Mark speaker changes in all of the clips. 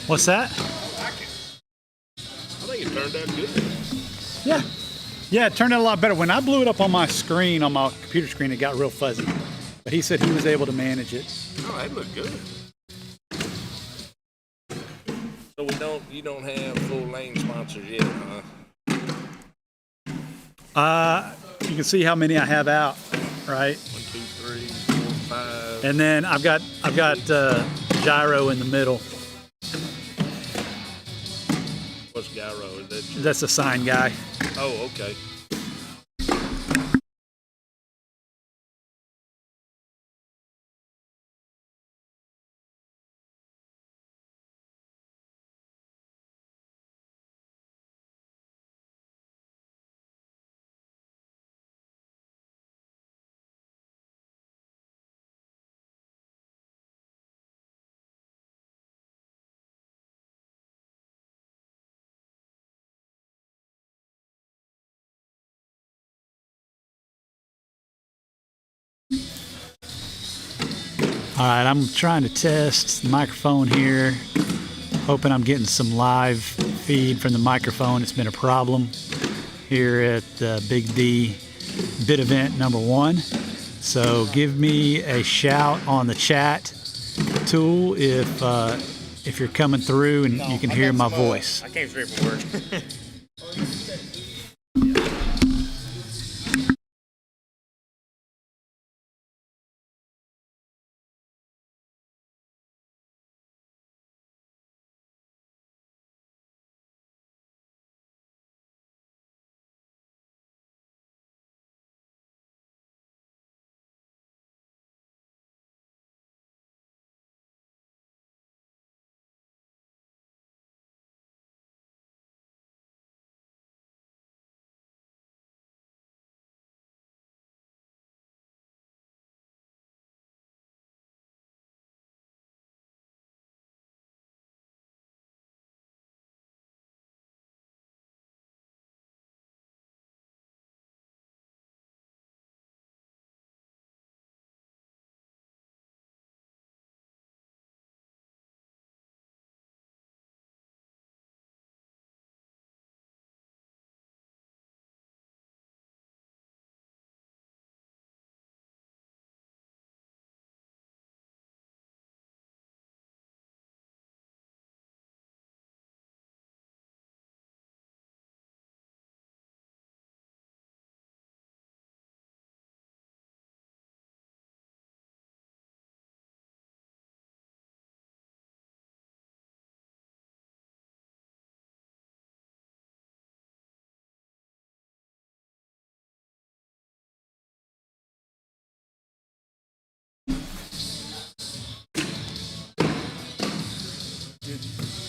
Speaker 1: What's that?
Speaker 2: I think it turned out good.
Speaker 1: Yeah. Yeah, it turned out a lot better. When I blew it up on my screen, on my computer screen, it got real fuzzy. But he said he was able to manage it.
Speaker 2: Oh, that looked good. So you don't have full lane sponsors yet, huh?
Speaker 1: You can see how many I have out, right?
Speaker 2: 1, 2, 3, 4, 5.
Speaker 1: And then I've got gyro in the middle.
Speaker 2: What's gyro? Is that
Speaker 1: That's a sign guy.
Speaker 2: Oh, okay.
Speaker 1: All right, I'm trying to test the microphone here, hoping I'm getting some live feed from the microphone. It's been a problem here at Big D bid event number 1. So give me a shout on the chat tool if you're coming through and you can hear my voice.
Speaker 2: I came straight from work.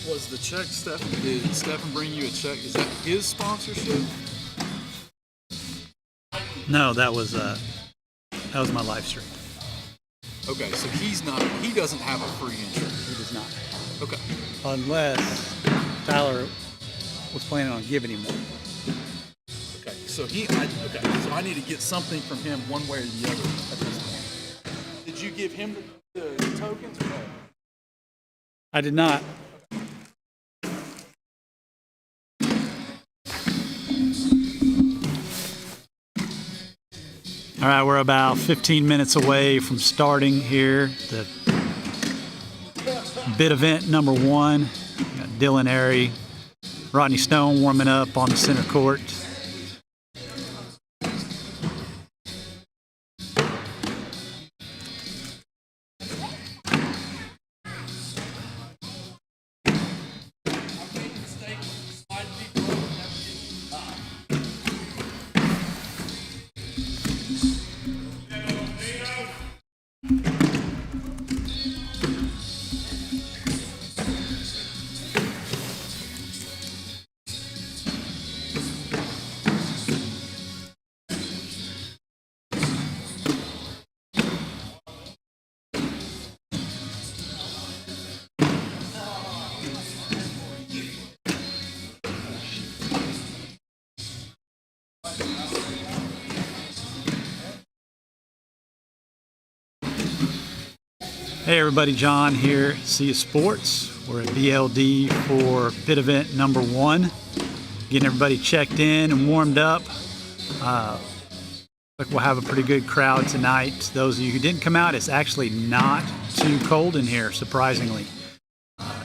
Speaker 3: Was the check Stephen? Did Stephen bring you a check? Is that his sponsorship?
Speaker 1: No, that was my live stream.
Speaker 3: Okay, so he doesn't have a free entry.
Speaker 1: He does not.
Speaker 3: Okay.
Speaker 1: Unless Tyler was planning on giving him one.
Speaker 3: Okay, so I need to get something from him one way or the other at this point. Did you give him the tokens or no?
Speaker 1: I did not. All right, we're about 15 minutes away from starting here. The bid event number 1. Got Dylan, Airy, Rodney Stone warming up on the center court. Hey everybody, John here, CU Sports. We're at BLD for pit event number 1. Getting everybody checked in and warmed up. Look, we'll have a pretty good crowd tonight. Those of you who didn't come out, it's actually not too cold in here, surprisingly.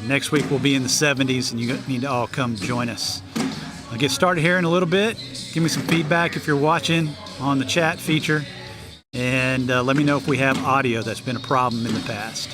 Speaker 1: Next week we'll be in the 70s and you need to all come join us. I'll get started here in a little bit. Give me some feedback if you're watching on the chat feature. And let me know if we have audio that's been a problem in the past.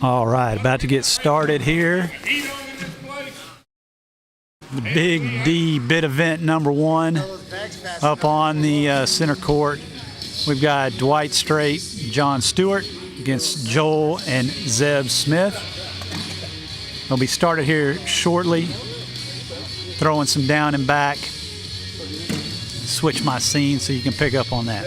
Speaker 1: All right, about to get started here. The Big D bid event number 1 up on the center court. We've got Dwight Strait, John Stewart against Joel and Zeb Smith. They'll be started here shortly. Throwing some down and back. Switch my scene so you can pick up on that.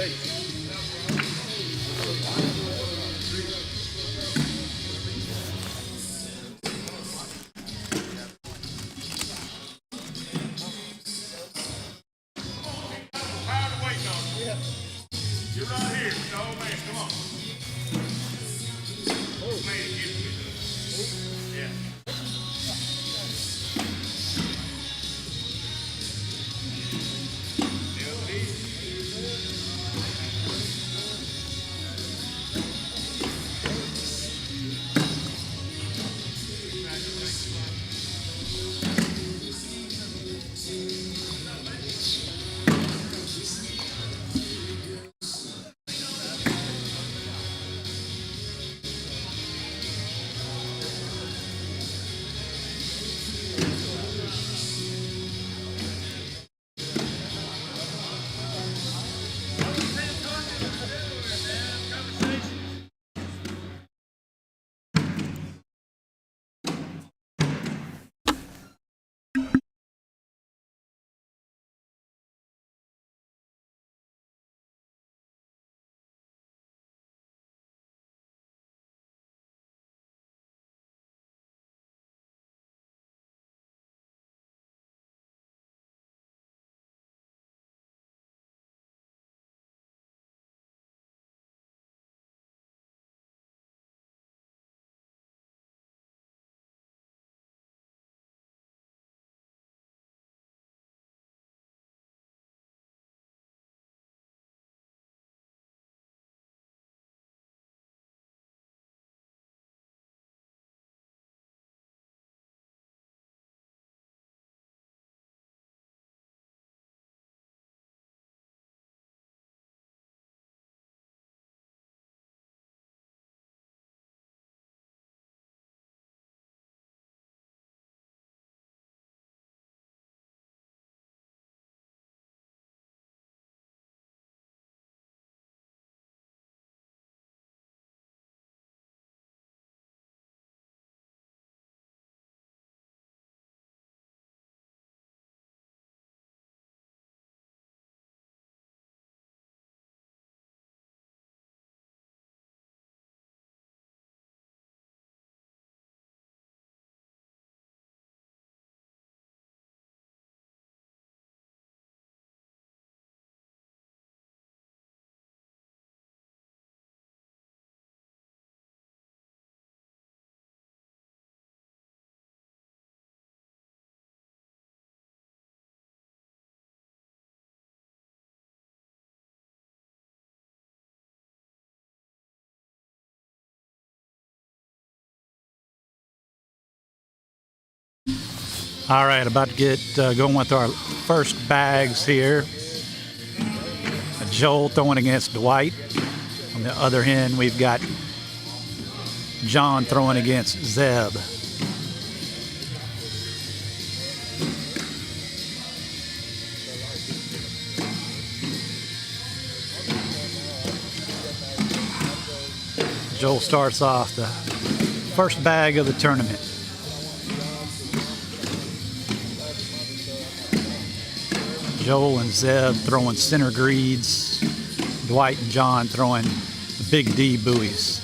Speaker 1: All right, about to get going with our first bags here. Joel throwing against Dwight. On the other end, we've got John throwing against Zeb. Joel starts off the first bag of the tournament. Joel and Zeb throwing center greeds. Dwight and John throwing the Big D buoys.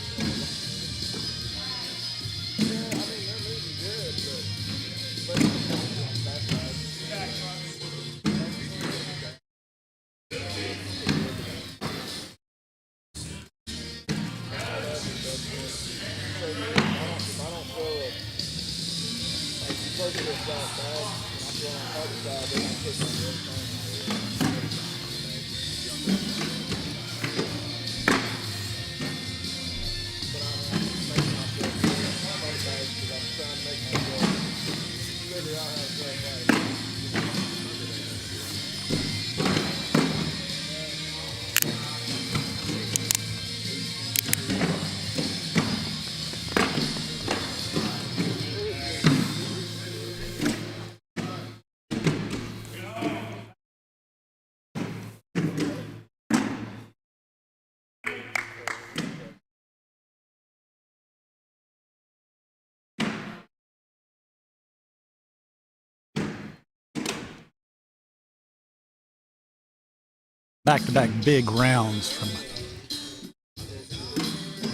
Speaker 1: Back-to-back big rounds from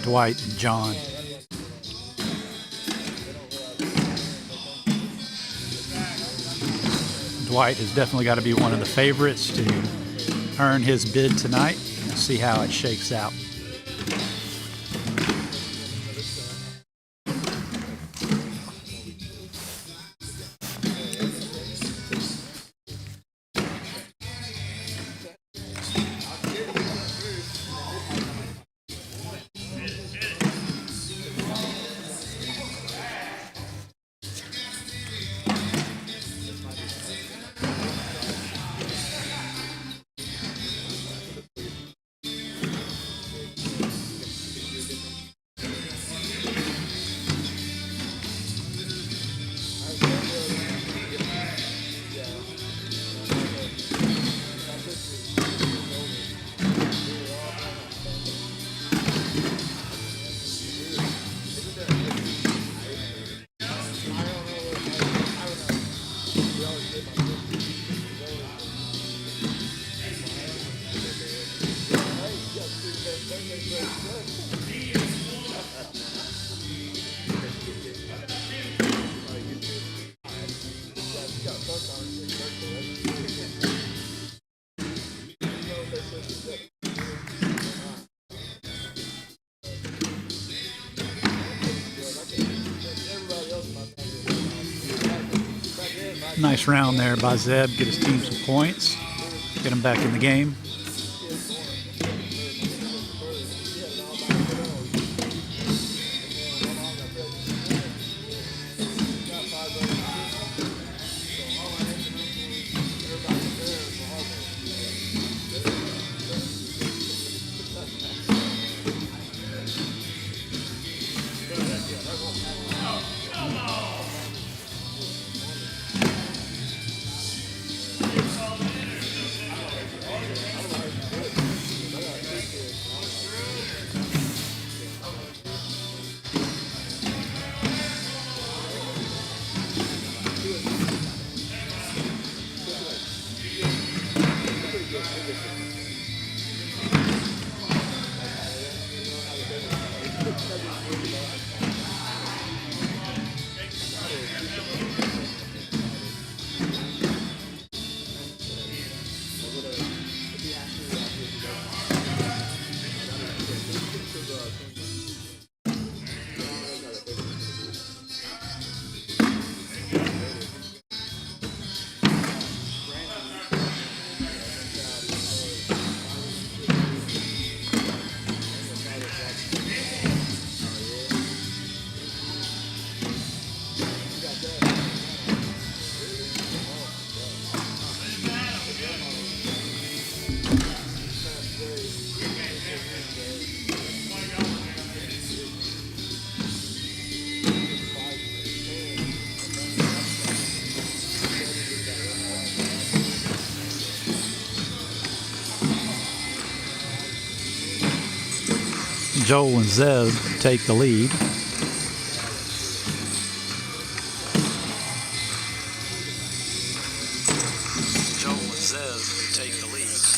Speaker 1: Dwight and John. Dwight has definitely got to be one of the favorites to earn his bid tonight. We'll see how it shakes out. Nice round there by Zeb. Get his team some points. Get him back in the game. Joel and Zeb take the lead. Joel and Zeb take the lead.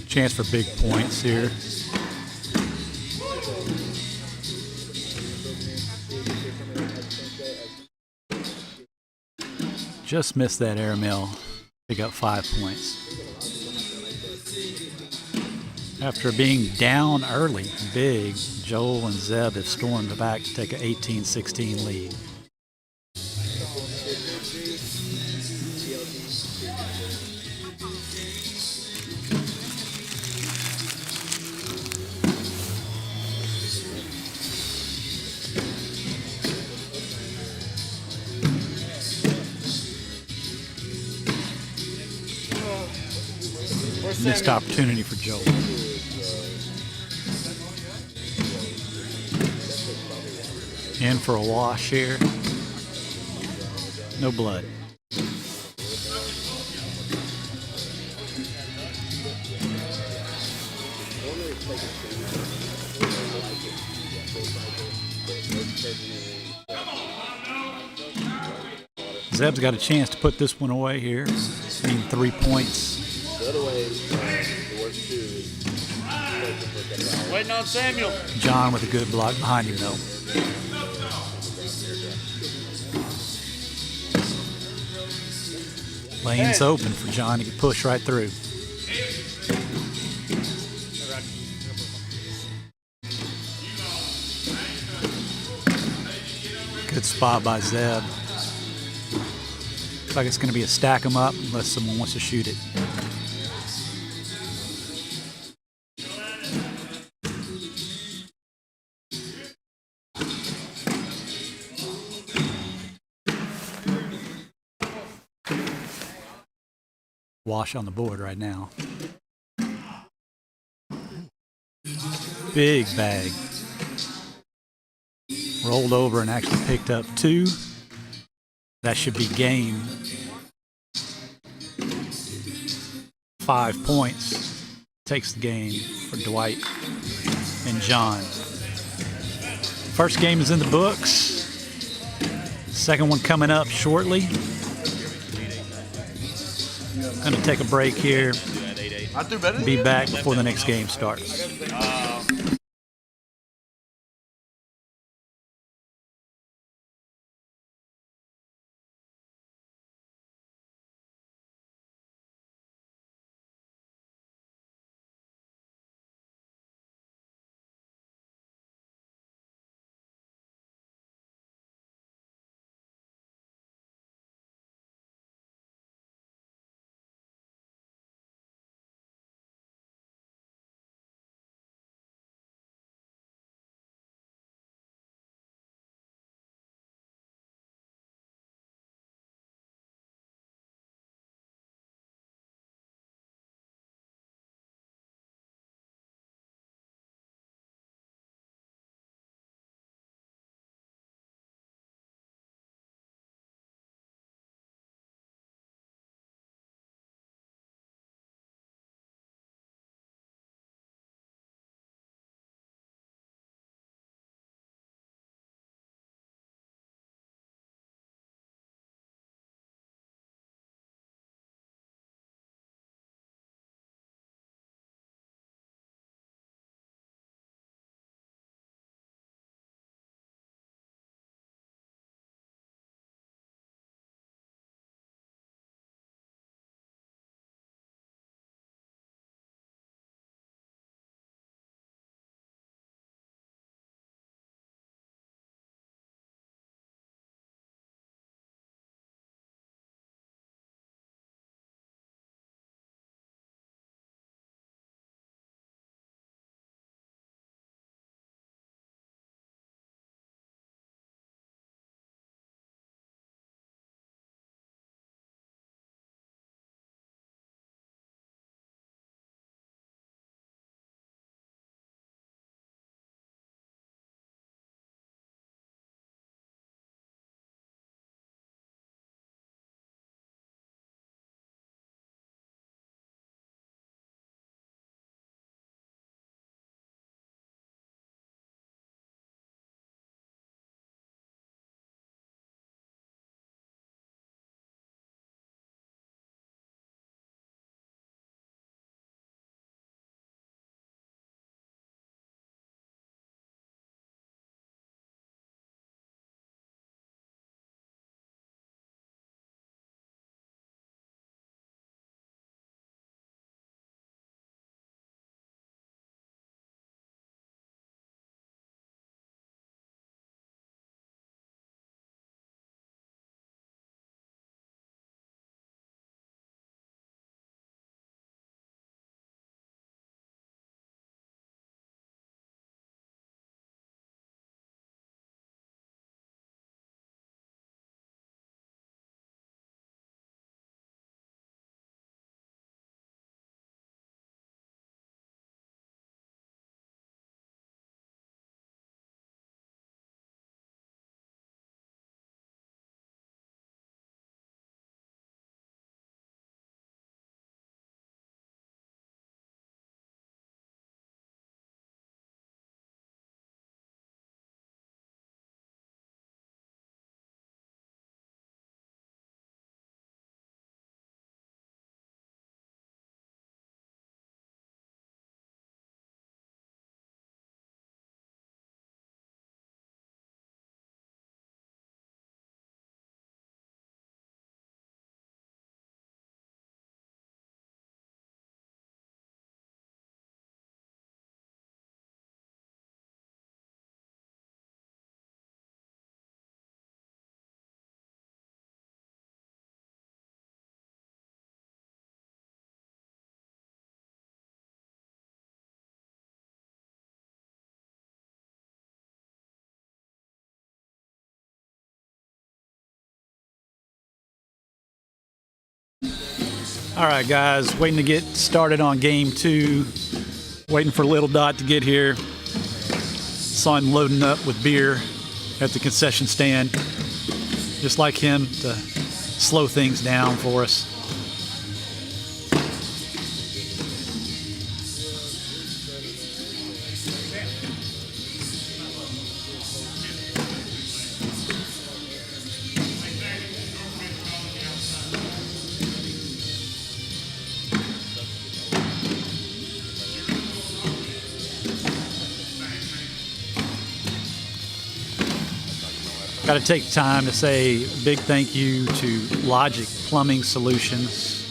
Speaker 1: Chance for big points here. Just missed that airmail. Pick up 5 points. After being down early, big, Joel and Zeb have stormed back to take an 18-16 lead. Missed opportunity for Joel. In for a wash here. No blood. Zeb's got a chance to put this one away here. I mean, 3 points.
Speaker 3: Waiting on Samuel.
Speaker 1: John with a good block behind him, though. Lane's open for John. He can push right through. Good spot by Zeb. Looks like it's going to be a stack 'em up unless someone wants to shoot it. Wash on the board right now. Big bag. Rolled over and actually picked up 2. That should be game. 5 points. Takes the game for Dwight and John. First game is in the books. Second one coming up shortly. Going to take a break here. Be back before the next game starts. All right, guys, waiting to get started on game 2. Waiting for Little Dot to get here. Saw him loading up with beer at the concession stand. Just like him to slow things down for us. Got to take time to say a big thank you to Logic Plumbing Solutions,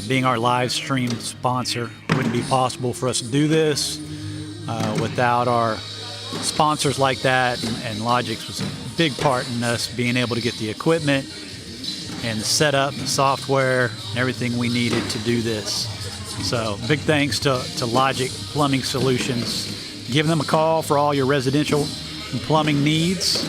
Speaker 1: being our live stream sponsor. Wouldn't be possible for us to do this without our sponsors like that, and Logic's was a big part in us being able to get the equipment and the setup, the software, and everything we needed to do this. So big thanks to Logic Plumbing Solutions. Give them a call for all your residential and plumbing needs.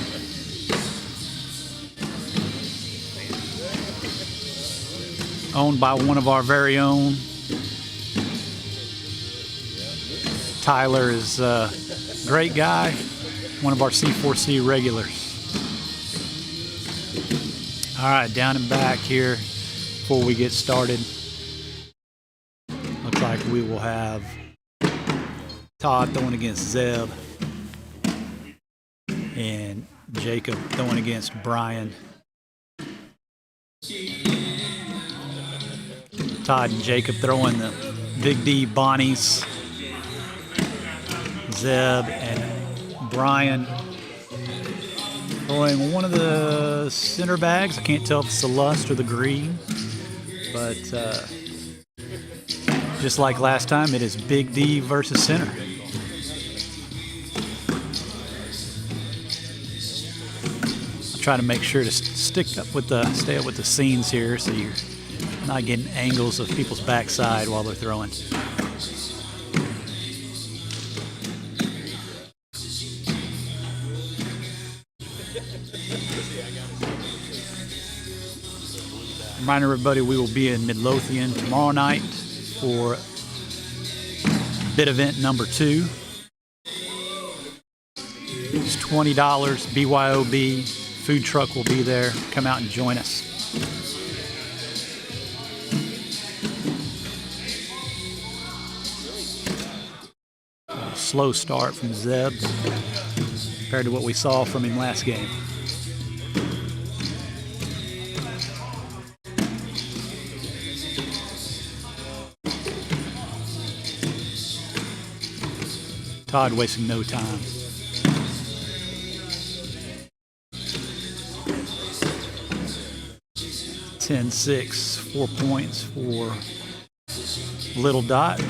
Speaker 1: Owned by one of our very own. Tyler is a great guy, one of our C4C regulars. All right, down and back here before we get started. Looks like we will have Todd throwing against Zeb and Jacob throwing against Brian. Todd and Jacob throwing the Big D Bonnies. Zeb and Brian throwing one of the center bags. I can't tell if it's the Lust or the Green, but just like last time, it is Big D versus center. I'll try to make sure to stay up with the scenes here, so you're not getting angles of people's backside while they're throwing. Remind everybody we will be in Midlothian tomorrow night for bid event number 2. It's $20, BYOB. Food truck will be there. Come out and join us. Slow start from Zeb compared to what we saw from him last game. Todd wasting no time. (10-6), 4 points for Little Dot.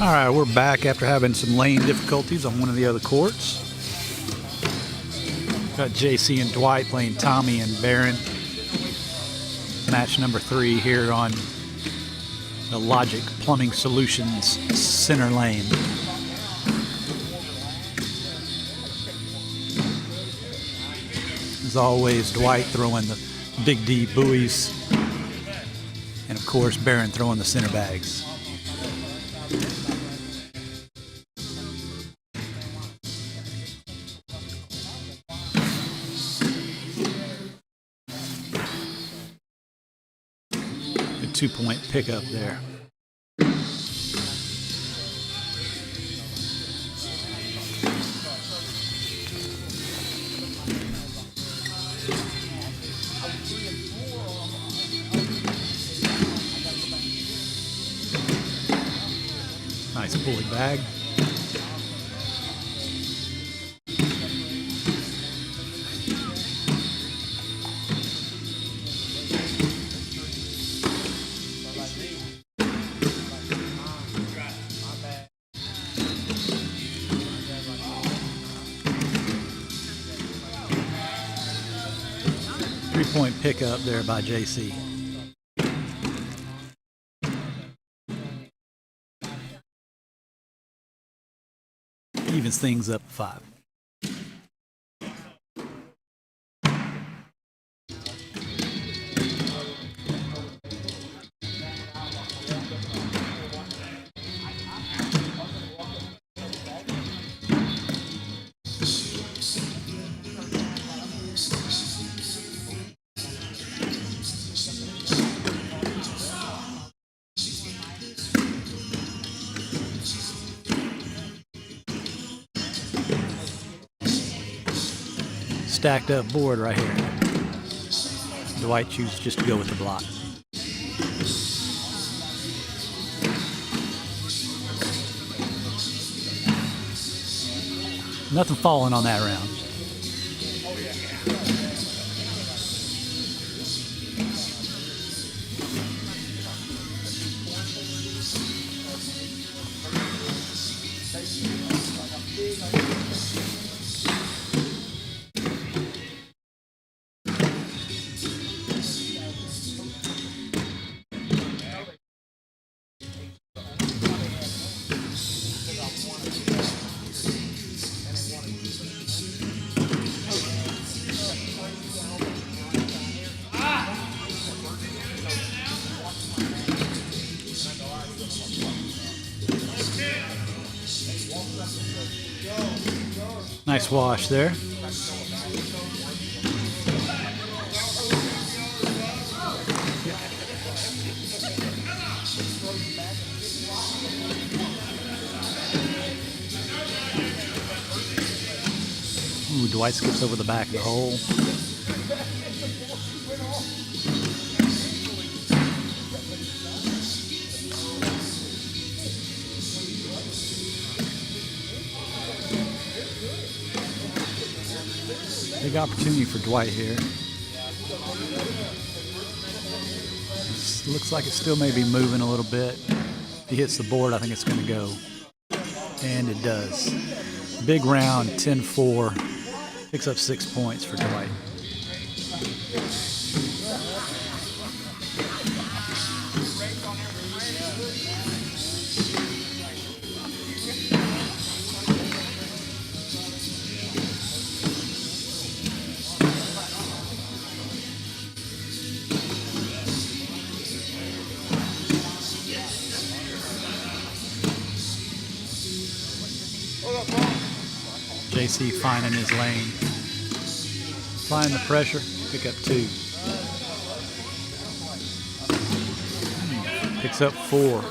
Speaker 1: All right, we're back after having some lane difficulties on one of the other courts. Got JC and Dwight playing Tommy and Baron. Match number 3 here on the Logic Plumbing Solutions center lane. As always, Dwight throwing the big D buoys. And of course, Baron throwing the center bags. Good 2-point pickup there. Nice pulley bag. Three-point pickup there by JC. Evens things up 5. Stacked up board right here. Dwight chooses just to go with the block. Nothing falling on that round. Nice wash there. Ooh, Dwight skips over the back of the hole. Big opportunity for Dwight here. This looks like it still may be moving a little bit. If he hits the board, I think it's going to go. And it does. Big round, 10-4. Picks up 6 points for Dwight. JC finding his lane. Applying the pressure, pick up 2. Picks up 4.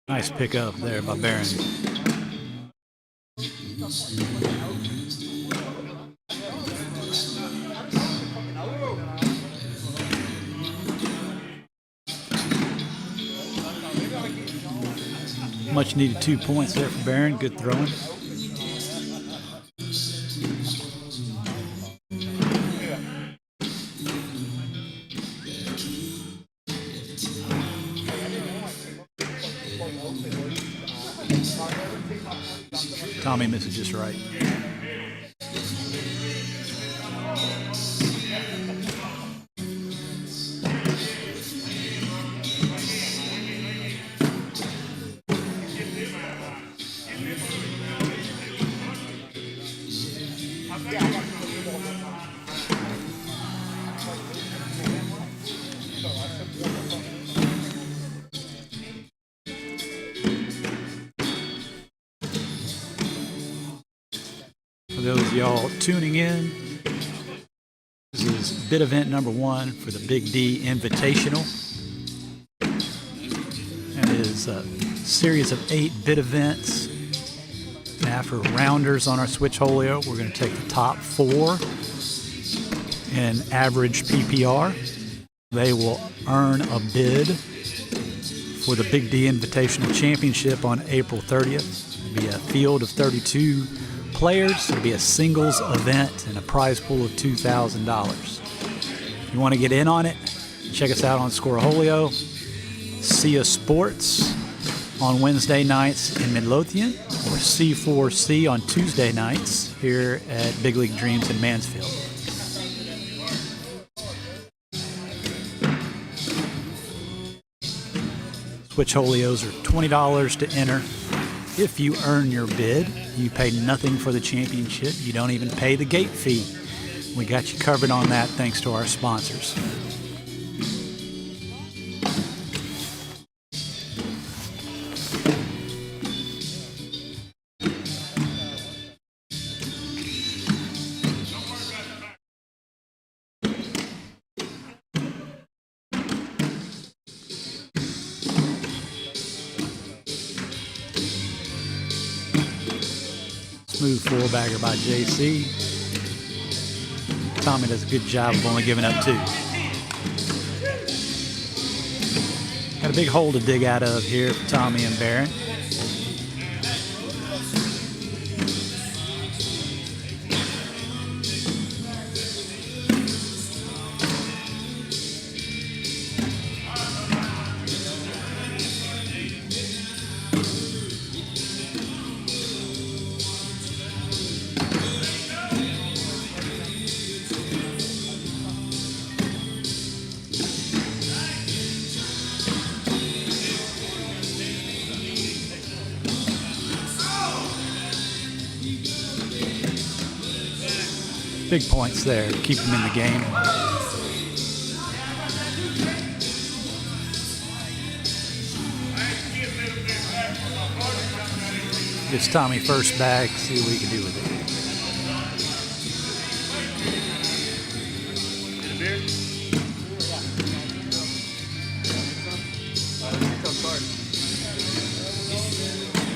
Speaker 1: Nice pick up there by Baron. Much needed 2 points there for Barron. Good throwing. Tommy misses just right. For those of y'all tuning in, this is bid event number 1 for the Big D Invitational. That is a series of 8 bid events. And after rounders on our Switch Holio, we're going to take the top 4 in average PPR. They will earn a bid for the Big D Invitational Championship on April 30th. It'll be a field of 32 players. It'll be a singles event and a prize pool of $2,000. If you want to get in on it, check us out on Scoreholio. See Us Sports on Wednesday nights in Midlothian, or C4C on Tuesday nights here at Big League Dreams in Mansfield. Switch Holios are $20 to enter. If you earn your bid, you pay nothing for the championship. You don't even pay the gate fee. We got you covered on that thanks to our sponsors. Smooth 4-bagger by JC. Tommy does a good job of only giving up 2. Got a big hole to dig out of here for Tommy and Barron. Big points there to keep them in the game. Gives Tommy first bag, see what we can do with it.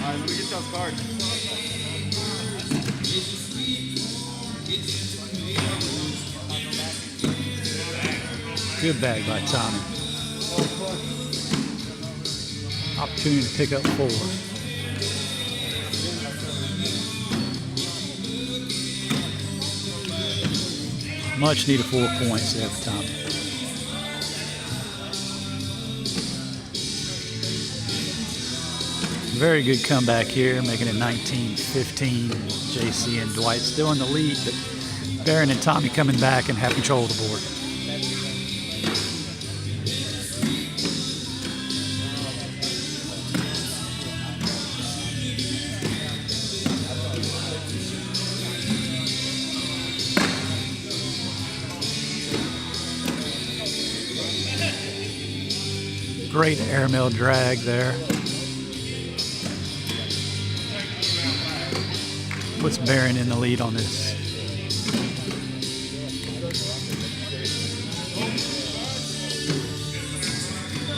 Speaker 3: Alright, let me get y'all's card.
Speaker 1: Good bag by Tommy. Opportunity to pick up 4. Much needed 4 points there for Tommy. Very good comeback here, making it 19-15. JC and Dwight still in the lead, but Barron and Tommy coming back and have control of the board. Great airmail drag there. Puts Barron in the lead on this.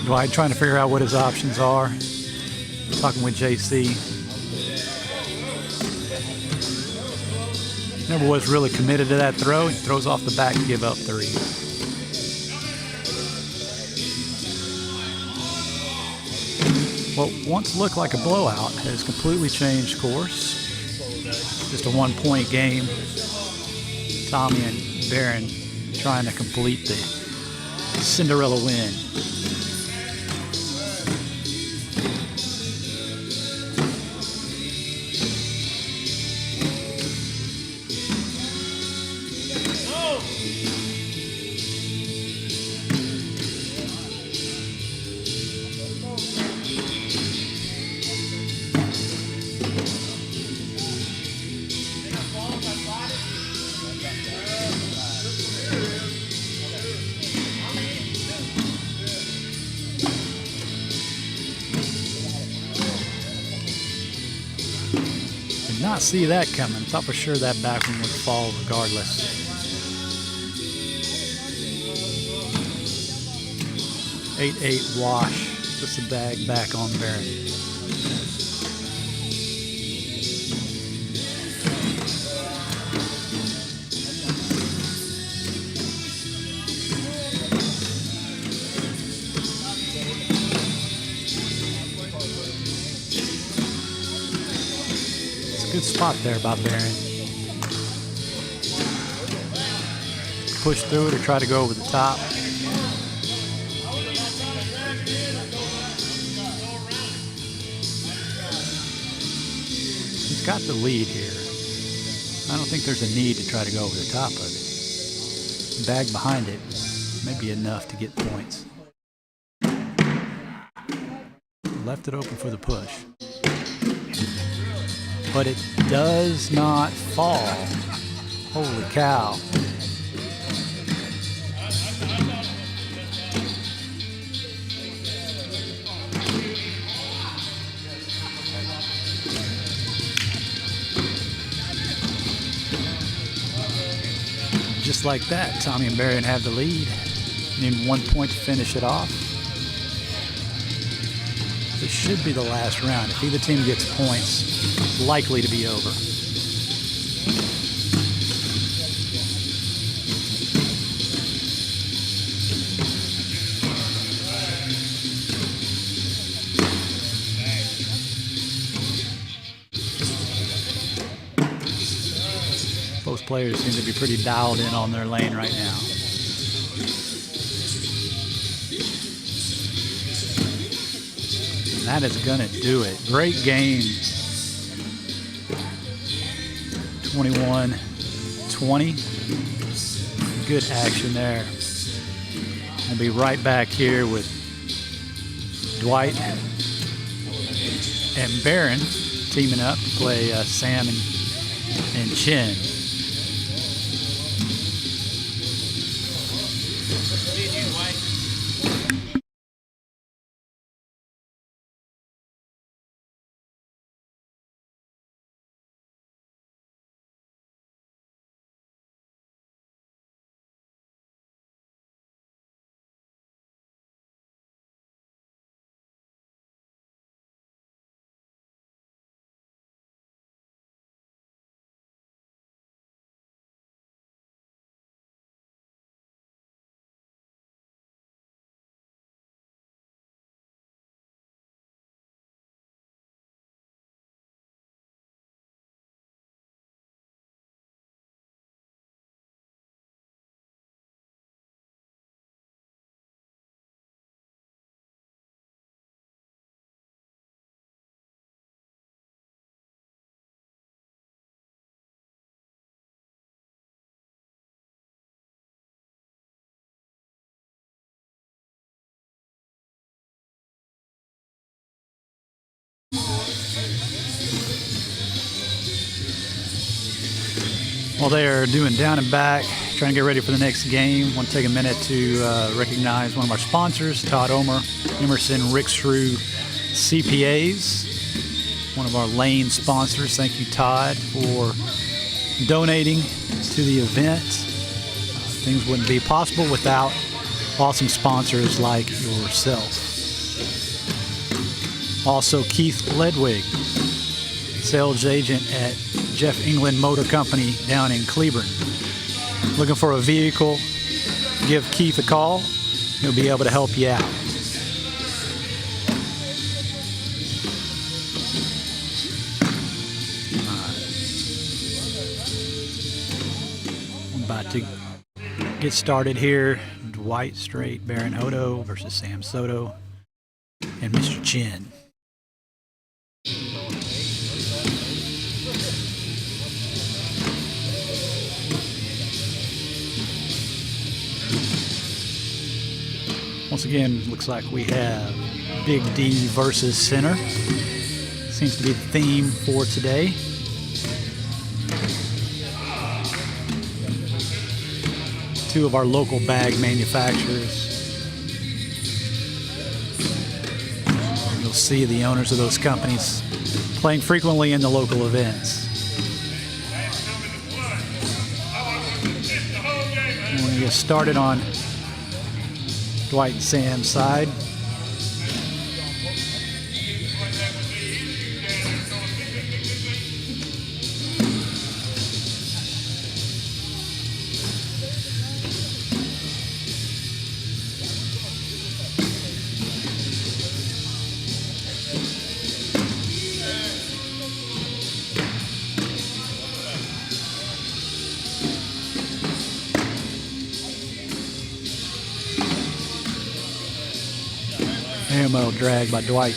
Speaker 1: Dwight trying to figure out what his options are. Talking with JC. Never was really committed to that throw. He throws off the back to give up 3. What once looked like a blowout has completely changed course. Just a 1-point game. Tommy and Barron trying to complete the Cinderella win. Did not see that coming. Thought for sure that back one would fall regardless. Eight wash. Puts the bag back on Barron. Good spot there by Barron. Push through it or try to go over the top. He's got the lead here. I don't think there's a need to try to go over the top of it. Bag behind it may be enough to get points. Left it open for the push. But it does not fall. Holy cow. Just like that, Tommy and Barron have the lead. Need 1 point to finish it off. This should be the last round. If either team gets points, it's likely to be over. Both players seem to be pretty dialed in on their lane right now. That is going to do it. Great game. 21-20. Good action there. We'll be right back here with Dwight and Barron teaming up to play Sam and Chin. While they are doing down and back, trying to get ready for the next game, I want to take a minute to recognize one of our sponsors, Todd Omer, Emerson Ricksrew CPAs, one of our lane sponsors. Thank you, Todd, for donating to the event. Things wouldn't be possible without awesome sponsors like yourself. Also, Keith Ledwig, sales agent at Jeff England Motor Company down in Cleburne. Looking for a vehicle? Give Keith a call. He'll be able to help you out. I'm about to get started here. Dwight Straight, Baron Hodo versus Sam Soto and Mr. Chin. Once again, looks like we have Big D versus Center. Seems to be the theme for today. Two of our local bag manufacturers. You'll see the owners of those companies playing frequently in the local events. And we're going to get started on Dwight and Sam's side. Ammo drag by Dwight.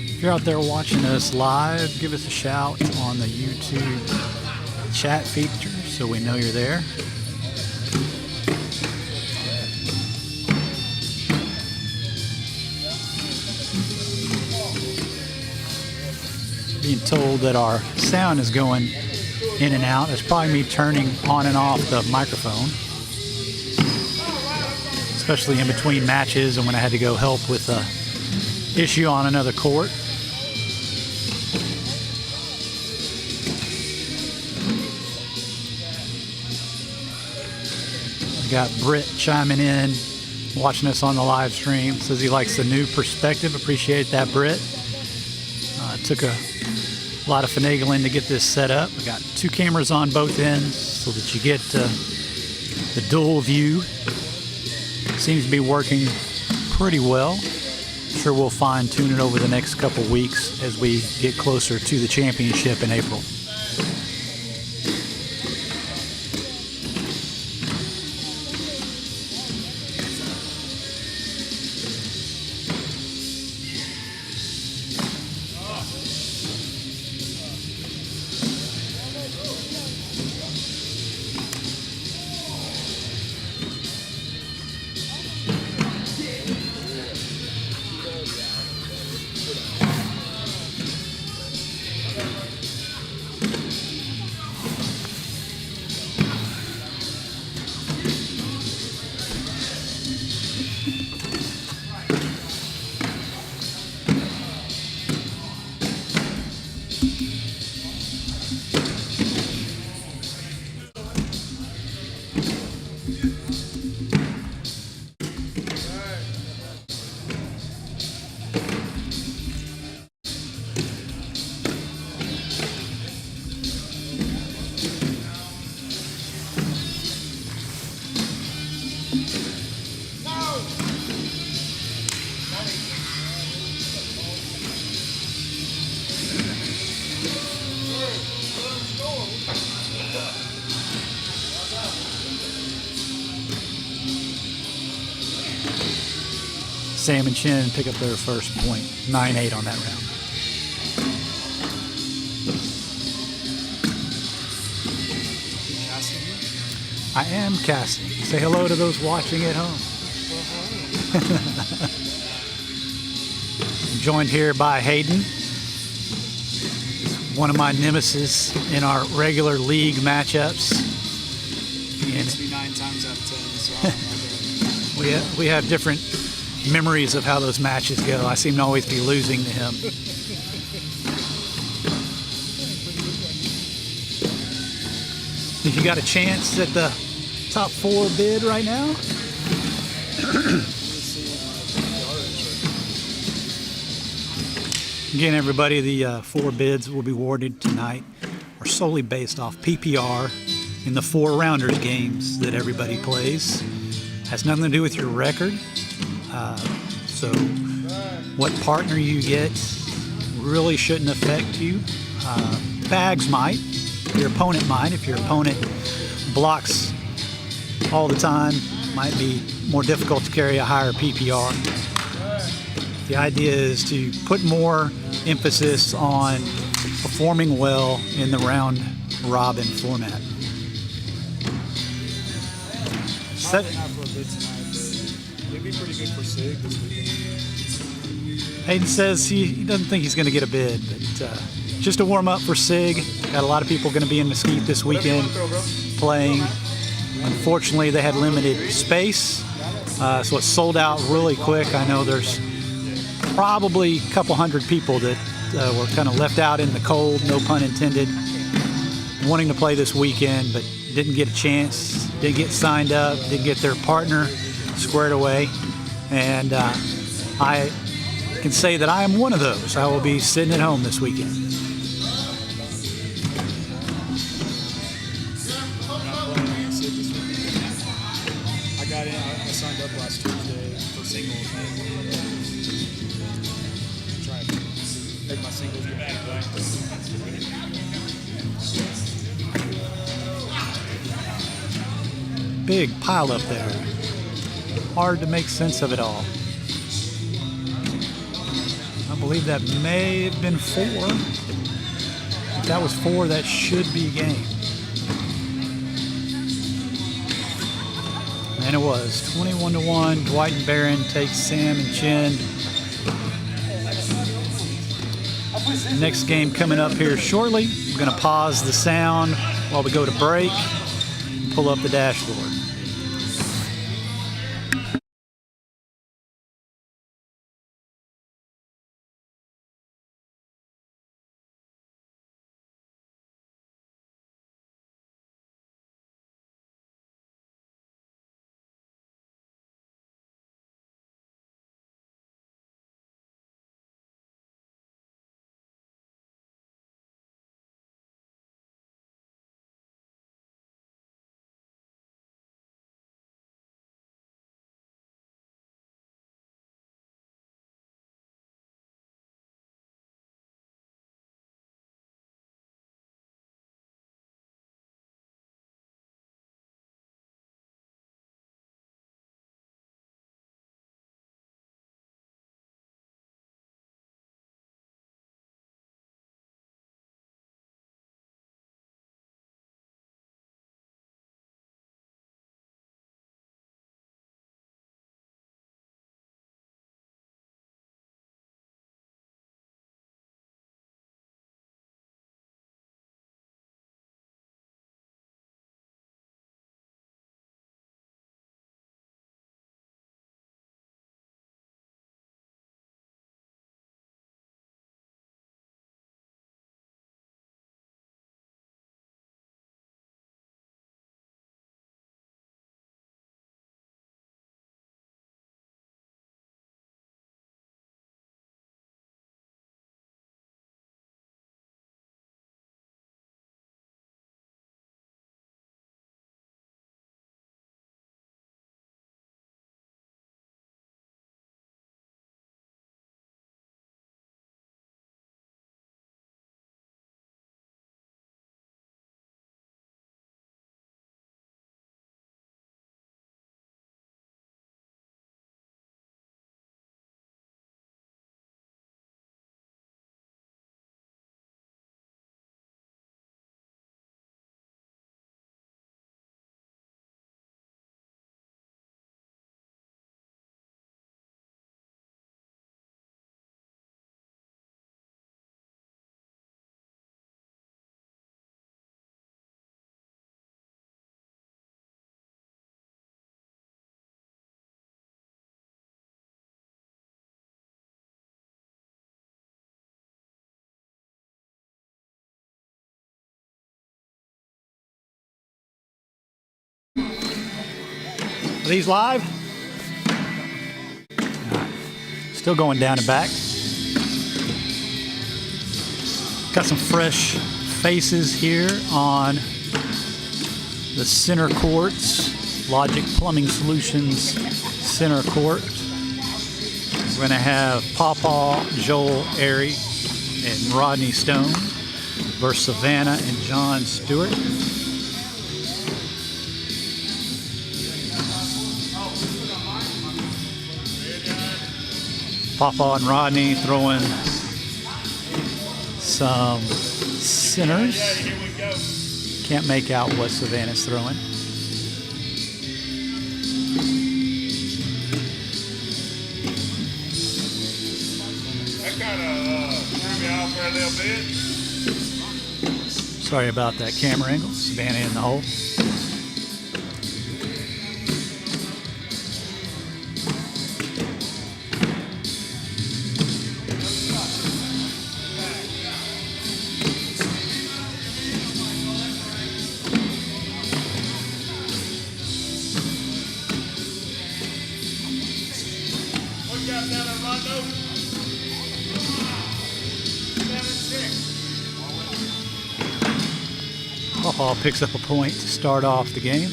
Speaker 1: If you're out there watching us live, give us a shout on the YouTube chat feature so we know you're there. Being told that our sound is going in and out. It's probably me turning on and off the microphone, especially in between matches and when I had to go help with a issue on another court. We got Britt chiming in, watching us on the live stream. Says he likes the new perspective. Appreciate that, Britt. Took a lot of finagling to get this set up. We got two cameras on both ends so that you get the dual view. Seems to be working pretty well. Sure, we'll fine tune it over the next couple weeks as we get closer to the championship in April. Sam and Chin pick up their first point, 9-8 on that round. I am casting. Say hello to those watching at home. I'm joined here by Hayden. He's one of my nemesis in our regular league matchups.
Speaker 4: He hits me 9 times out of 10, so
Speaker 1: we have different memories of how those matches go. I seem to always be losing to him. If you got a chance at the top 4 bid right now? Again, everybody, the 4 bids will be awarded tonight are solely based off PPR in the 4 rounders games that everybody plays. Has nothing to do with your record. So what partner you get really shouldn't affect you. Bags might. Your opponent might. If your opponent blocks all the time, might be more difficult to carry a higher PPR. The idea is to put more emphasis on performing well in the round robin format.
Speaker 4: Probably not for a bid tonight, but it'd be pretty good for Sig this weekend.
Speaker 1: Hayden says he doesn't think he's going to get a bid, but just a warm up for Sig. Got a lot of people going to be in Mesquite this weekend playing. Unfortunately, they had limited space, so it sold out really quick. I know there's probably a couple hundred people that were kind of left out in the cold, no pun intended, wanting to play this weekend, but didn't get a chance, didn't get signed up, didn't get their partner squared away. And I can say that I am one of those. I will be sitting at home this weekend.
Speaker 4: I got in. I signed up last Tuesday for singles. Try to make my singles get back.
Speaker 1: Big pile up there. Hard to make sense of it all. I believe that may have been 4. If that was 4, that should be game. And it was 21-1. Dwight and Barron take Sam and Chin. Next game coming up here shortly. We're going to pause the sound while we go to break and pull up the dashboard. Are these live? All right. Still going down and back. Got some fresh faces here on the center courts. Logic Plumbing Solutions center court. We're going to have Pawpaw, Joel, Airy, and Rodney Stone versus Savannah and John Stewart. Pawpaw and Rodney throwing some centers. Can't make out what Savannah's throwing.
Speaker 2: That kind of threw me off there a little bit.
Speaker 1: Sorry about that camera angle. Savannah in the hole.
Speaker 2: What you got down there, Rolando? 7-6.
Speaker 1: Pawpaw picks up a point to start off the game.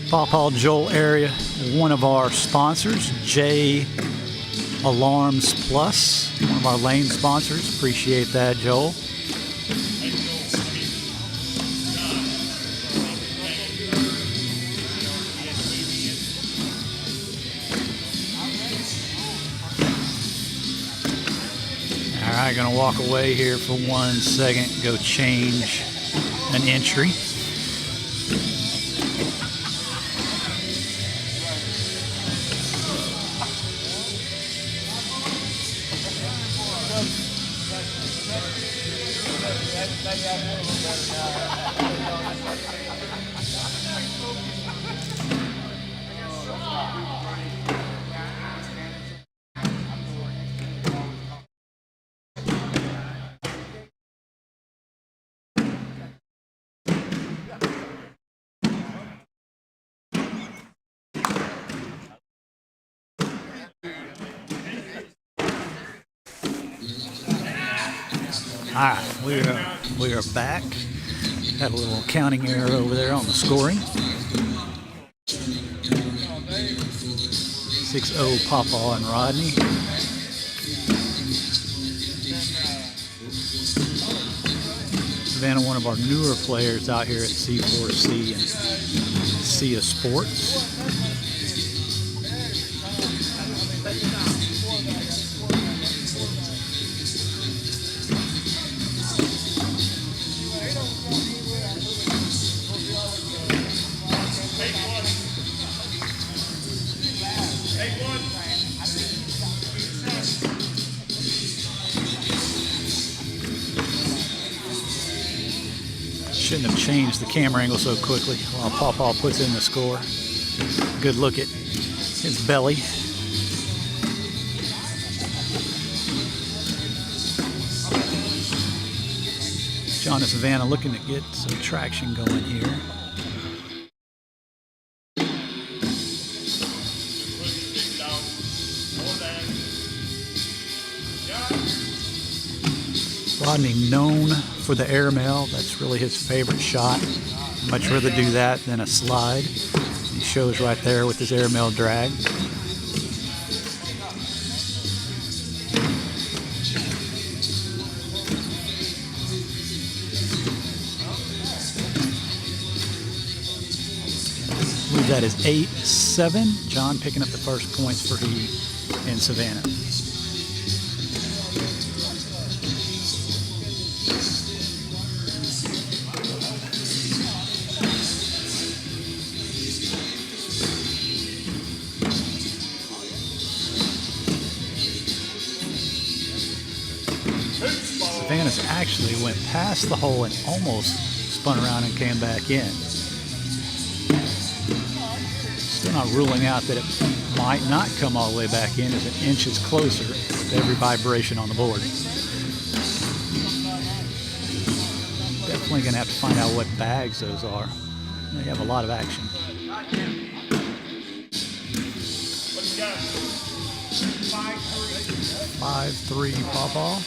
Speaker 1: Pawpaw Joel area, one of our sponsors, J Alarms Plus, one of our lane sponsors. Appreciate that, Joel. All right, gonna walk away here for 1 second, go change an entry. All right, we are back. Had a little counting error over there on the scoring. 6-0 Pawpaw and Rodney. Savannah, one of our newer players out here at C4C and Sia Sports. Shouldn't have changed the camera angle so quickly while Pawpaw puts in the score. Good look at his belly. John and Savannah looking to get some traction going here. Rodney known for the airmail. That's really his favorite shot. Much rather do that than a slide. He shows right there with his airmail drag. I believe that is 8-7. John picking up the first points for he and Savannah. Savannah's actually went past the hole and almost spun around and came back in. Still not ruling out that it might not come all the way back in as it inches closer with every vibration on the board. Definitely going to have to find out what bags those are. They have a lot of action.
Speaker 2: What you got?
Speaker 1: 5-3 Pawpaw.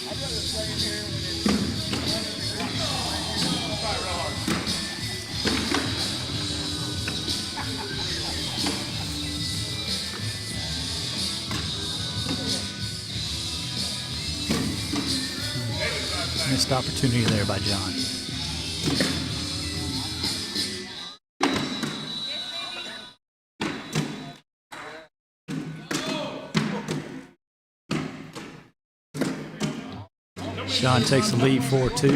Speaker 1: Missed opportunity there by John. John takes the lead 4-2.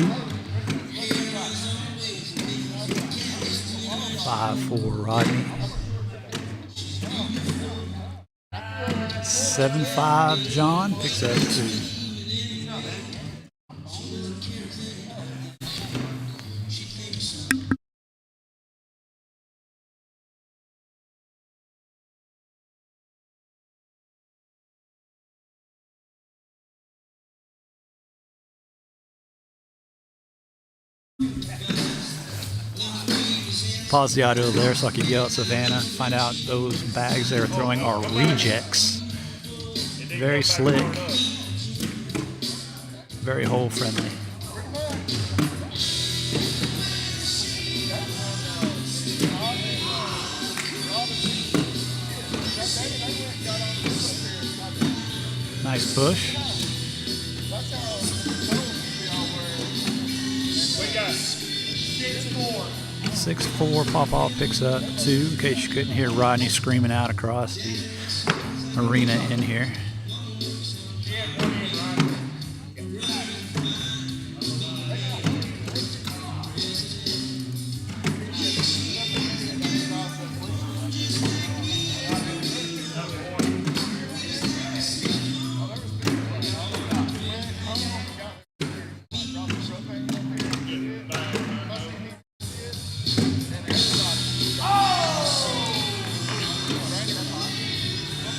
Speaker 1: 5-4 Rodney. 7-5 John picks up 2. Pause the audio there so I can yell at Savannah. Find out those bags they're throwing are rejects. Very slick. Very hole friendly. Nice push.
Speaker 2: We got 6-4.
Speaker 1: 6-4 Pawpaw picks up 2, in case you couldn't hear Rodney screaming out across the arena in here.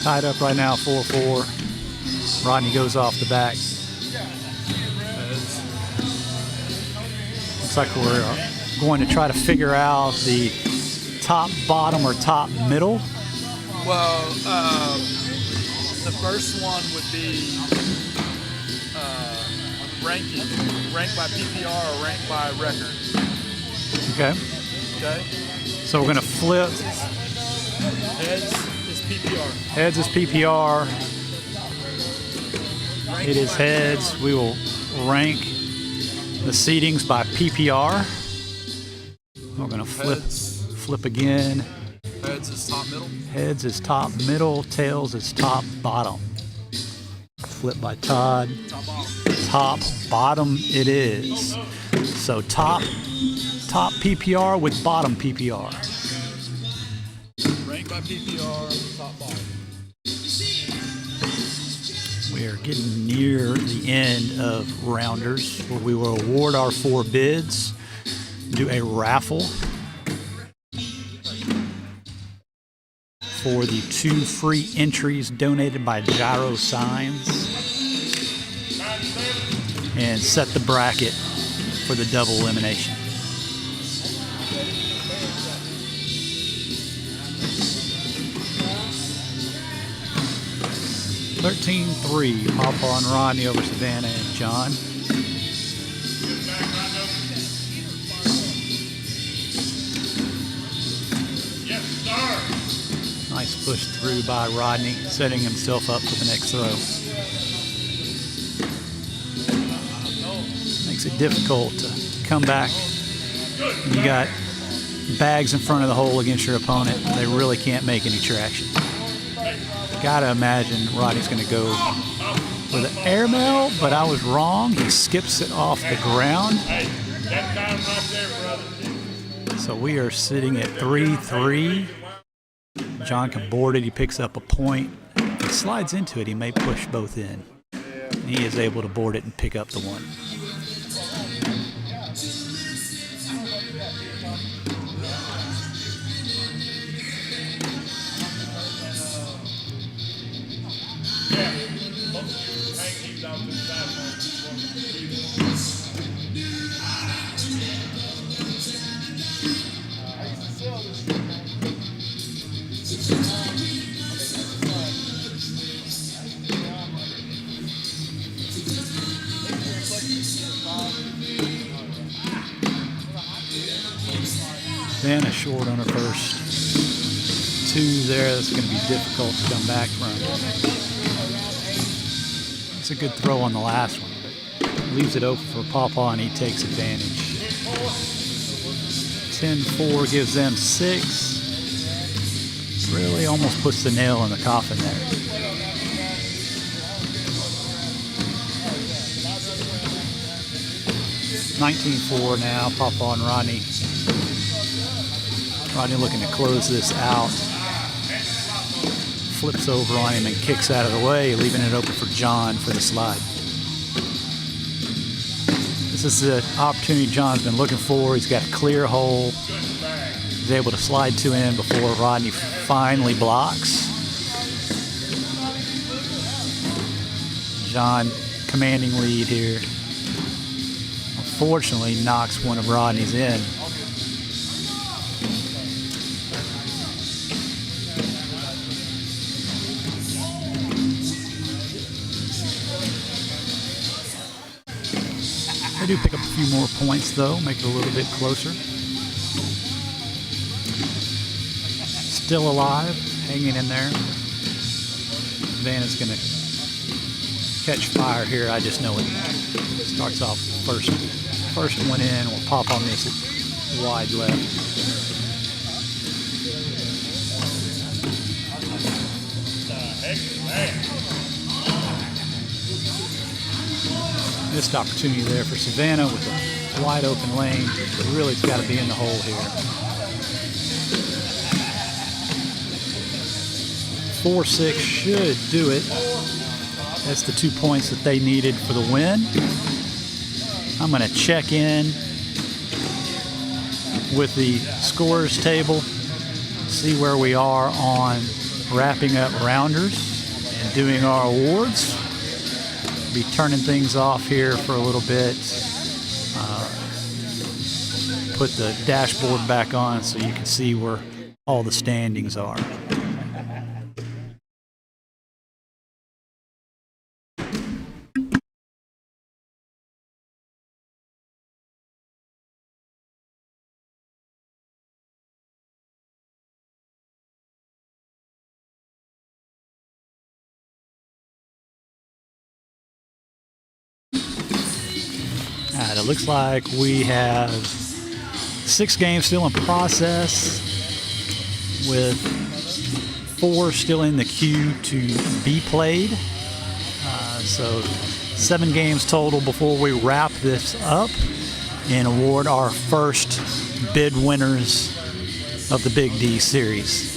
Speaker 1: Tied up right now, 4-4. Rodney goes off the back. Looks like we're going to try to figure out the top, bottom, or top, middle.
Speaker 3: Well, the first one would be ranked by PPR or ranked by record.
Speaker 1: Okay.
Speaker 3: Okay.
Speaker 1: So we're going to flip.
Speaker 3: Heads is PPR.
Speaker 1: Heads is PPR. It is heads. We will rank the seedings by PPR. We're going to flip again.
Speaker 3: Heads is top, middle.
Speaker 1: Heads is top, middle. Tails is top, bottom. Flip by Todd. Top, bottom it is. So top PPR with bottom PPR.
Speaker 3: Ranked by PPR, top, bottom.
Speaker 1: We are getting near the end of Rounders, where we will award our 4 bids, do a raffle for the 2 free entries donated by Gyro Signs, and set the bracket for the double elimination. (13-3) Pawpaw and Rodney over Savannah and John.
Speaker 2: Yes, sir.
Speaker 1: Nice push through by Rodney, setting himself up for the next throw. Makes it difficult to come back. You got bags in front of the hole against your opponent. They really can't make any traction. Gotta imagine Rodney's going to go for the airmail, but I was wrong. He skips it off the ground.
Speaker 2: Hey, that time right there, brother.
Speaker 1: So we are sitting at 3-3. John can board it. He picks up a point. If he slides into it, he may push both in. He is able to board it and pick up the one. Savannah short on her first two there. That's going to be difficult to come back from. It's a good throw on the last one, but leaves it open for Pawpaw, and he takes advantage. 10-4 gives them 6. Really almost puts the nail in the coffin there. $19-4 now, Pawpaw and Rodney. Rodney looking to close this out. Flips over on him and kicks out of the way, leaving it open for John for the slide. This is the opportunity John's been looking for. He's got a clear hole. He's able to slide two in before Rodney finally blocks. John commanding lead here. Unfortunately, knocks one of Rodney's in. They do pick up a few more points, though, make it a little bit closer. Still alive, hanging in there. Vanna's going to catch fire here. I just know it. Starts off first one in. Will pop on this wide left. Missed opportunity there for Savannah with a wide open lane. Really, it's got to be in the hole here. 4-6 should do it. That's the 2 points that they needed for the win. I'm going to check in with the scores table, see where we are on wrapping up rounders and doing our awards. Be turning things off here for a little bit. Put the dashboard back on so you can see where all the standings are. All right, it looks like we have 6 games still in process, with 4 still in the queue to be played. So 7 games total before we wrap this up and award our first bid winners of the Big D Series.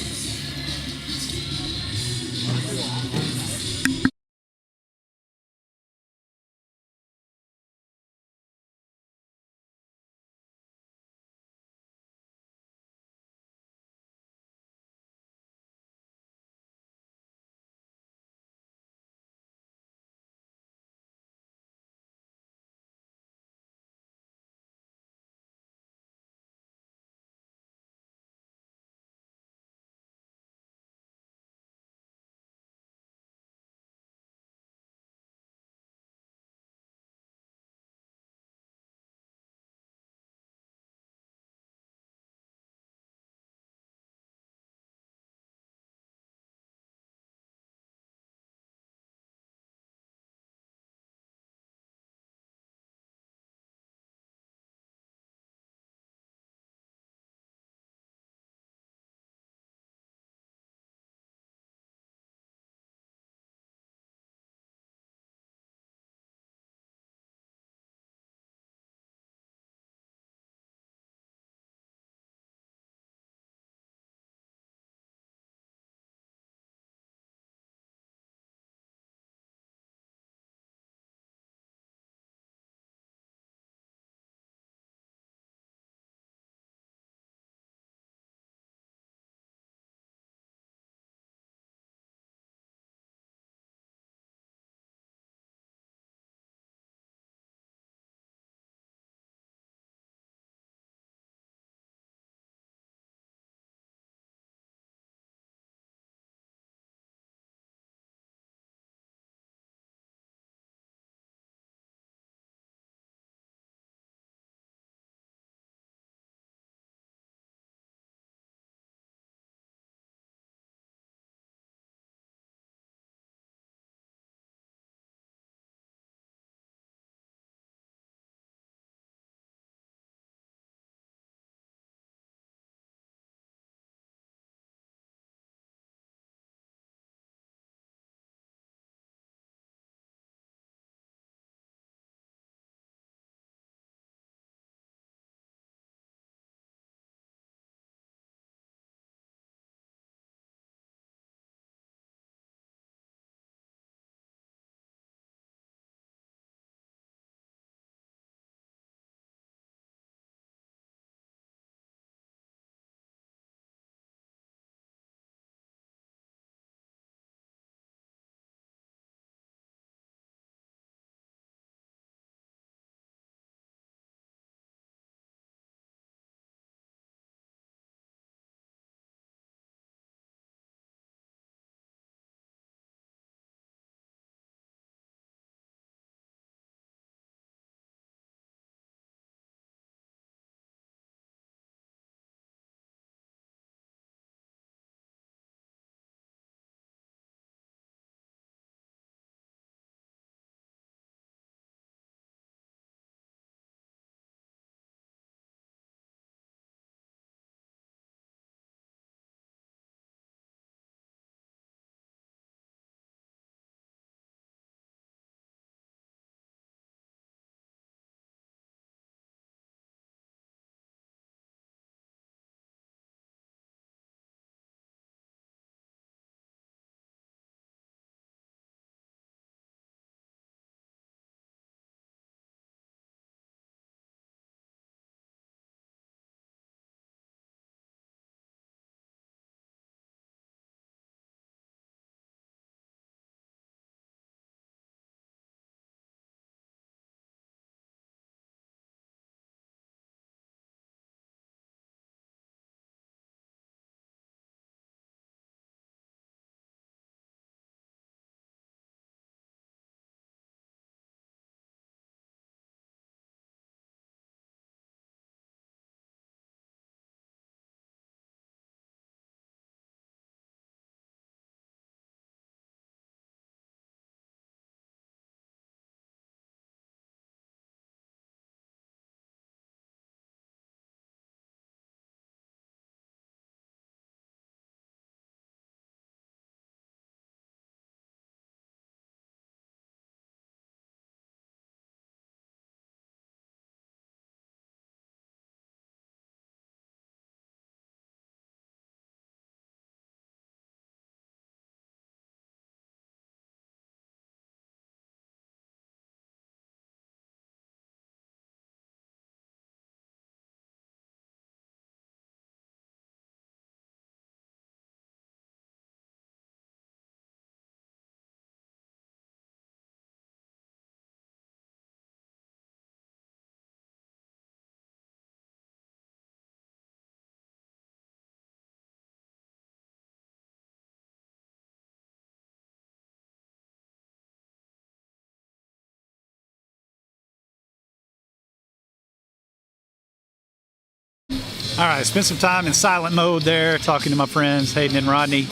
Speaker 1: All right, spent some time in silent mode there, talking to my friends Hayden and Rodney.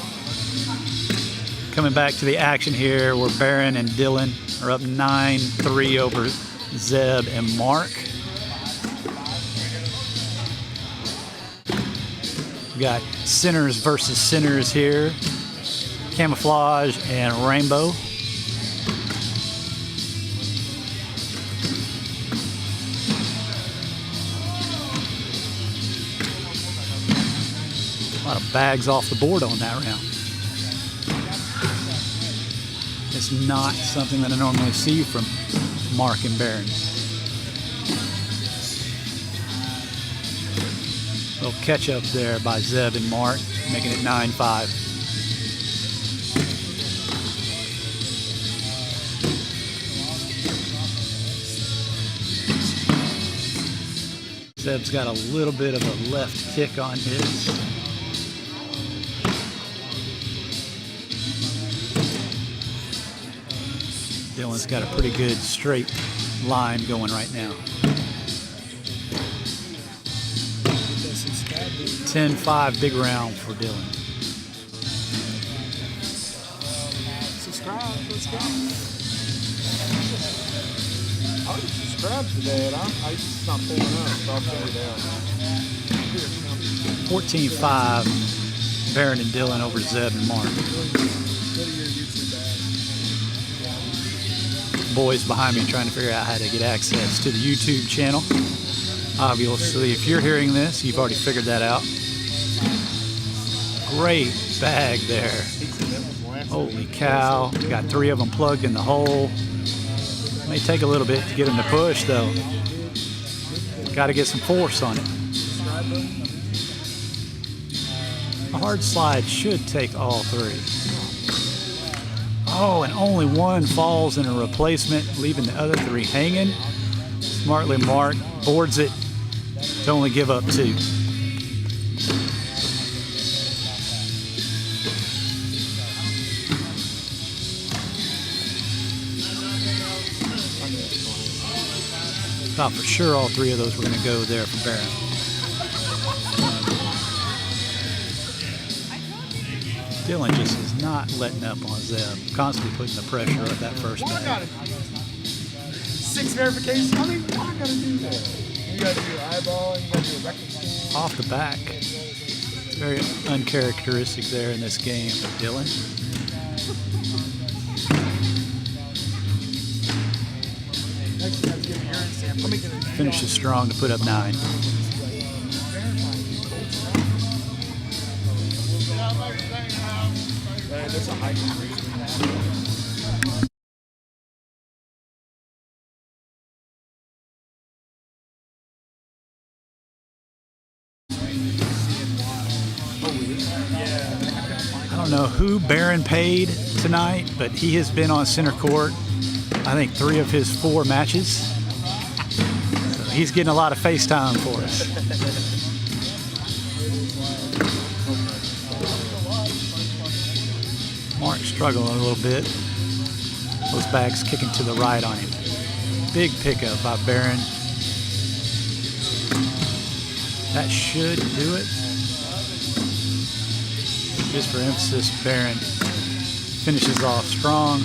Speaker 1: Coming back to the action here, where Baron and Dylan are up 9-3 over Zeb and Mark. We got sinners versus sinners here. Camouflage and Rainbow. A lot of bags off the board on that round. It's not something that I normally see from Mark and Baron. A little catch up there by Zeb and Mark, making it 9-5. Zeb's got a little bit of a left kick on his. Dylan's got a pretty good straight line going right now. 10-5 big round for Dylan.
Speaker 4: Subscribe, let's go. I already subscribed today, and I just not pulling up, so I'll put it down.
Speaker 1: 14-5 Baron and Dylan over Zeb and Mark. Boys behind me trying to figure out how to get access to the YouTube channel. Obviously, if you're hearing this, you've already figured that out. Great bag there. Holy cow. Got 3 of them plugged in the hole. May take a little bit to get them to push, though. Got to get some force on it. A hard slide should take all 3. Oh, and only one falls in a replacement, leaving the other 3 hanging. Smartly Mark boards it to only give up 2. Thought for sure all 3 of those were going to go there for Baron. Dylan just is not letting up on Zeb. Constantly putting the pressure on that first bag.
Speaker 4: 6 verifications. I mean, why I gotta do that? You gotta do eyeball, and you gotta do a record scan.
Speaker 1: Off the back. It's very uncharacteristic there in this game for Dylan. Finishes strong to put up 9.
Speaker 4: That's a high degree.
Speaker 1: I don't know who Baron paid tonight, but he has been on center court, I think 3 of his 4 matches. So he's getting a lot of FaceTime for us. Mark struggling a little bit. Those bags kicking to the right on him. Big pickup by Baron. That should do it. Just for emphasis, Baron finishes off strong.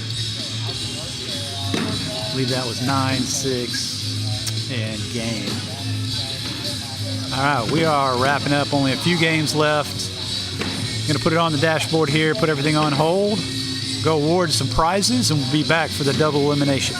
Speaker 1: I believe that was 9-6 and game. All right, we are wrapping up. Only a few games left. Going to put it on the dashboard here, put everything on hold, go award some prizes, and we'll be back for the double elimination.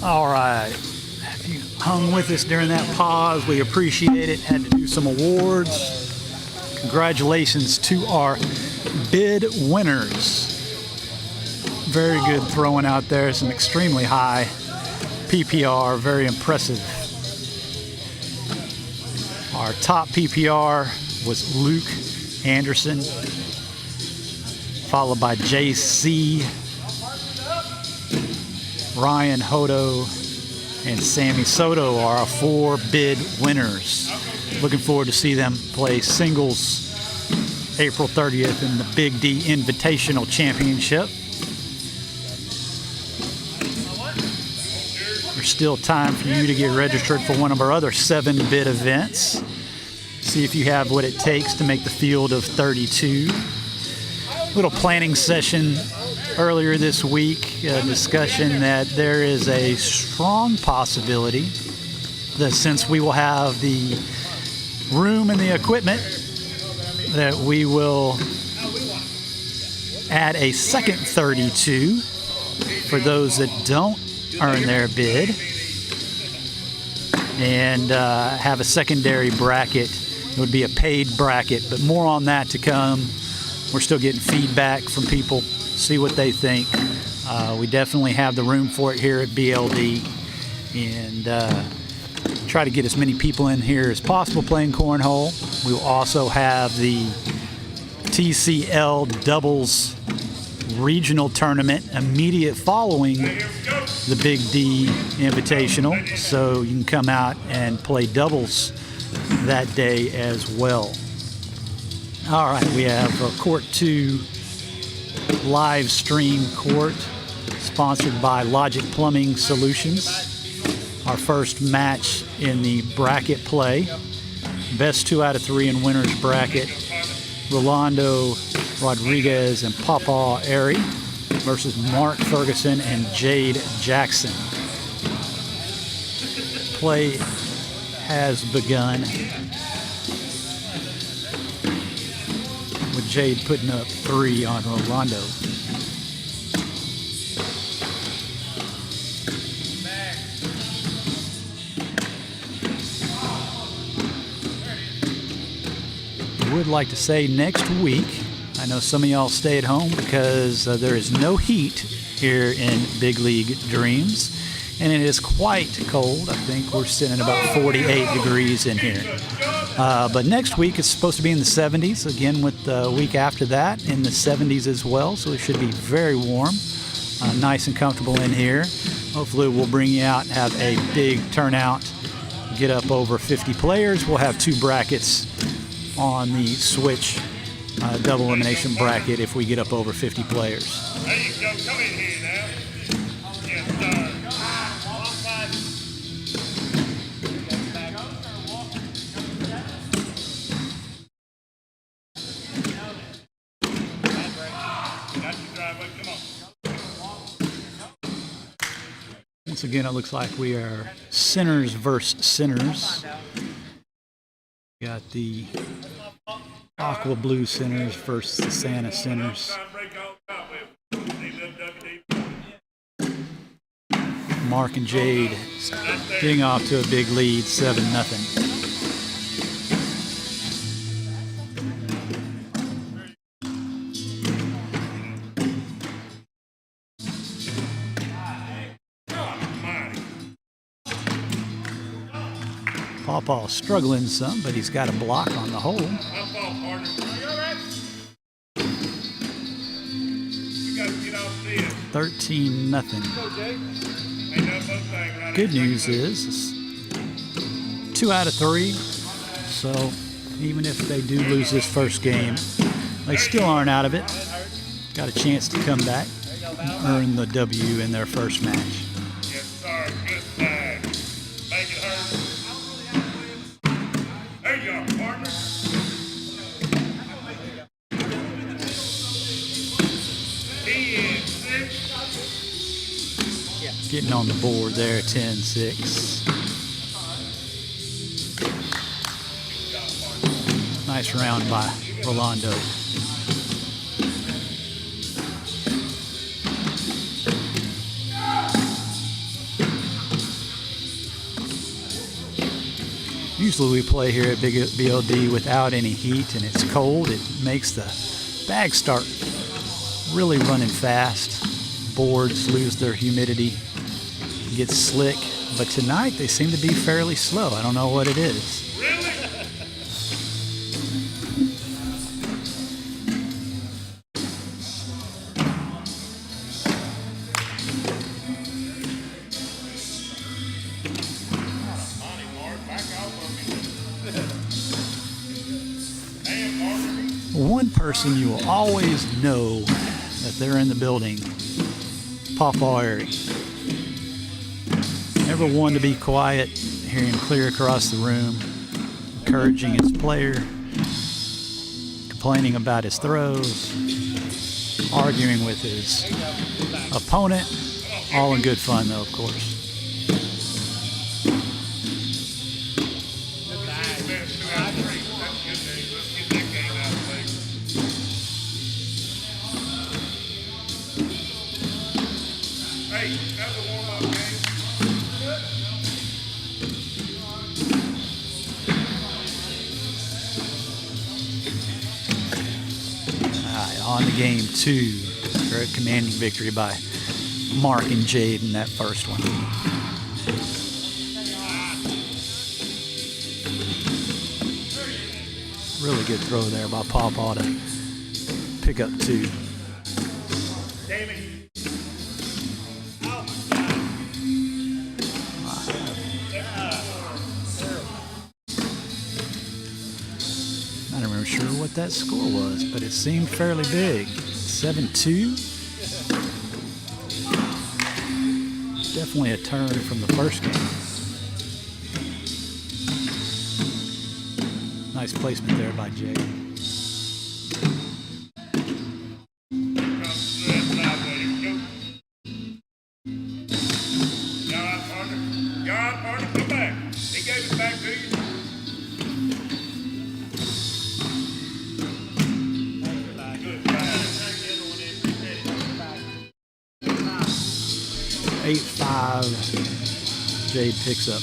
Speaker 1: All right. If you hung with us during that pause, we appreciate it. Had to do some awards. Congratulations to our bid winners. Very good throwing out there. Some extremely high PPR. Very impressive. Our top PPR was Luke Anderson, followed by JC, Ryan Hodo, and Sammy Soto are our 4 bid winners. Looking forward to see them play singles April 30th in the Big D Invitational Championship. There's still time for you to get registered for one of our other 7 bid events. See if you have what it takes to make the field of 32. Little planning session earlier this week, a discussion that there is a strong possibility that since we will have the room and the equipment, that we will add a second 32 for those that don't earn their bid, and have a secondary bracket. It would be a paid bracket, but more on that to come. We're still getting feedback from people, see what they think. We definitely have the room for it here at BLD, and try to get as many people in here as possible playing cornhole. We will also have the TCL doubles regional tournament immediate following the Big D Invitational, so you can come out and play doubles that day as well. All right, we have Court 2 live stream court, sponsored by Logic Plumbing Solutions. Our first match in the bracket play, best 2 out of 3 in winners bracket. Rolando Rodriguez and Papa Airy versus Mark Ferguson and Jade Jackson. Play has begun, with Jade putting up 3 on Rolando. I would like to say next week, I know some of y'all stay at home because there is no heat here in Big League Dreams, and it is quite cold. I think we're sitting at about 48 degrees in here. But next week it's supposed to be in the 70s, again with the week after that in the 70s as well, so it should be very warm, nice and comfortable in here. Hopefully we'll bring you out and have a big turnout, get up over 50 players. We'll have 2 brackets on the Switch double elimination bracket if we get up over 50 players.
Speaker 2: There you go. Come in here now. Yes, sir. Got you, driver. Come on.
Speaker 1: Once again, it looks like we are sinners versus sinners. Got the Aqua Blue Sinners versus the Santa Sinners. Mark and Jade getting off to a big lead, 7-0. Pawpaw struggling some, but he's got a block on the hole. 13-0. Good news is it's 2 out of 3, so even if they do lose this first game, they still aren't out of it. Got a chance to come back and earn the W in their first match.
Speaker 2: Yes, sir. Good side. Make it hurt. There you are, partner. He is 6.
Speaker 1: Getting on the board there, 10-6. Nice round by Rolando. Usually we play here at Big BLD without any heat and it's cold. It makes the bag start really running fast. Boards lose their humidity, gets slick. But tonight they seem to be fairly slow. I don't know what it is. One person you will always know that they're in the building, Papa Airy. Never one to be quiet, hearing clear across the room, encouraging his player, complaining about his throws, arguing with his opponent, all in good fun though, of course. On to game two. Very commanding victory by Mark and Jade in that first one. Really good throw there by Pawpaw to pick up two. Not even sure what that score was, but it seemed fairly big. 7-2. Definitely a turn from the first game. Nice placement there by Jay.
Speaker 2: Come back. He gave it back to you.
Speaker 1: 8-5. Jade picks up.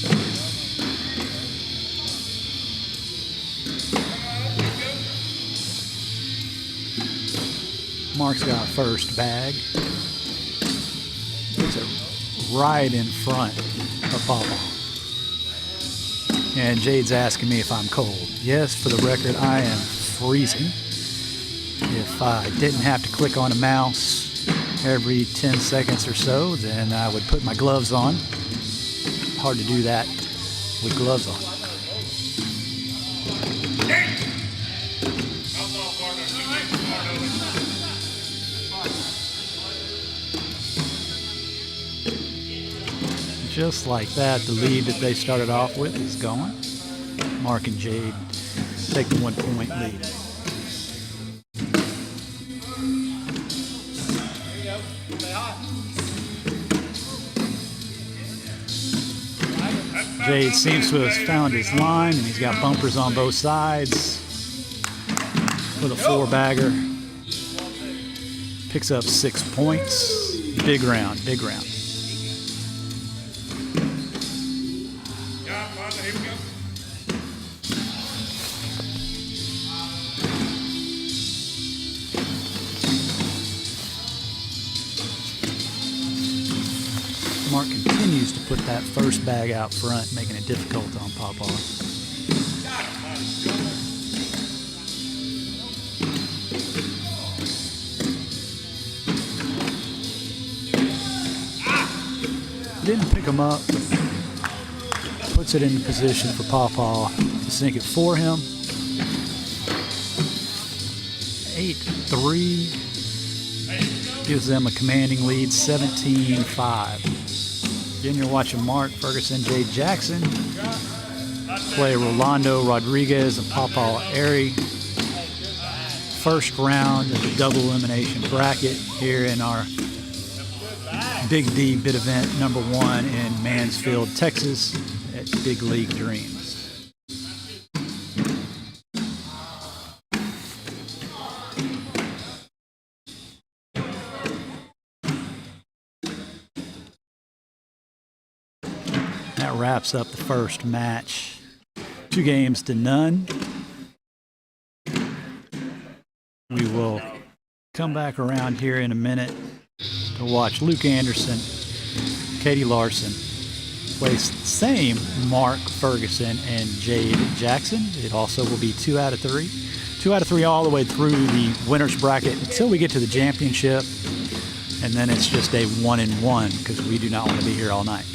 Speaker 1: Mark's got first bag. It's right in front of Pawpaw. And Jade's asking me if I'm cold. Yes, for the record, I am freezing. If I didn't have to click on a mouse every 10 seconds or so, then I would put my gloves on. Hard to do that with gloves on. Just like that, the lead that they started off with is gone. Mark and Jade take the 1 point lead. Jade seems to have found his line, and he's got bumpers on both sides with a 4-bagger. Picks up 6 points. Big round, big round. Mark continues to put that first bag out front, making it difficult on Pawpaw. Didn't pick him up. Puts it in position for Pawpaw to sink it for him. 8-3 gives them a commanding lead, 17-5. Again, you're watching Mark Ferguson, Jade Jackson play Rolando Rodriguez and Pawpaw Airy. First round of the double elimination bracket here in our Big D bid event #1 in Mansfield, Texas at Big League Dreams. That wraps up the first match. 2-0. We will come back around here in a minute to watch Luke Anderson, Katie Larson place the same Mark Ferguson and Jade Jackson. It also will be 2 out of 3. 2 out of 3 all the way through the winner's bracket until we get to the championship. And then it's just a 1-1 because we do not want to be here all night.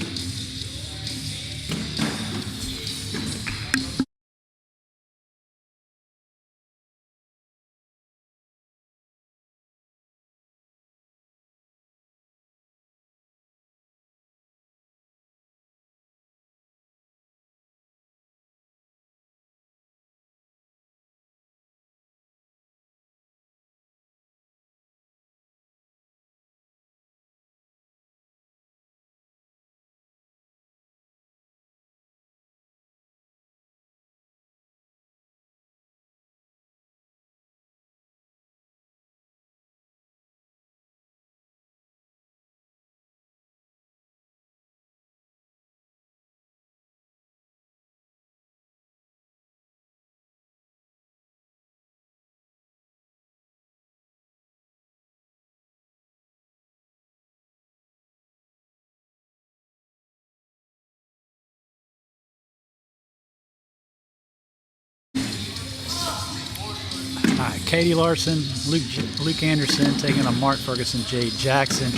Speaker 1: All right, Katie Larson, Luke Anderson taking on Mark Ferguson, Jade Jackson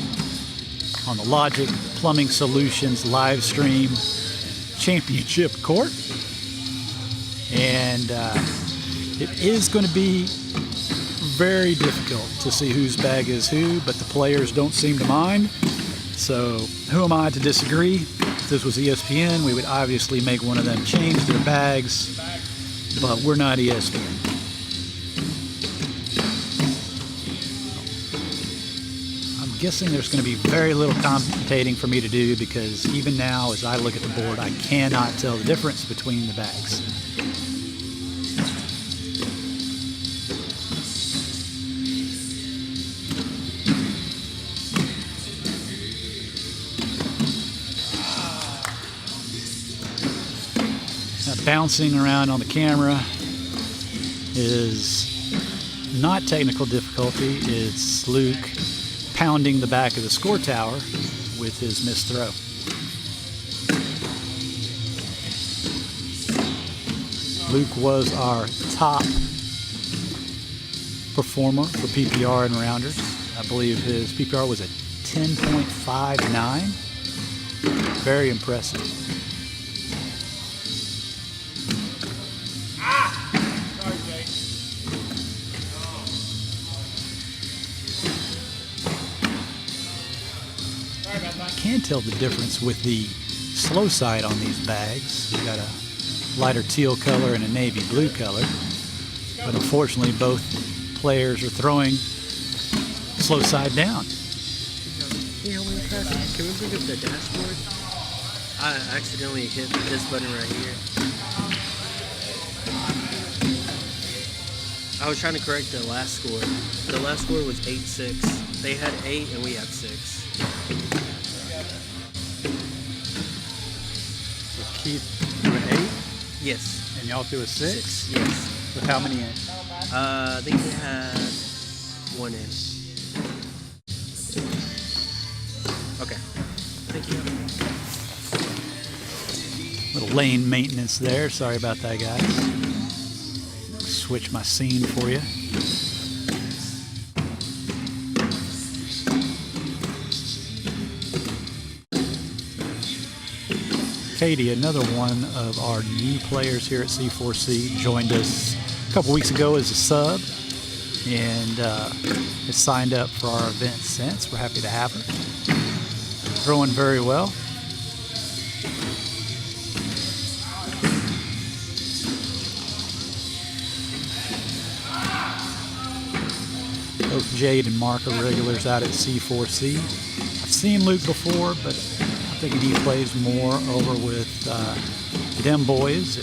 Speaker 1: on the Logic Plumbing Solutions live stream championship court. And it is going to be very difficult to see whose bag is who, but the players don't seem to mind. So who am I to disagree? If this was ESPN, we would obviously make one of them change their bags, but we're not ESPN. I'm guessing there's going to be very little commentating for me to do because even now, as I look at the board, I cannot tell the difference between the bags. Bouncing around on the camera is not technical difficulty. It's Luke pounding the back of the score tower with his missed throw. Luke was our top performer for PPR and rounders. I believe his PPR was a 10.59. Very impressive. Can't tell the difference with the slow side on these bags. We got a lighter teal color and a navy blue color, but unfortunately both players are throwing slow side down.
Speaker 5: Can we bring up the dashboard? I accidentally hit this button right here. I was trying to correct the last score. The last score was 8-6. They had 8 and we had 6.
Speaker 1: Keith threw an 8?
Speaker 5: Yes.
Speaker 1: And y'all threw a 6?
Speaker 5: Yes.
Speaker 1: With how many in?
Speaker 5: I think they had 1 in. Okay. Thank you.
Speaker 1: Little lane maintenance there. Sorry about that, guys. Switch my scene for you. Katie, another one of our new players here at C4C, joined us a couple weeks ago as a sub and has signed up for our event since. We're happy to have her. Throwing very well. Both Jade and Mark are regulars out at C4C. I've seen Luke before, but I'm thinking he plays more over with the Dem boys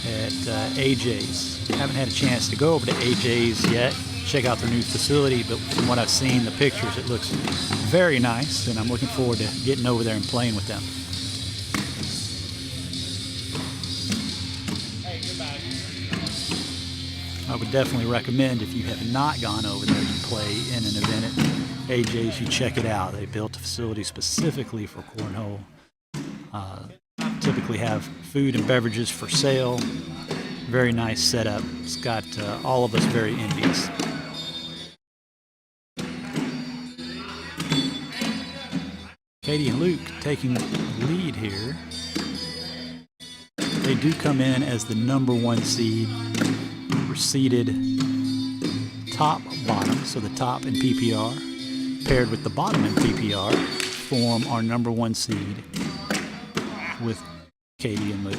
Speaker 1: at AJ's. Haven't had a chance to go over to AJ's yet, check out their new facility, but from what I've seen, the pictures, it looks very nice, and I'm looking forward to getting over there and playing with them. I would definitely recommend, if you have not gone over there to play in an event at AJ's, you check it out. They built a facility specifically for cornhole. Typically have food and beverages for sale. Very nice setup. It's got all of us very envious. Katie and Luke taking the lead here. They do come in as the #1 seed. We're seeded top bottom, so the top in PPR paired with the bottom in PPR form our #1 seed with Katie and Luke.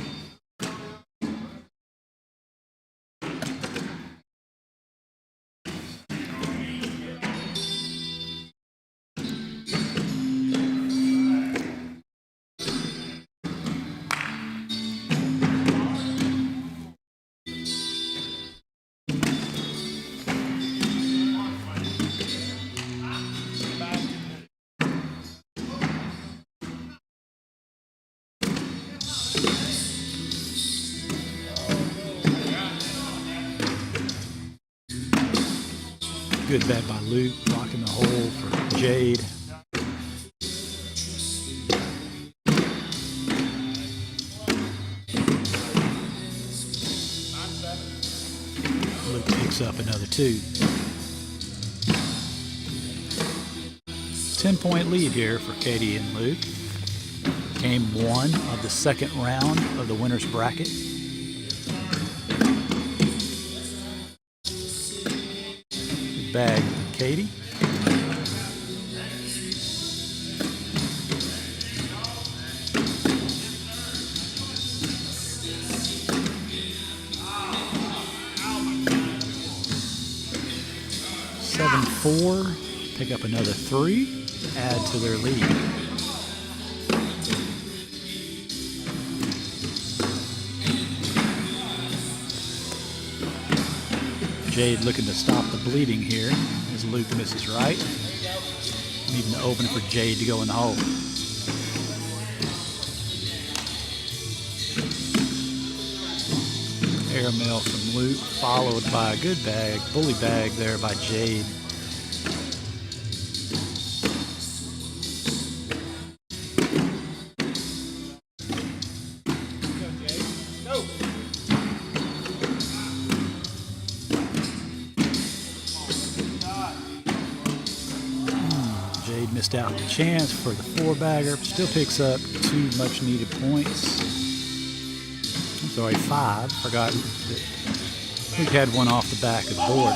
Speaker 1: Good bet by Luke, blocking the hole for Jade. Luke picks up another 2. 10-point lead here for Katie and Luke. Game 1 of the second round of the winner's bracket. Bag for Katie. Seven, 4. Pick up another 3. Add to their lead. Jade looking to stop the bleeding here as Luke misses right. Needing to open it for Jade to go in the hole. Airmail from Luke, followed by a good bag, bully bag there by Jade. Missed out the chance for the 4-bagger. Still picks up 2 much needed points. Sorry, 5. Forgot that we had one off the back of the board.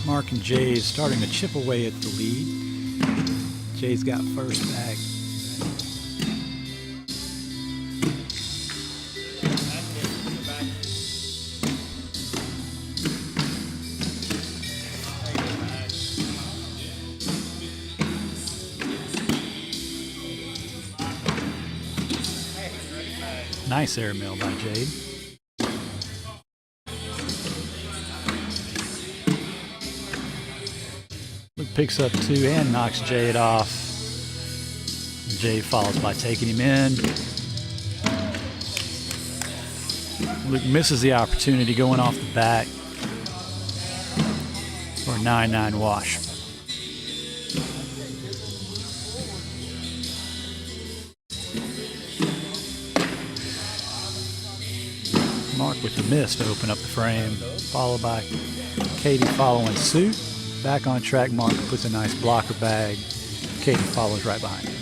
Speaker 1: Mark and Jay starting to chip away at the lead. Jay's got first bag. Nice airmail by Jade. Luke picks up 2 and knocks Jade off. Jade follows by taking him in. Luke misses the opportunity going off the back for a 9-9 wash. Mark with the miss to open up the frame, followed by Katie following suit. Back on track, Mark puts a nice blocker bag. Katie follows right behind him.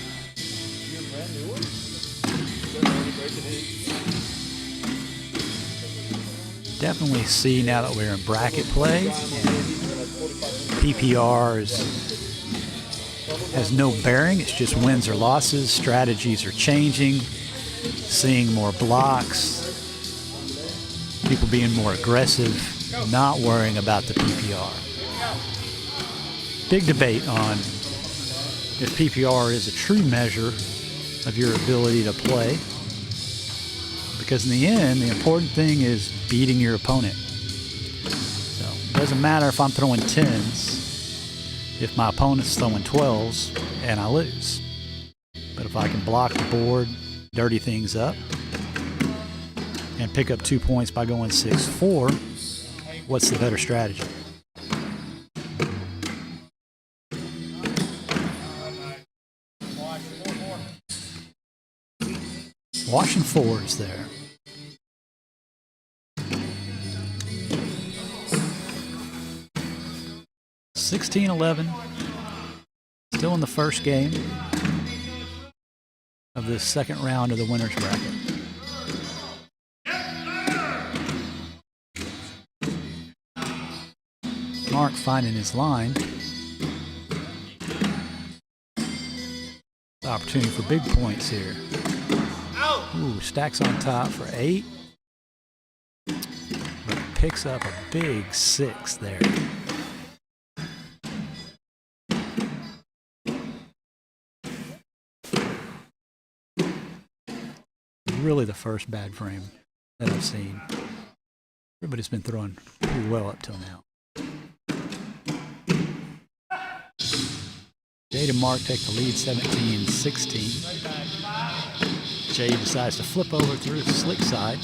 Speaker 1: Definitely see now that we're in bracket play, and PPRs has no bearing. It's just wins or losses. Strategies are changing, seeing more blocks, people being more aggressive, not worrying about the PPR. Big debate on if PPR is a true measure of your ability to play, because in the end, the important thing is beating your opponent. So it doesn't matter if I'm throwing 10s if my opponent's throwing 12s and I lose. But if I can block the board, dirty things up, and pick up 2 points by going 6-4, what's the better strategy? Washing fours there. $16-11. Still in the first game of this second round of the winner's bracket. Mark finding his line. Opportunity for big points here. Ooh, stacks on top for 8. But picks up a big 6 there. Really the first bad frame that I've seen. Everybody's been throwing pretty well up till now. Jade and Mark take the lead 17-16. Jade decides to flip over through the slick side.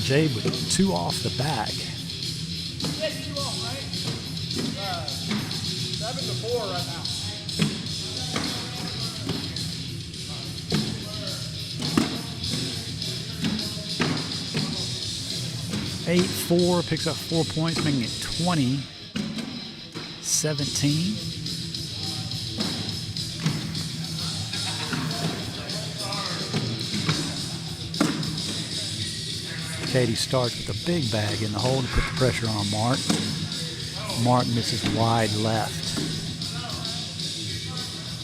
Speaker 1: Jade with 2 off the back.
Speaker 4: 7-4 right now.
Speaker 1: Eight, 4, picks up 4 points, making it 20-17. Katie starts with a big bag in the hole to put the pressure on Mark. Mark misses wide left.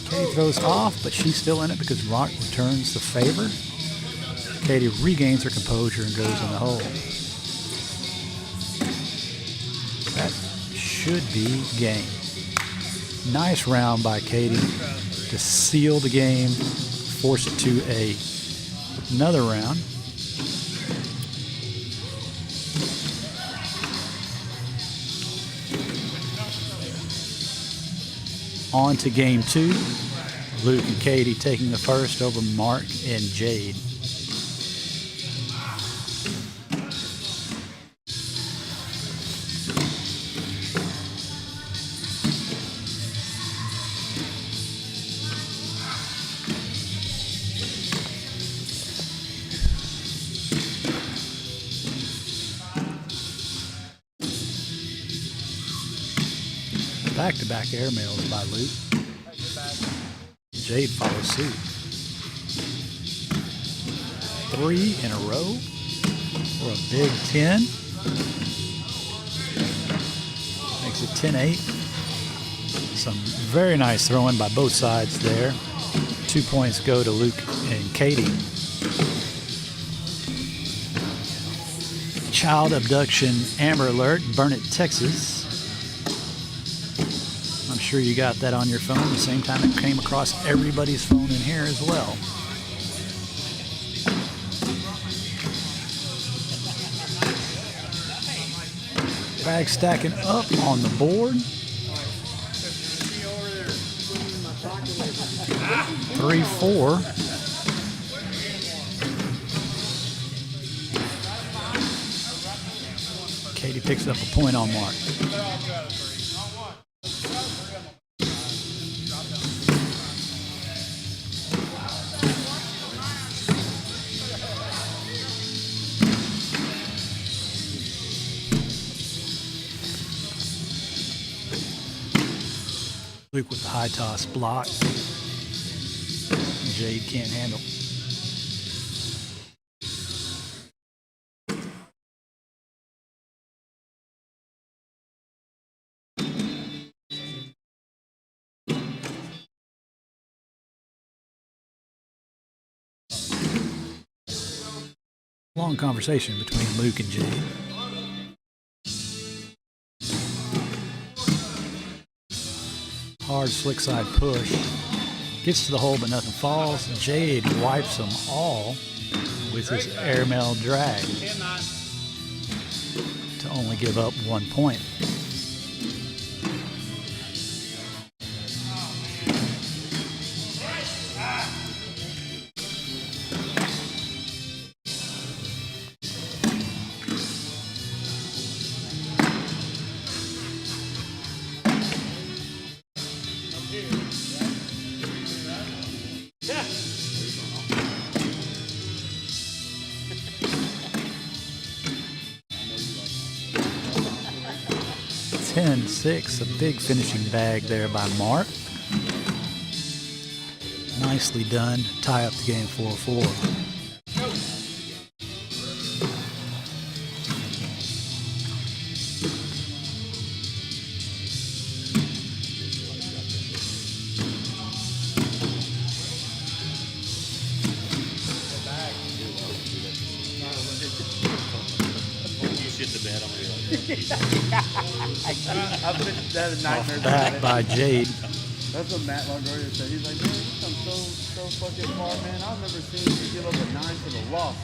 Speaker 1: Katie throws off, but she's still in it because Mark returns the favor. Katie regains her composure and goes in the hole. That should be game. Nice round by Katie to seal the game, force it to another round. On to game 2. Luke and Katie taking the first over Mark and Jade. Back-to-back airmails by Luke. Jade follows suit. 3 in a row for a big 10. Makes it 10-8. Some very nice throwing by both sides there. 2 points go to Luke and Katie. Child abduction Amber Alert, Burnett, Texas. I'm sure you got that on your phone the same time it came across everybody's phone in here as well. Bag stacking up on the board. 3-4. Katie picks up a point on Mark. Luke with the high toss block. Jade can't handle. Long conversation between Luke and Jade. Hard slick side push. Gets to the hole but nothing falls. Jade wipes them all with his airmail drag to only give up 1 point. Ten, 6, a big finishing bag there by Mark. Nicely done. Tie up the game 4-4. Off back by Jade.
Speaker 6: That's what Matt Longoria said. He's like, man, you come so fucking far, man. I remember seeing you give up a 9 for the loss.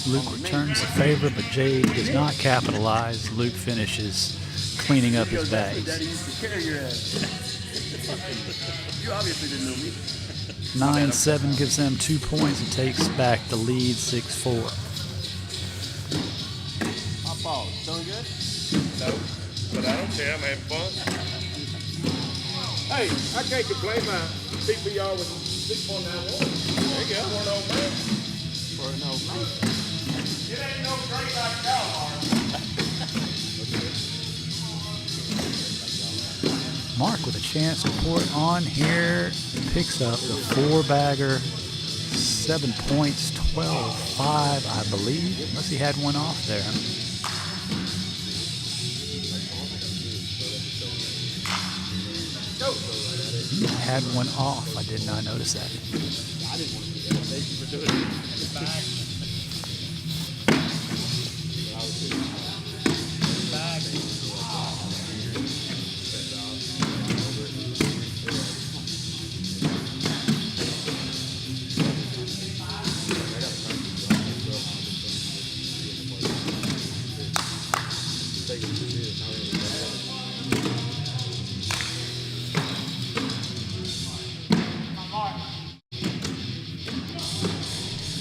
Speaker 1: Luke returns the favor, but Jade does not capitalize. Luke finishes cleaning up his bags.
Speaker 6: Daddy used to carry your ass. You obviously didn't know me.
Speaker 1: 9-7 gives them 2 points and takes back the lead 6-4.
Speaker 6: My fault. Doing good?
Speaker 2: No, but I don't care. I'm having fun.
Speaker 7: Hey, I can't complain. My PPR was 6.91. There you go. For an old man.
Speaker 6: For an old man.
Speaker 7: It ain't no drink like Calmar.
Speaker 1: Mark with a chance to pour it on here. Picks up the 4-bagger. 7 points, 12-5, I believe. Unless he had one off there. Had one off. I did not notice that.
Speaker 6: I didn't want to do that. Thank you for doing it.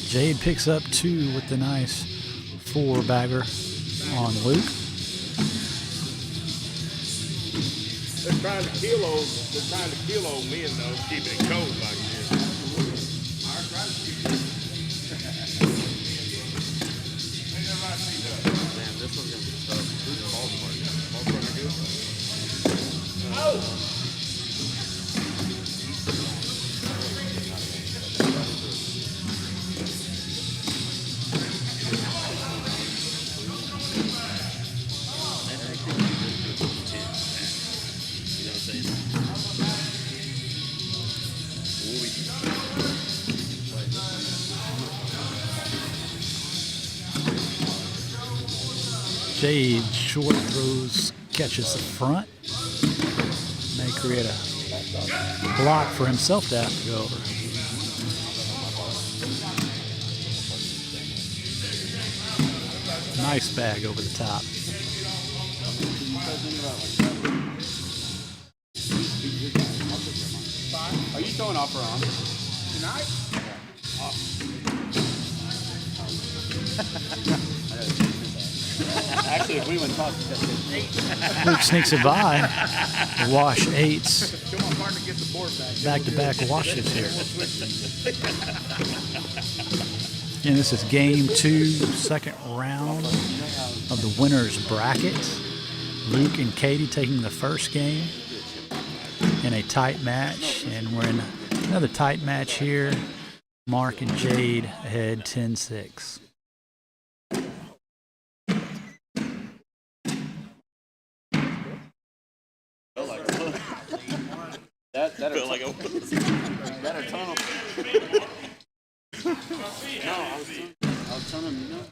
Speaker 1: Jade picks up 2 with the nice 4-bagger on Luke.
Speaker 7: They're trying to kill old men though, keeping it cold like this.
Speaker 6: Damn, this one's going to be tough. Who's the ball partner good?
Speaker 7: Oh!
Speaker 1: Jade short throws, catches the front. May create a block for himself to have to go over. Nice bag over the top.
Speaker 6: Are you throwing off or on?
Speaker 7: Tonight?
Speaker 6: Actually, if we went top,
Speaker 1: Luke sneaks it by. Wash 8s.
Speaker 7: Come on, partner, get the board back.
Speaker 1: Back-to-back washes here. And this is game 2, second round of the winner's bracket. Luke and Katie taking the first game. in a tight match, and we're in another tight match here. Mark and Jade ahead 10-6.
Speaker 6: That
Speaker 3: Felt like I was.
Speaker 6: that or tunnel. No, I was telling him, you know.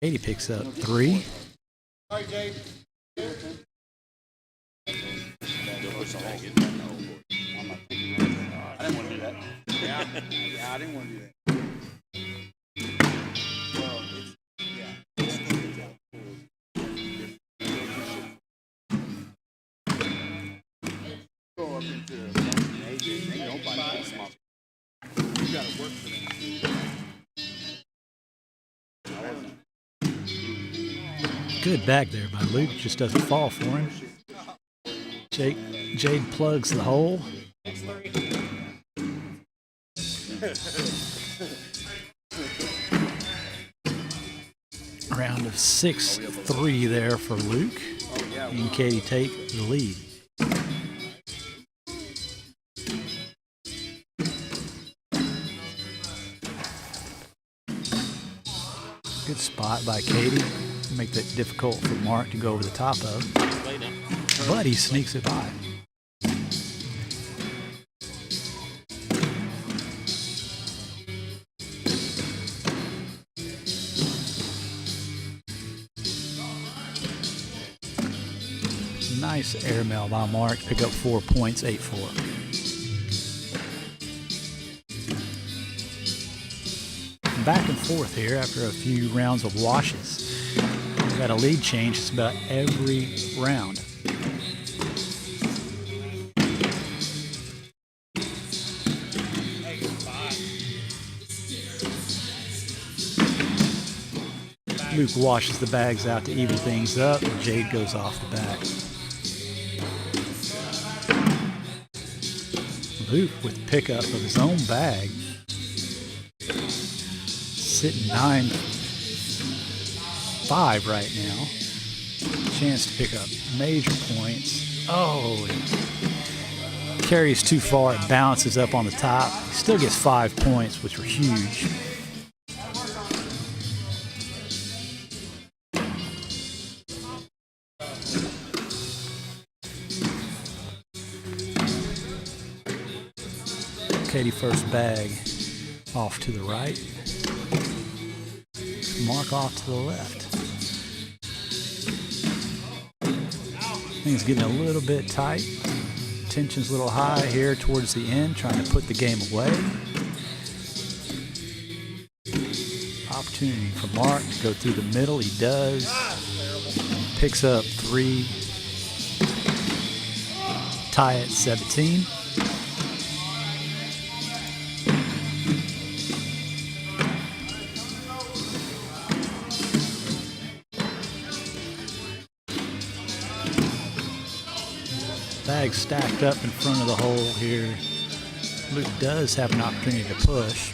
Speaker 1: Katie picks up 3.
Speaker 7: All right, Jay.
Speaker 6: I'm not thinking right. I didn't want to do that.
Speaker 4: Yeah, I didn't want to do that. Well,
Speaker 6: Go up into the ages. Ain't nobody can small.
Speaker 4: you got to work for them.
Speaker 1: Good back there by Luke, just doesn't fall for him. Jade plugs the hole. Round of 6-3 there for Luke. And Katie take the lead. Good spot by Katie. Make that difficult for Mark to go over the top of. But he sneaks it by. Nice airmail by Mark. Pick up 4 points, 8-4. Back and forth here after a few rounds of washes. We've got a lead change just about every round. Luke washes the bags out to even things up, and Jade goes off the back. Luke with pickup of his own bag. Sitting 9-5 right now. Chance to pick up major points. Oh, it carries too far. It bounces up on the top. Still gets 5 points, which were huge. Katie first bag off to the right. Mark off to the left. Things getting a little bit tight. Tension's a little high here towards the end, trying to put the game away. Opportunity for Mark to go through the middle. He does. Picks up 3. Tie at 17. Bag stacked up in front of the hole here. Luke does have an opportunity to push.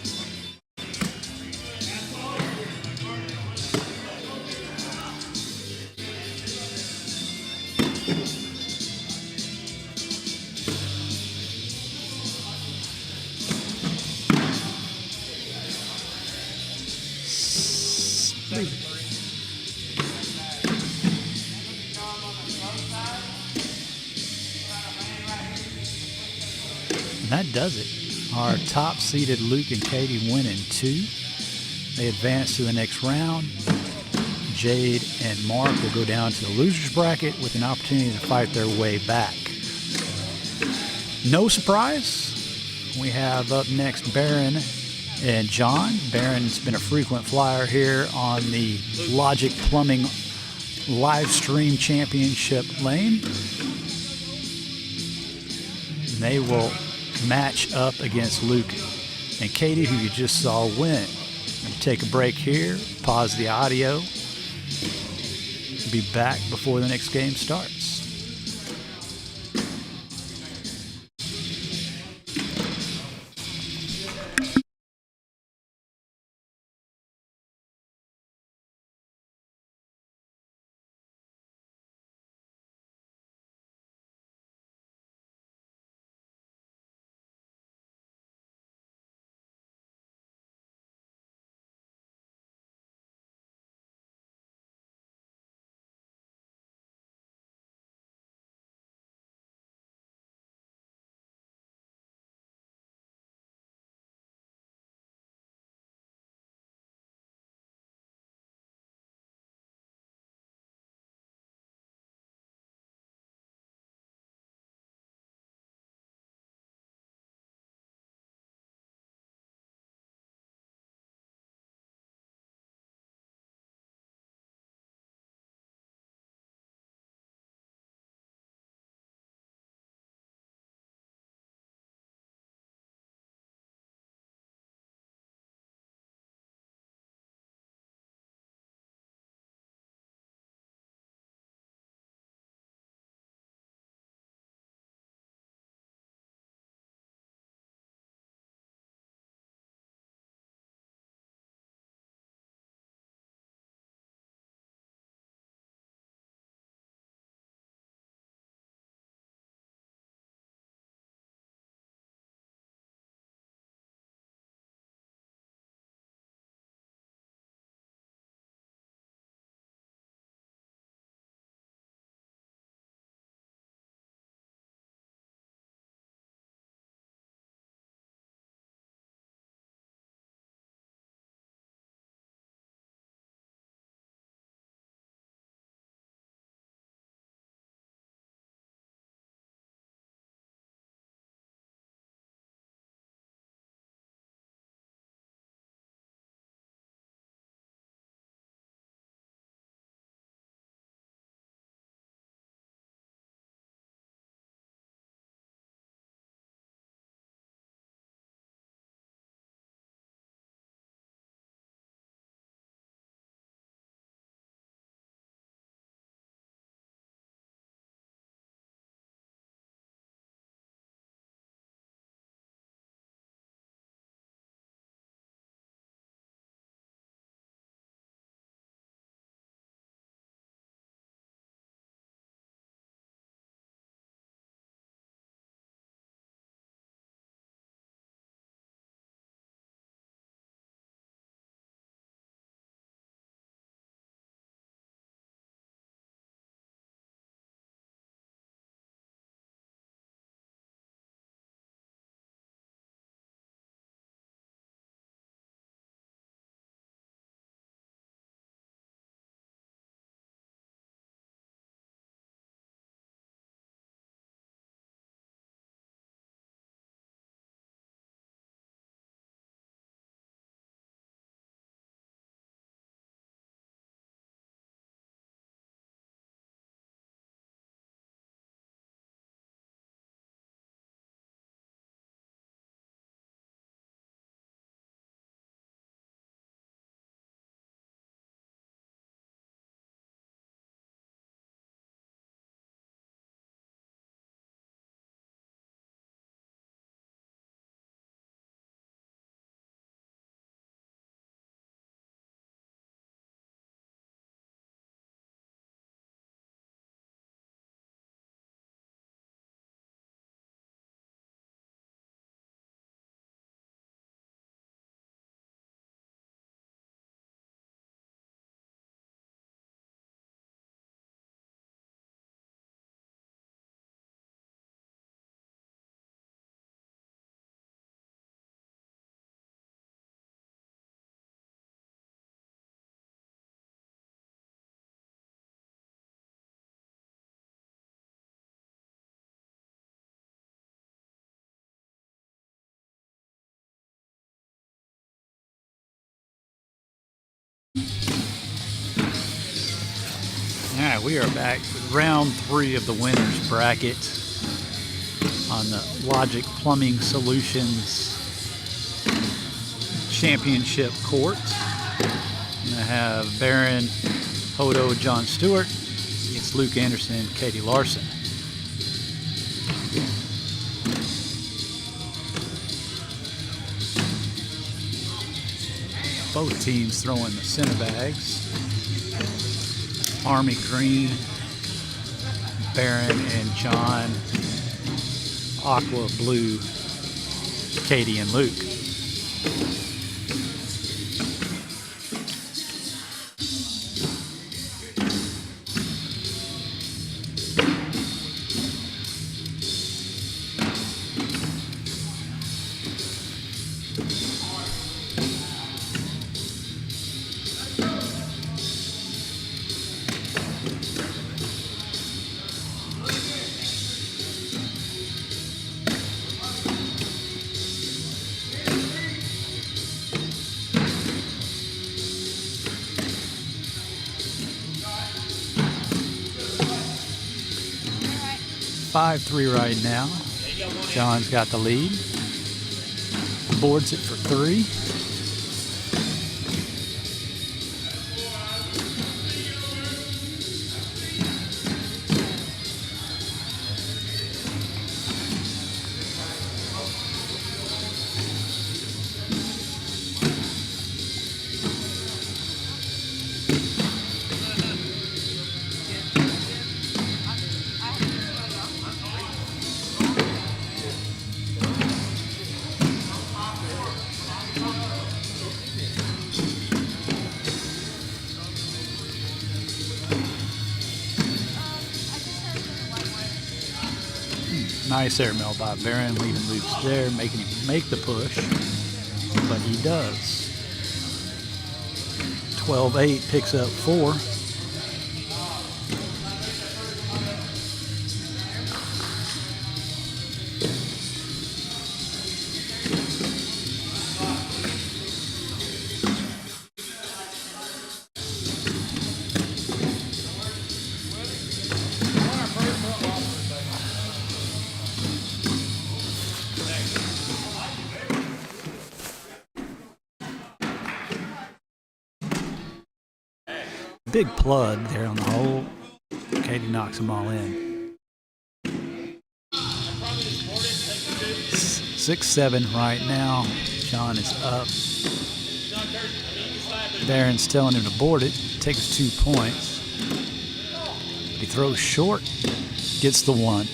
Speaker 1: And that does it. Our top-seeded Luke and Katie win in 2. They advance to the next round. Jade and Mark will go down to the loser's bracket with an opportunity to fight their way back. No surprise. We have up next Baron and John. Baron's been a frequent flyer here on the Logic Plumbing live stream championship lane. And they will match up against Luke and Katie, who you just saw win. I'm going to take a break here, pause the audio, be back before the next game starts. right, we are back with round 3 of the winners bracket on the Logic Plumbing Solutions Championship court. I'm gonna have Baron, Hodo, John Stewart against Luke Anderson, Katie Larson. Both teams throwing the center bags. Army green, Baron and John. Aqua blue, Katie and Luke. Five, 3 right now. John's got the lead. Boards it for 3. Nice airmail by Baron, leaving Luke's there, making him make the push, but he does. 12-8 picks up 4. Big plug there on the hole. Katie knocks them all in. 6-7 right now. John is up. Baron's telling him to board it. Takes 2 points. He throws short. Gets the 1.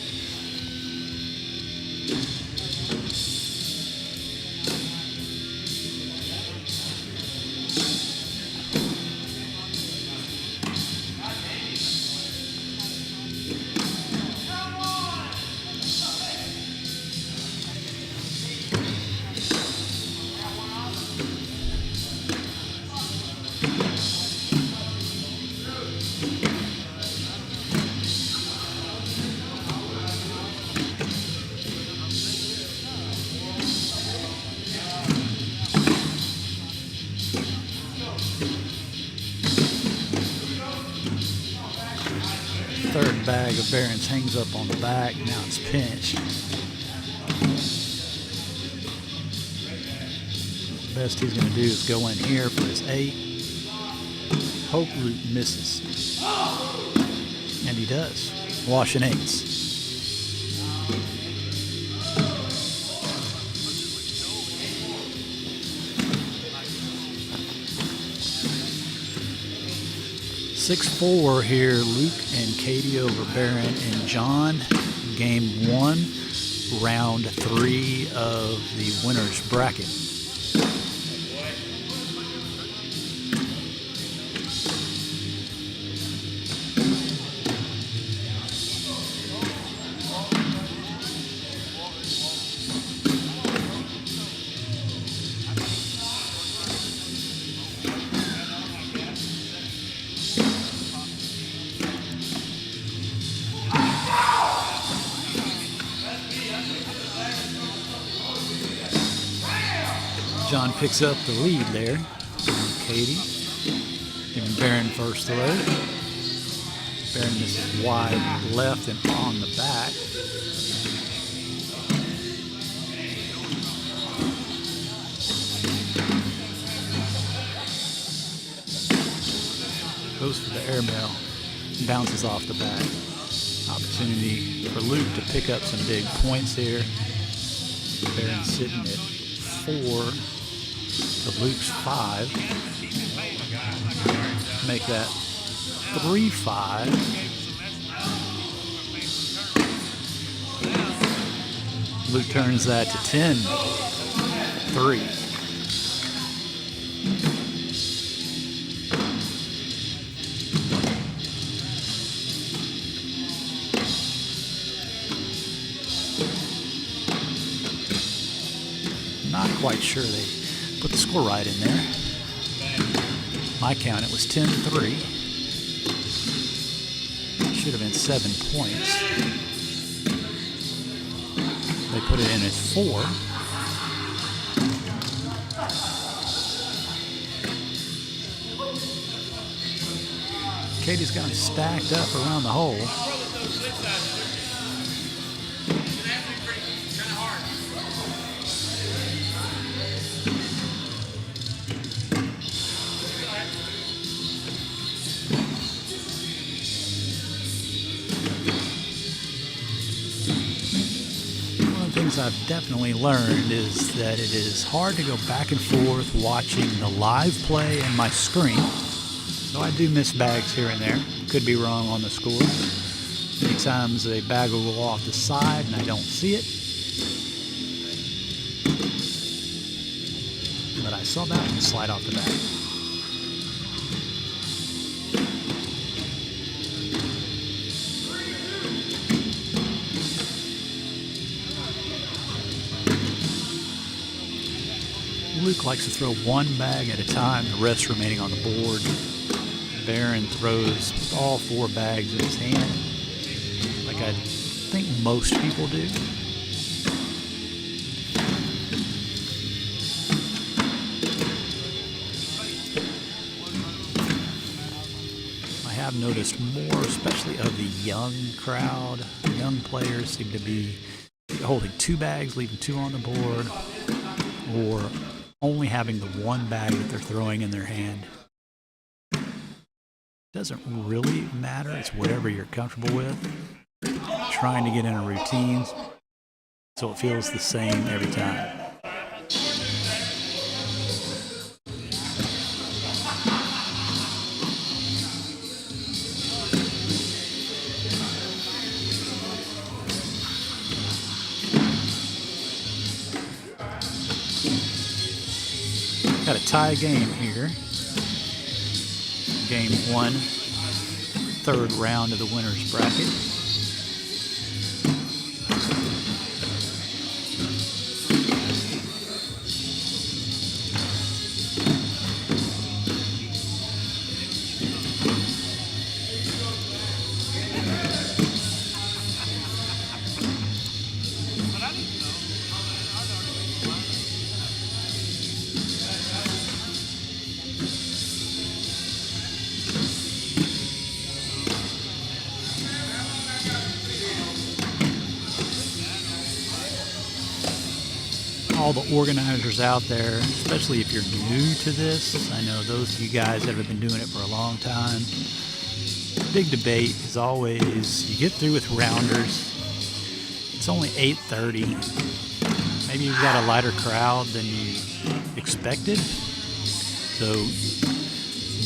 Speaker 1: Third bag of Barons hangs up on the back. Now it's pinched. Best he's going to do is go in here for his 8. Hope Luke misses. And he does. Washing 8s. (6-4) here, Luke and Katie over Baron and John. Game 1, round 3 of the winner's bracket. John picks up the lead there. Katie giving Baron first throw. Bearing this wide left and on the back. Goes for the airmail, bounces off the back. Opportunity for Luke to pick up some big points here. Barron sitting at 4 to Luke's 5. Make that 3-5. Luke turns that to 10-3. Not quite sure they put the score right in there. My count, it was 10-3. Should have been 7 points. They put it in as 4. Katie's got them stacked up around the hole. I've definitely learned is that it is hard to go back and forth watching the live play and my screen. So I do miss bags here and there. Could be wrong on the score. Many times a bag will go off the side and I don't see it. But I saw that one slide off the back. Luke likes to throw one bag at a time, the rest remaining on the board. Barron throws all 4 bags in his hand, like I think most people do. I have noticed more, especially of the young crowd. Young players seem to be holding 2 bags, leaving 2 on the board, or only having the 1 bag that they're throwing in their hand. Doesn't really matter. It's whatever you're comfortable with. Trying to get in a routine so it feels the same every time. Got a tie game here. Game 1, 3rd round of the winner's bracket. All the organizers out there, especially if you're new to this. I know those of you guys that have been doing it for a long time. Big debate is always, you get through with rounders, it's only 8:30. Maybe you've got a lighter crowd than you expected. So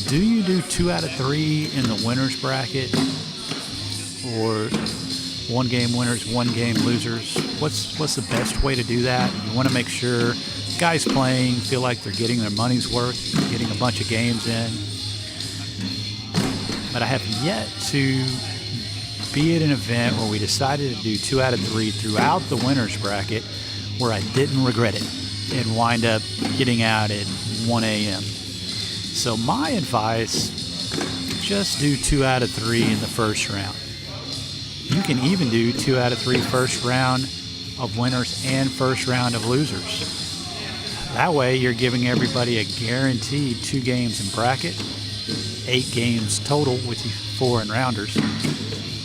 Speaker 1: do you do 2 out of 3 in the winner's bracket, or 1 game winners, 1 game losers? What's the best way to do that? You want to make sure guys playing feel like they're getting their money's worth, getting a bunch of games in. But I have yet to be at an event where we decided to do 2 out of 3 throughout the winner's bracket where I didn't regret it and wind up getting out at 1 a.m. So my advice, just do 2 out of 3 in the first round. You can even do 2 out of 3 first round of winners and first round of losers. That way you're giving everybody a guaranteed 2 games in bracket, 8 games total with you 4 in rounders.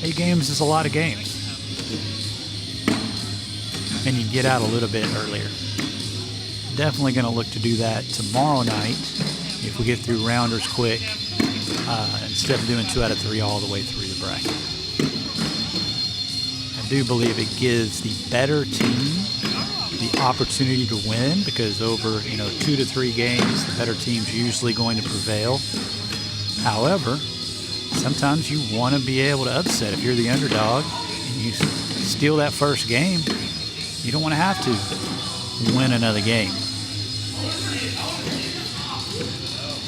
Speaker 1: 8 games is a lot of games. And you get out a little bit earlier. Definitely going to look to do that tomorrow night if we get through rounders quick, instead of doing 2 out of 3 all the way through the bracket. I do believe it gives the better team the opportunity to win, because over 2 to 3 games, the better team's usually going to prevail. However, sometimes you want to be able to upset. If you're the underdog and you steal that first game, you don't want to have to win another game.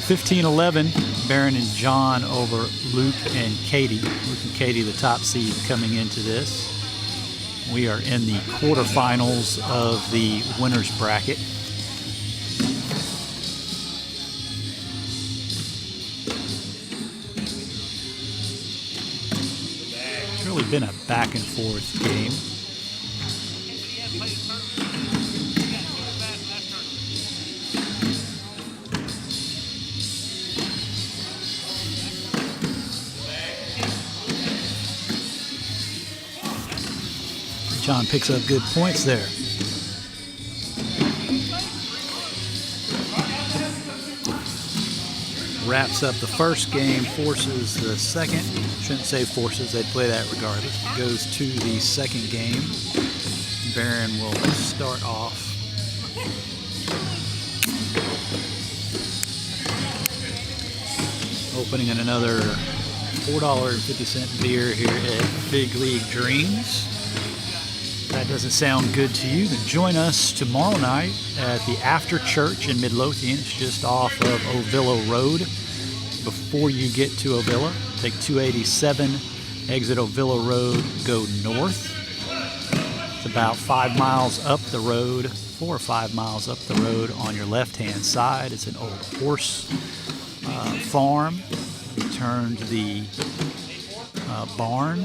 Speaker 1: 15-11, Baron and John over Luke and Katie. Luke and Katie, the top seed coming into this. We are in the quarterfinals of the winner's bracket. It's really been a back and forth game. John picks up good points there. Wraps up the first game, forces the second. Shouldn't say forces, they'd play that regardless. Goes to the second game. Baron will start off. Opening in another $4.50 beer here at Big League Dreams. If that doesn't sound good to you, then join us tomorrow night at the After Church in Midlothian. It's just off of Ovilla Road. Before you get to Ovilla, take 287, exit Ovilla Road, go north. It's about 5 miles up the road, 4 or 5 miles up the road on your left-hand side. It's an old horse farm. We turned the barn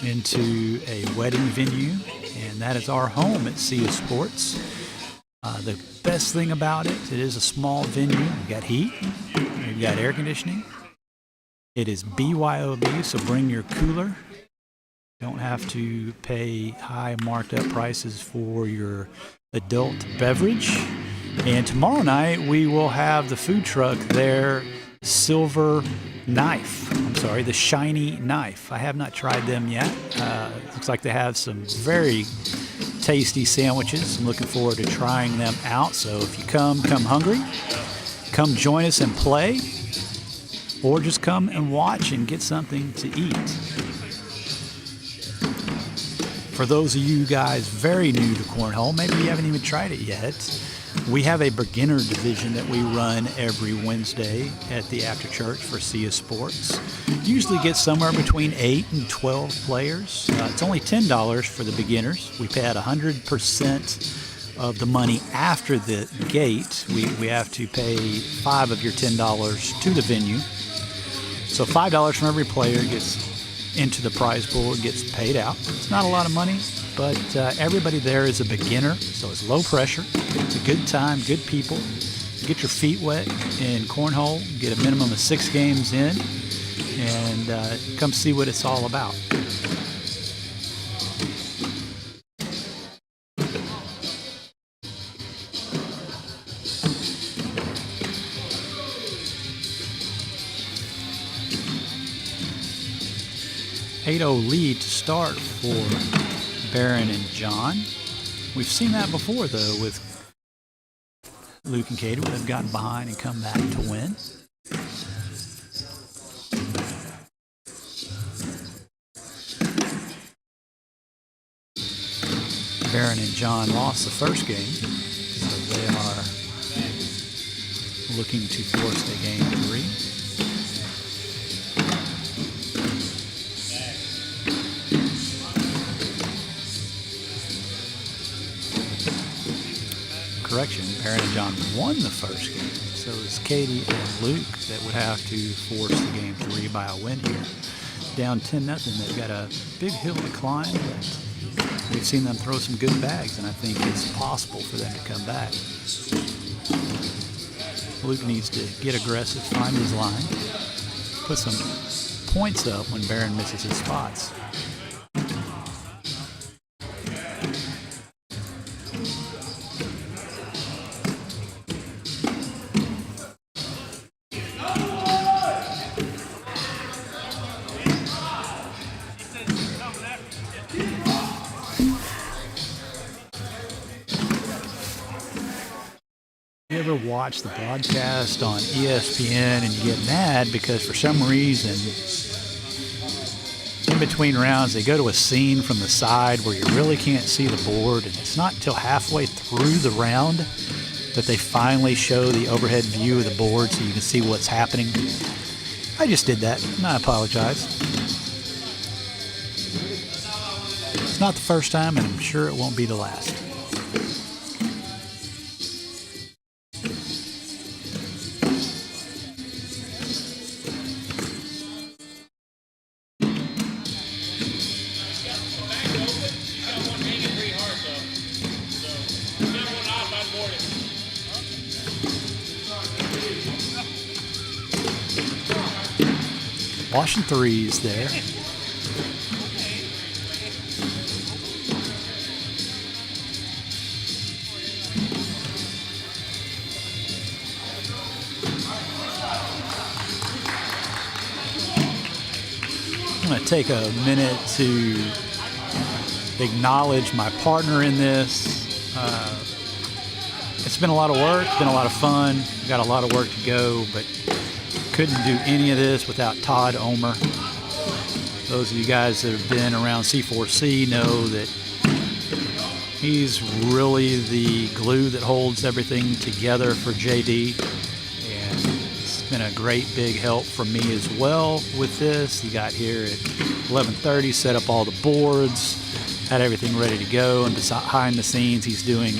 Speaker 1: into a wedding venue, and that is our home at Sia Sports. The best thing about it, it is a small venue. We've got heat, we've got air conditioning. It is BYOB, so bring your cooler. Don't have to pay high marked up prices for your adult beverage. And tomorrow night we will have the food truck there, Silver Knife. I'm sorry, the Shiny Knife. I have not tried them yet. Looks like they have some very tasty sandwiches. I'm looking forward to trying them out. So if you come hungry, come join us and play, or just come and watch and get something to eat. For those of you guys very new to cornhole, maybe you haven't even tried it yet, we have a beginner division that we run every Wednesday at the After Church for Sia Sports. Usually gets somewhere between 8 and 12 players. It's only $10 for the beginners. We pay out 100% of the money after the gate. We have to pay $5 of your $10 to the venue. So $5 from every player gets into the prize pool, it gets paid out. It's not a lot of money, but everybody there is a beginner, so it's low pressure. It's a good time, good people. Get your feet wet in cornhole, get a minimum of 6 games in, and come see what it's all about. .80 lead to start for Baron and John. We've seen that before, though, with Luke and Katie, where they've gotten behind and come back to win. Baron and John lost the first game, so they are looking to force the game 3. Correction, Baron and John won the first game, so it's Katie and Luke that would have to force the game 3 by a win here. Down 10-0, they've got a big hill to climb, but we've seen them throw some good bags, and I think it's possible for them to come back. Luke needs to get aggressive, find his line, put some points up when Barron misses his spots. You ever watch the broadcast on ESPN and you get mad because for some reason in between rounds they go to a scene from the side where you really can't see the board, and it's not until halfway through the round that they finally show the overhead view of the board so you can see what's happening? I just did that, and I apologize. It's not the first time, and I'm sure it won't be the last. Washing threes there. I'm going to take a minute to acknowledge my partner in this. It's been a lot of work, been a lot of fun. We've got a lot of work to go, but couldn't do any of this without Todd Omer. Those of you guys that have been around C4C know that he's really the glue that holds everything together for JD, and it's been a great big help from me as well with this. He got here at 11:30, set up all the boards, had everything ready to go, and behind the scenes he's doing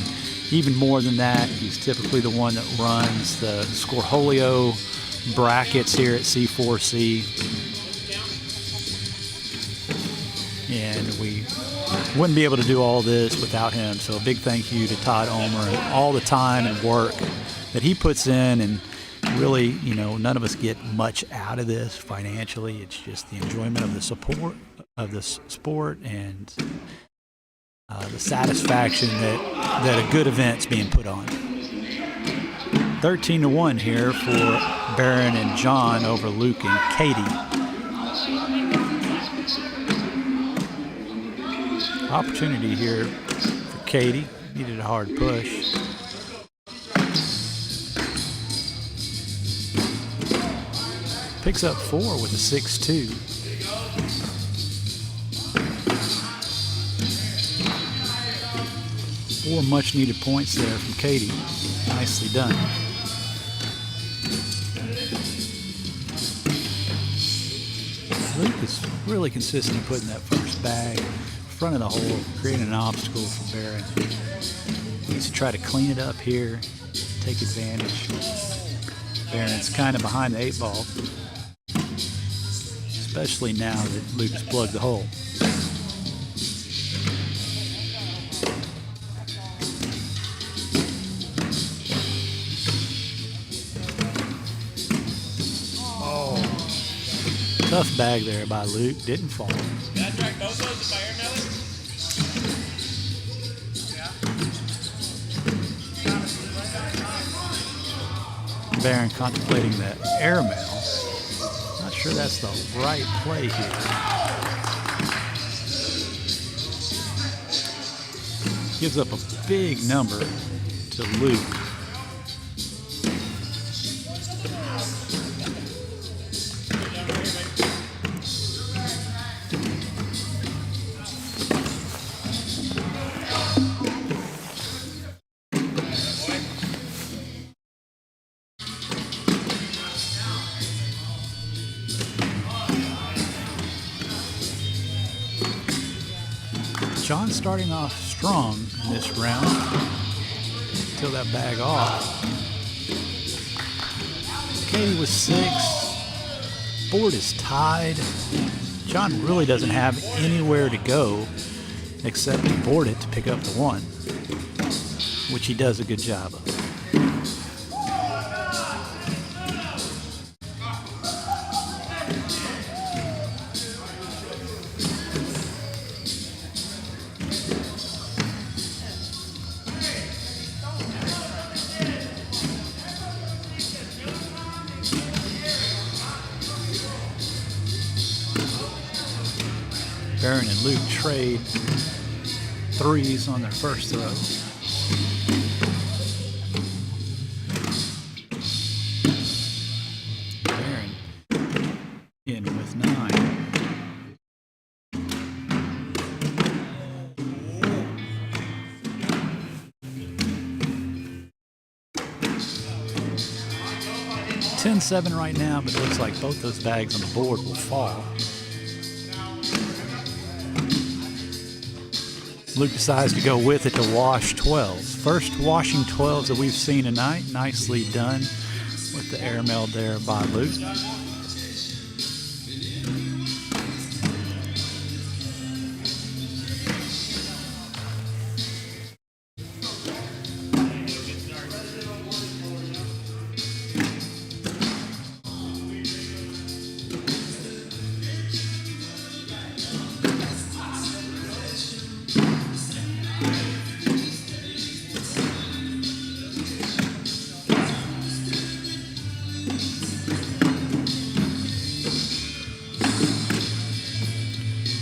Speaker 1: even more than that. He's typically the one that runs the Scorholio brackets here at C4C, and we wouldn't be able to do all this without him. So a big thank you to Todd Omer and all the time and work that he puts in. And really, you know, none of us get much out of this financially. It's just the enjoyment of the support of this sport and the satisfaction that a good event's being put on. 13-1 here for Barron and John over Luke and Katie. Opportunity here for Katie. Needed a hard push. Picks up 4 with a 6-2. Four much needed points there from Katie. Nicely done. Luke is really consistent in putting that first bag in front of the hole, creating an obstacle for Barron. He needs to try to clean it up here, take advantage. Barron's kind of behind the 8 ball, especially now that Luke has plugged the hole. Tough bag there by Luke, didn't fall.
Speaker 2: Did I track both those if I airmail it?
Speaker 1: Barron contemplating the airmail. Not sure that's the right play here. Gives up a big number to Luke. John starting off strong in this round until that bag off. Katie with 6. Board is tied. John really doesn't have anywhere to go except to board it to pick up the 1, which he does a good job of. Baron and Luke trade threes on their first throw. Baron in with 9. $10-7 right now, but it looks like both those bags on the board will fall. Luke decides to go with it to wash 12s. First washing 12s that we've seen tonight. Nicely done with the air meld there by Luke.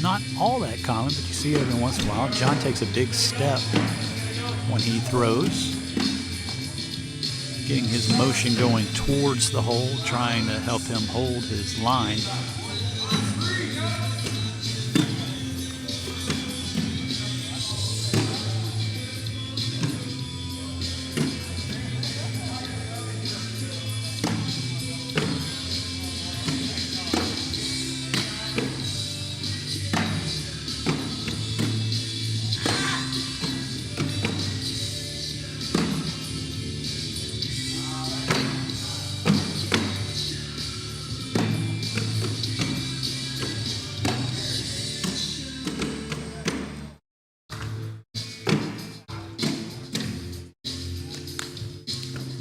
Speaker 1: Not all that common, but you see every once in a while. John takes a big step when he throws, getting his motion going towards the hole, trying to help him hold his line.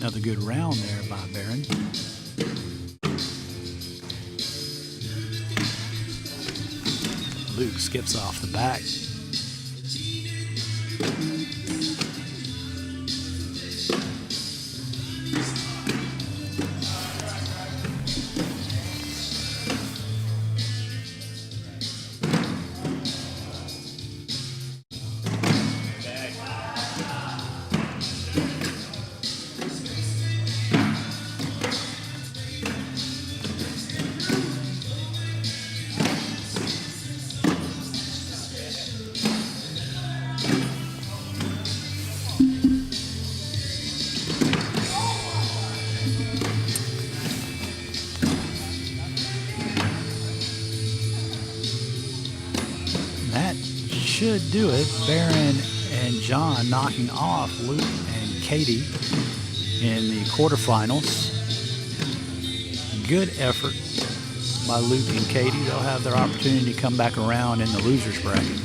Speaker 1: Another good round there by Baron. Luke skips off the back. That should do it. Baron and John knocking off Luke and Katie in the quarterfinals. Good effort by Luke and Katie. They'll have their opportunity to come back around in the losers bracket.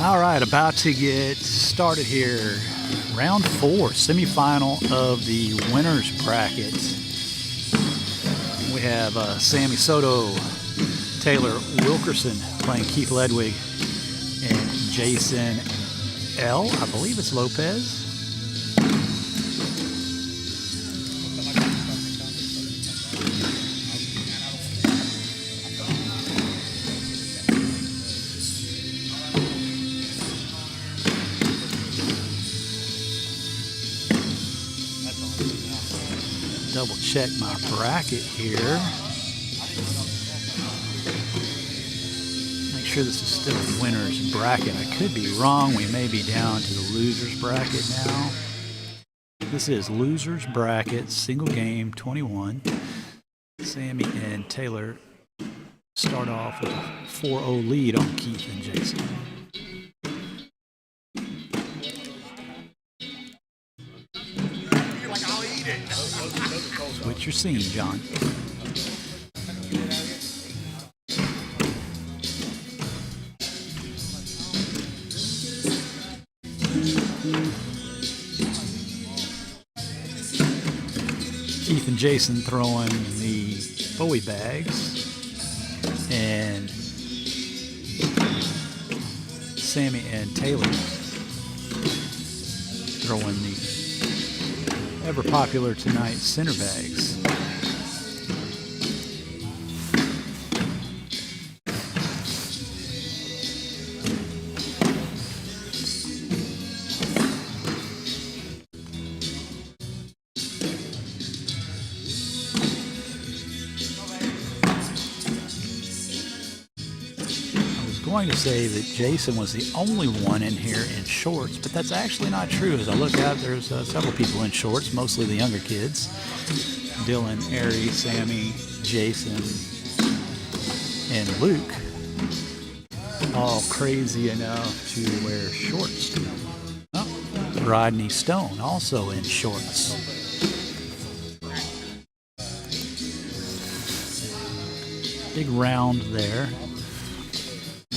Speaker 1: All right, about to get started here. Round 4, semifinal of the winners bracket. We have Sammy Soto, Taylor Wilkerson playing Keith Ledwig, and Jason L. I believe it's Lopez. Double check my bracket here. Make sure this is still a winner's bracket. I could be wrong. We may be down to the loser's bracket now. This is loser's bracket, single game, 21. Sammy and Taylor start off with a 4-0 lead on Keith and Jason. Switch your scene, John. Keith and Jason throwing the Bowie bags, and Sammy and Taylor throwing the ever popular tonight center bags. Going to say that Jason was the only one in here in shorts, but that's actually not true. As I look out, there's several people in shorts, mostly the younger kids. Dylan, Airy, Sammy, Jason, and Luke, all crazy enough to wear shorts. Oh, Rodney Stone, also in shorts. Big round there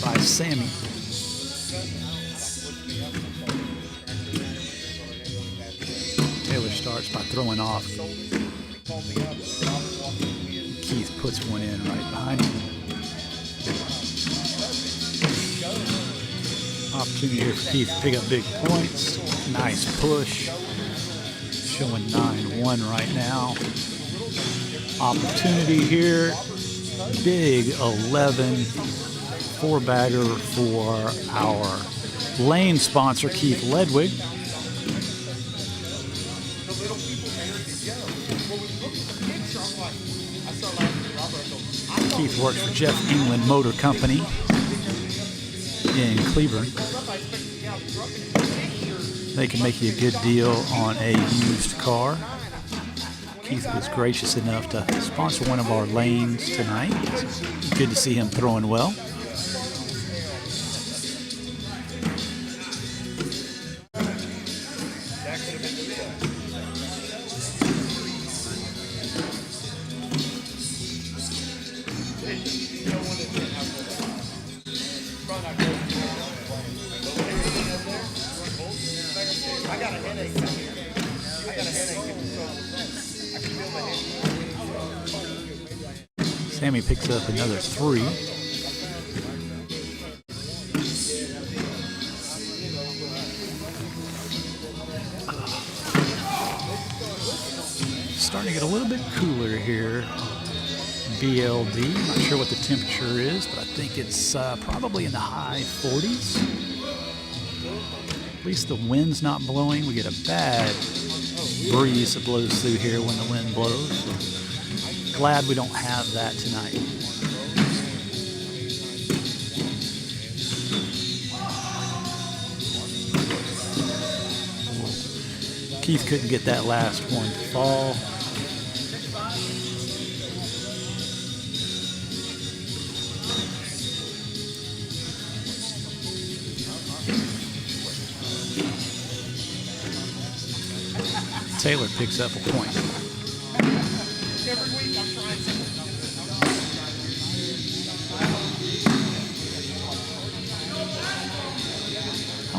Speaker 1: by Sammy. Taylor starts by throwing off. Keith puts one in right behind him. Opportunity here for Keith to pick up big points. Nice push. Showing 9-1 right now. Opportunity here. Big 11. 4-bagger for our lane sponsor, Keith Ledwig. Keith works for Jeff England Motor Company in Cleveland. They can make you a good deal on a used car. Keith was gracious enough to sponsor one of our lanes tonight. Good to see him throwing well. Sammy picks up another 3. Starting to get a little bit cooler here. BLD, not sure what the temperature is, but I think it's probably in the high 40s. At least the wind's not blowing. We get a bad breeze that blows through here when the wind blows. So glad we don't have that tonight. Keith couldn't get that last one to fall. Taylor picks up a point.
Speaker 7: Every week I'm trying something.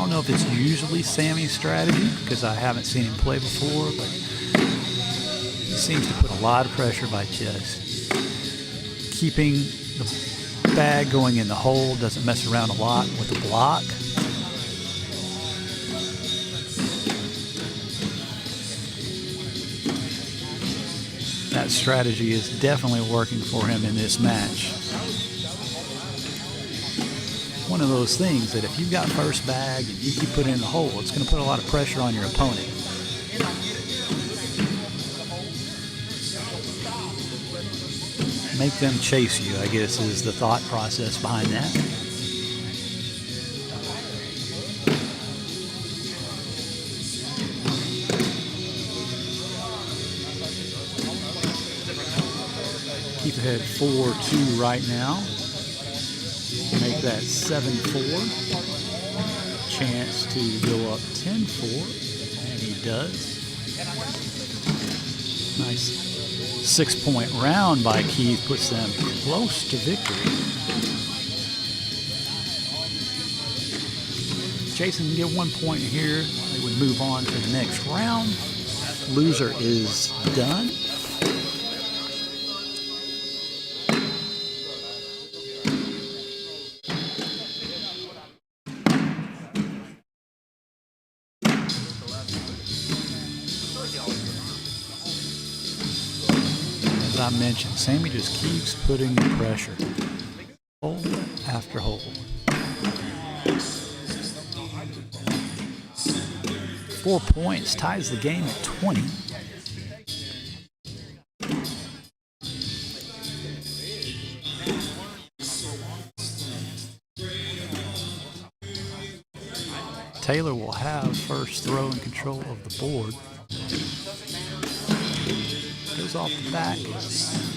Speaker 1: don't know if it's usually Sammy's strategy because I haven't seen him play before, but he seems to put a lot of pressure by just keeping the bag going in the hole, doesn't mess around a lot with the block. That strategy is definitely working for him in this match. One of those things that if you've got first bag and you keep putting in the hole, it's going to put a lot of pressure on your opponent. Make them chase you, I guess, is the thought process behind that. Keep ahead 4-2 right now. Make that 7-4. Chance to go up 10-4, and he does. Nice 6-point round by Keith puts them close to victory. Jason can get 1 point here. They would move on to the next round. Loser is done. As I mentioned, Sammy just keeps putting the pressure. Hole after hole. 4 points ties the game at 20. Taylor will have first throw and control of the board. Goes off the back.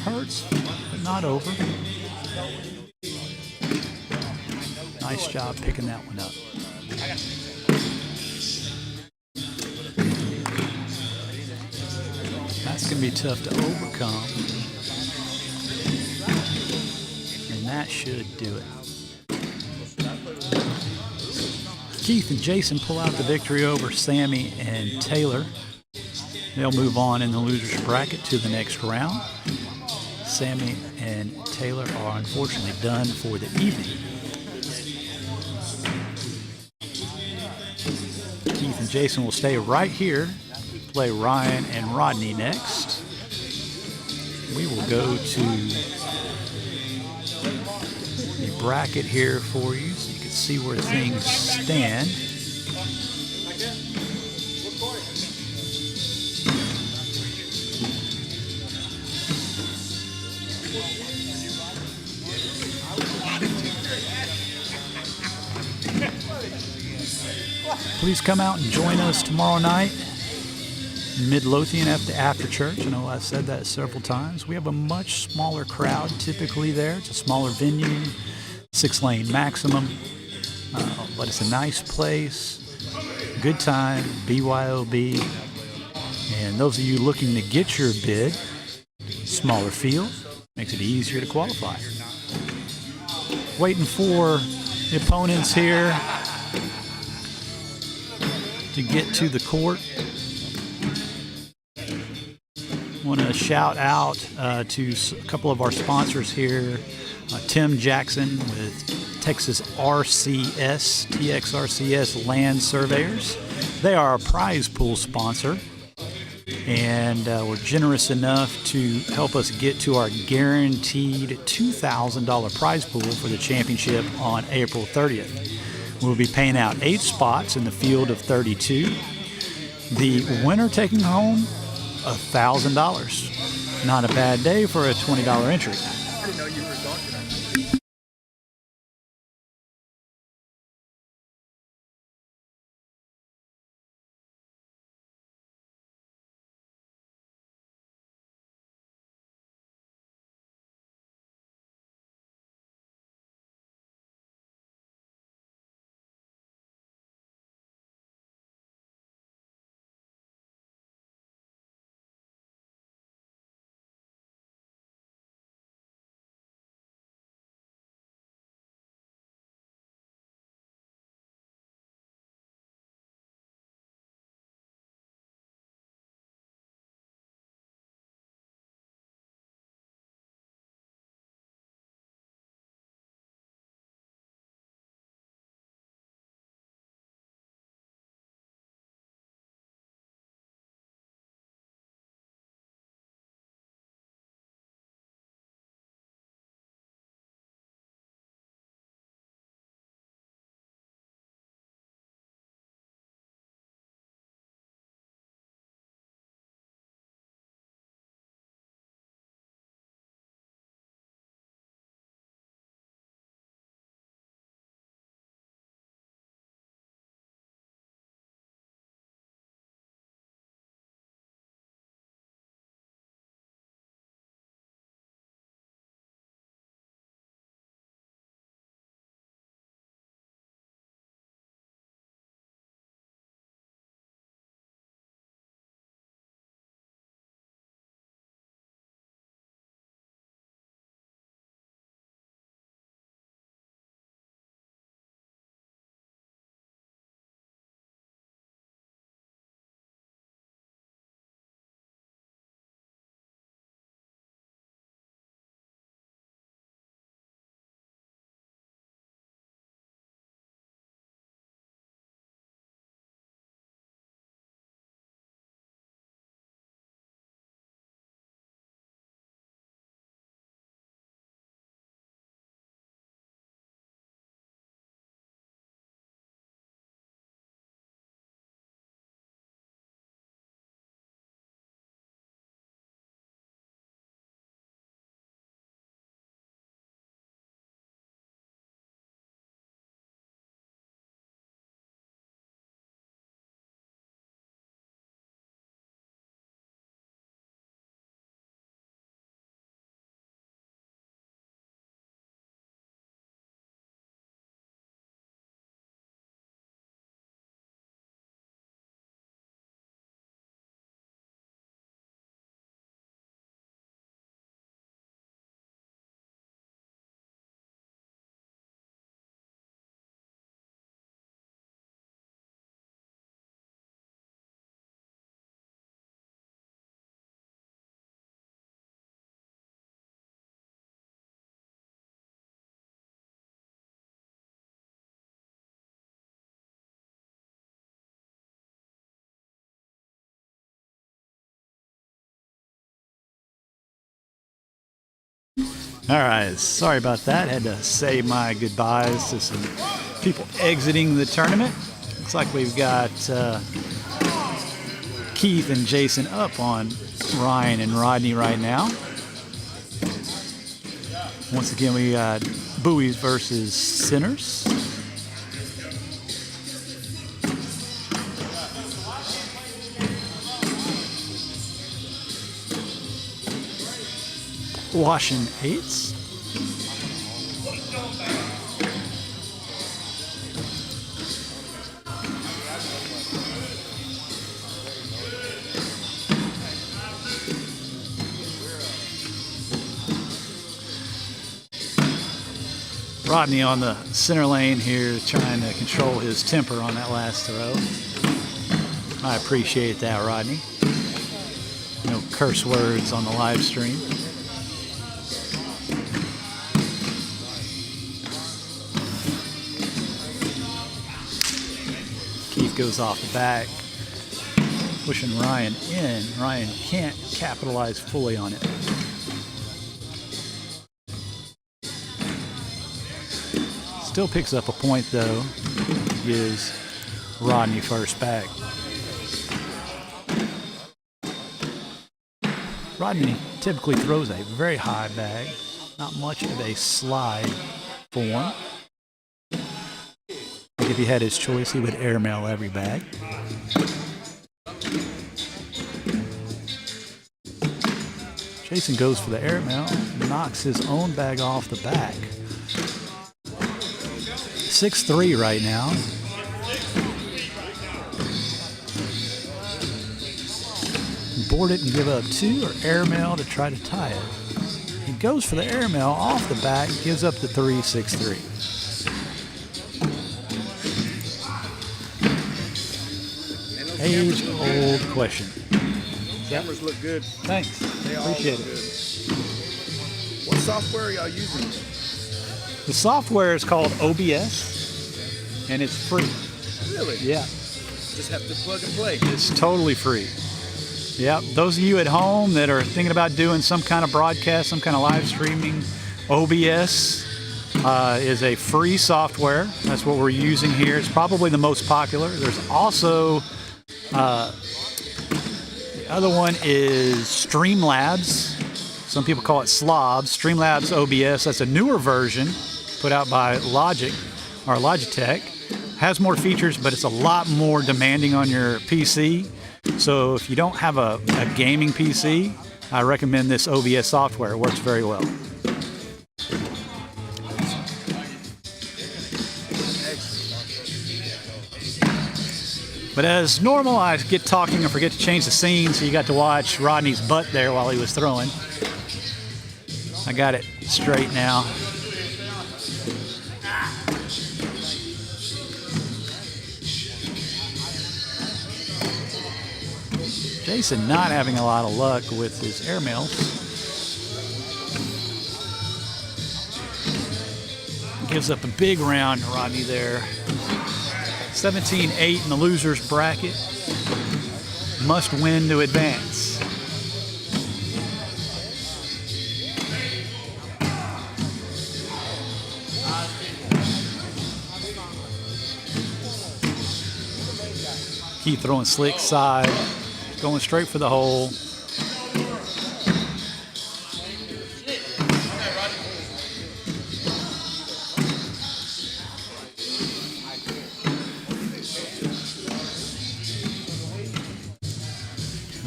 Speaker 1: Hurts, but not over. Nice job picking that one up. That's going to be tough to overcome. And that should do it. Keith and Jason pull out the victory over Sammy and Taylor. They'll move on in the loser's bracket to the next round. Sammy and Taylor are unfortunately done for the evening. Keith and Jason will stay right here, play Ryan and Rodney next. We will go to the bracket here for you so you can see where things stand. Please come out and join us tomorrow night in Midlothian after church. I know I've said that several times. We have a much smaller crowd typically there. It's a smaller venue, 6-lane maximum, but it's a nice place, good time, BYOB. And those of you looking to get your bid, smaller field, makes it easier to qualify. Waiting for the opponents here to get to the court. Want to shout out to a couple of our sponsors here. Tim Jackson with Texas RCS, TXRCS Land Surveyors. They are a prize pool sponsor, and were generous enough to help us get to our guaranteed $2,000 prize pool for the championship on April 30th. We'll be paying out 8 spots in the field of 32. The winner taking home $1,000. Not a bad day for a $20 entry. All right, sorry about that. Had to say my goodbyes to some people exiting the tournament. Looks like we've got Keith and Jason up on Ryan and Rodney right now. Once again, we got Buoys versus Sinners. Washing eights. Rodney on the center lane here trying to control his temper on that last throw. I appreciate that, Rodney. No curse words on the live stream. Keith goes off the back, pushing Ryan in. Ryan can't capitalize fully on it. Still picks up a point though, gives Rodney first back. Rodney typically throws a very high bag, not much of a slide form. Like if he had his choice, he would airmail every bag. Jason goes for the airmail, knocks his own bag off the back. 6-3 right now. Board it and give up 2 or airmail to try to tie it. He goes for the airmail off the back, gives up the 3, 6-3. Age-old question.
Speaker 7: Cameras look good.
Speaker 1: Thanks.
Speaker 7: They all
Speaker 1: Appreciate
Speaker 7: look
Speaker 1: it.
Speaker 7: good. What software are y'all using?
Speaker 1: The software is called OBS, and it's free.
Speaker 7: Really?
Speaker 1: Yeah,
Speaker 7: Just have to plug and play.
Speaker 1: it's totally free. Yep, those of you at home that are thinking about doing some kind of broadcast, some kind of live streaming, OBS is a free software. That's what we're using here. It's probably the most popular. There's also, the other one is Streamlabs. Some people call it Slobs. Streamlabs OBS, that's a newer version put out by Logitech. Has more features, but it's a lot more demanding on your PC. So if you don't have a gaming PC, I recommend this OBS software. It works very well. But as normal, I get talking and forget to change the scene, so you got to watch Rodney's butt there while he was throwing. I got it straight now. Jason not having a lot of luck with his airmails. Gives up a big round to Rodney there. 17-8 in the loser's bracket. Must win to advance. Keith throwing slick side. Going straight for the hole.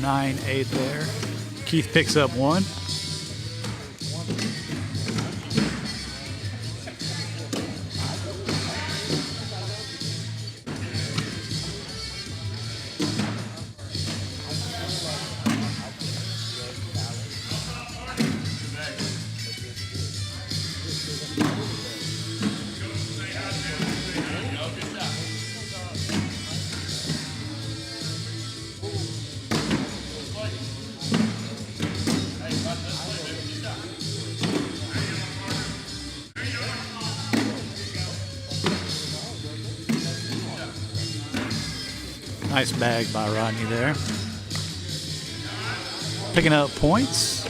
Speaker 1: Nine, 8 there. Keith picks up 1. Nice bag by Rodney there. Picking up points.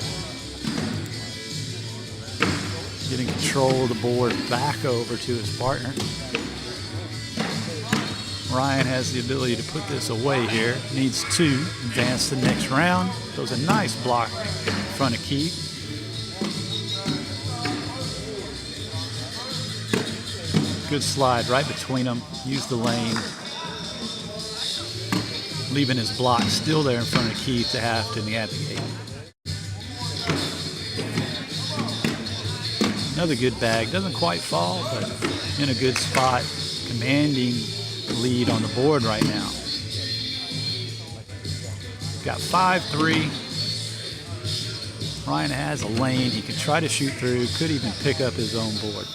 Speaker 1: getting control of the board back over to his partner. Ryan has the ability to put this away here. Needs 2, advance to the next round. Throws a nice block in front of Keith. Good slide right between them. Use the lane. Leaving his block still there in front of Keith to have to navigate. Another good bag. Doesn't quite fall, but in a good spot. Commanding lead on the board right now. Got 5-3. Ryan has a lane. He can try to shoot through. Could even pick up his own board.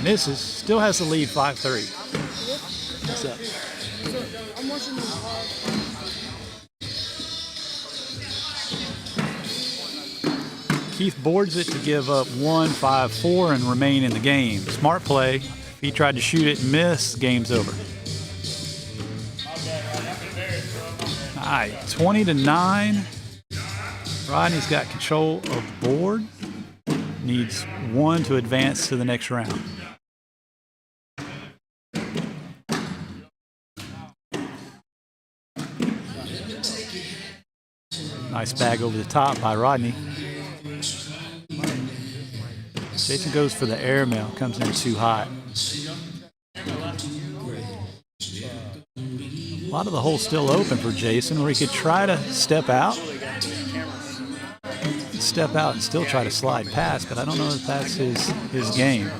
Speaker 1: Misses. Still has the lead 5-3. What's up?
Speaker 8: I'm watching this.
Speaker 1: Keith boards it to give up 1-5-4 and remain in the game. Smart play. If he tried to shoot it and miss, game's over. All right, 20-9. Rodney's got control of the board. Needs 1 to advance to the next round. Nice bag over the top by Rodney. Jason goes for the airmail, comes in too hot. A lot of the holes still open for Jason, where he could try to step out and still try to slide past, but I don't know if that's his game.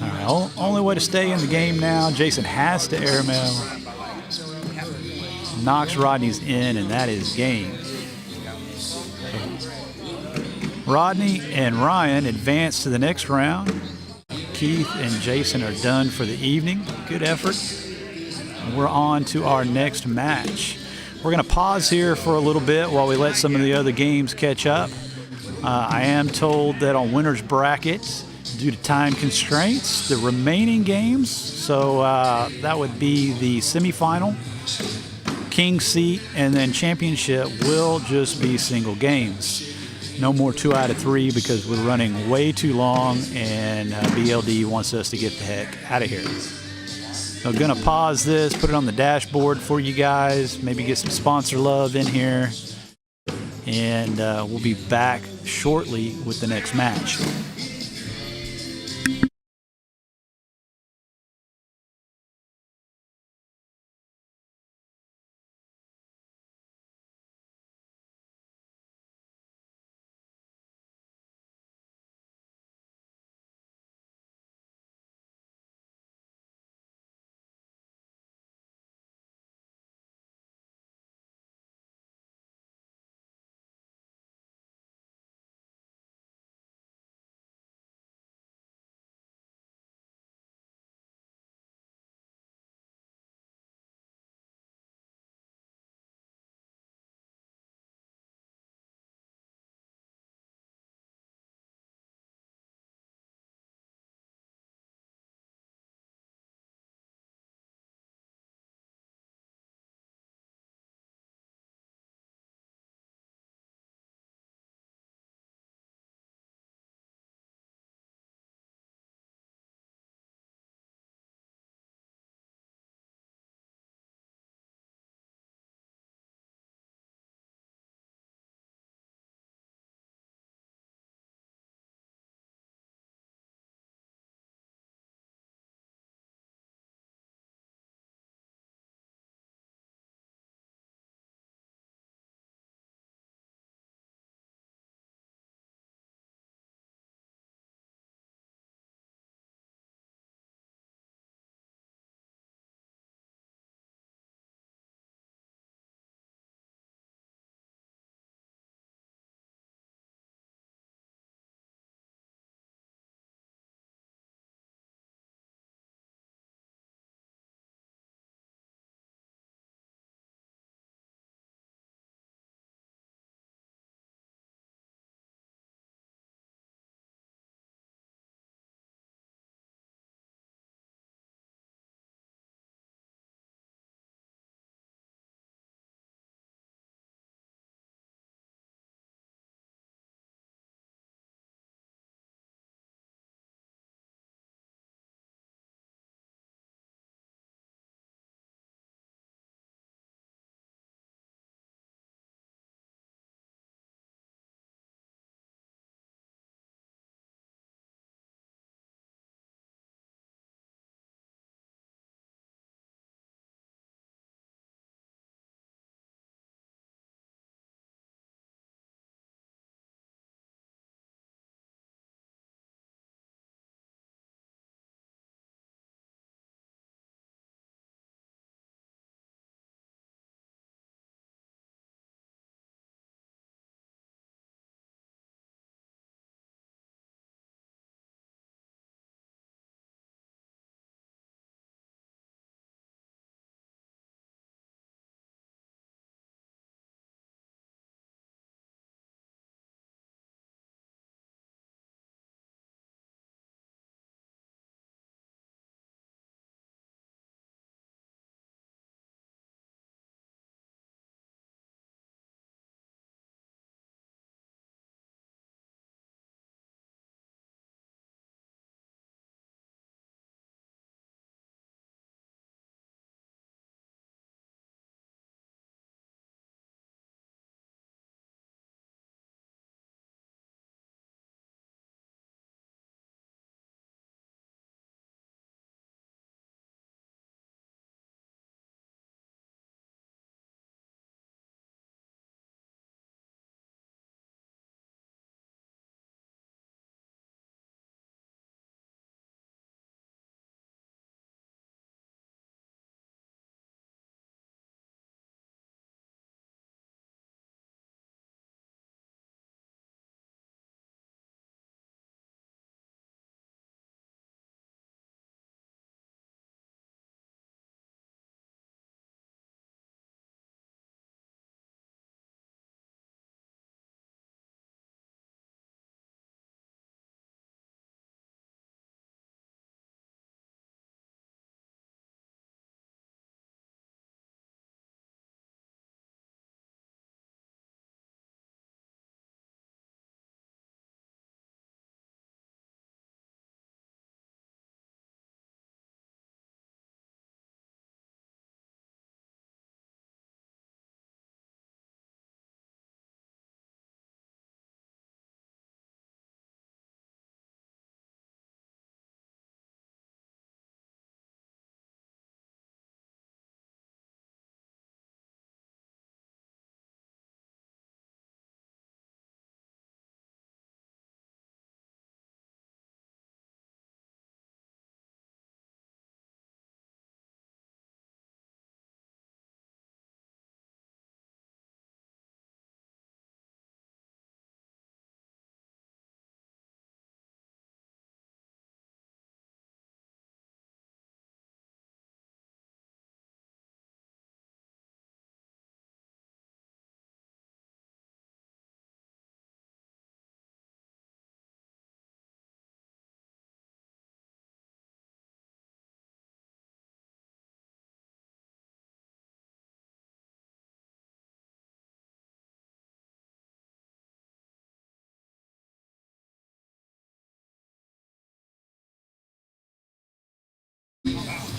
Speaker 1: All right, only way to stay in the game now. Jason has to airmail. Knocks Rodney's in, and that is game. Rodney and Ryan advance to the next round. Keith and Jason are done for the evening. Good effort. And we're on to our next match. We're going to pause here for a little bit while we let some of the other games catch up. I am told that on winner's brackets, due to time constraints, the remaining games, so that would be the semifinal, king seat, and then championship will just be single games. No more 2 out of 3 because we're running way too long and BLD wants us to get the heck out of here. So I'm going to pause this, put it on the dashboard for you guys, maybe get some sponsor love in here, and we'll be back shortly with the next match.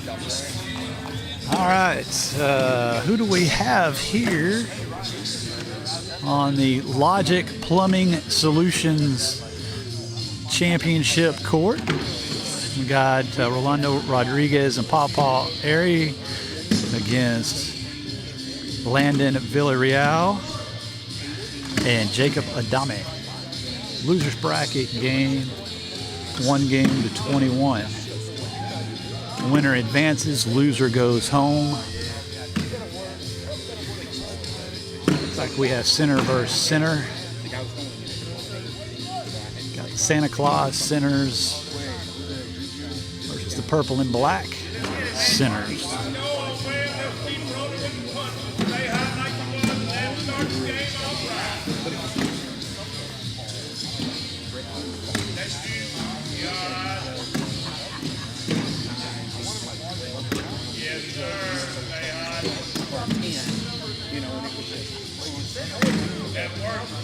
Speaker 1: All right, who do we have here on the Logic Plumbing Solutions Championship court? We got Rolando Rodriguez and Papa Airy against Landon Villarreal and Jacob Adame. Losers bracket game, 1 game to 21. Winner advances, loser goes home. Looks like we have center versus center. Got the Santa Claus centers versus the purple and black centers.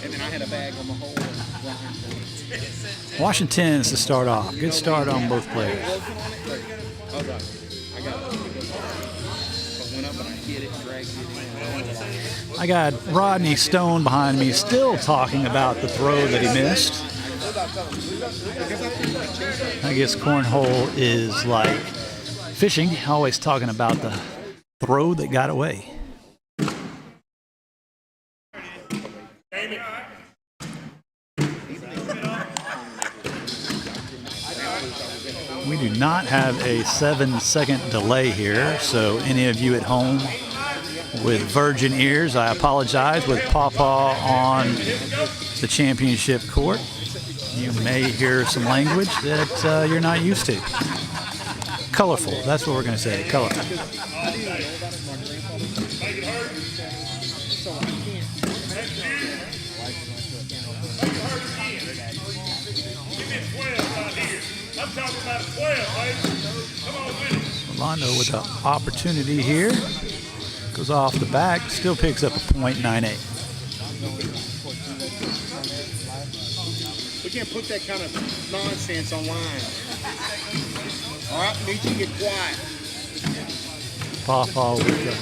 Speaker 7: And then I had a bag on the whole.
Speaker 1: Washington's to start off. Good start on both players.
Speaker 7: I got it. I went up and I hit it, dragged it.
Speaker 1: I got Rodney Stone behind me still talking about the throw that he missed. I guess cornhole is like fishing, always talking about the throw that got away. We do not have a 7-second delay here, so any of you at home with virgin ears, I apologize. With Papa on the championship court, you may hear some language that you're not used to. Colorful, that's what we're going to say, colorful. Rolando with an opportunity here. Goes off the back, still picks up a .98.
Speaker 7: We can't put that kind of nonsense online. All right, we need to get quiet.
Speaker 1: Pawpaw with the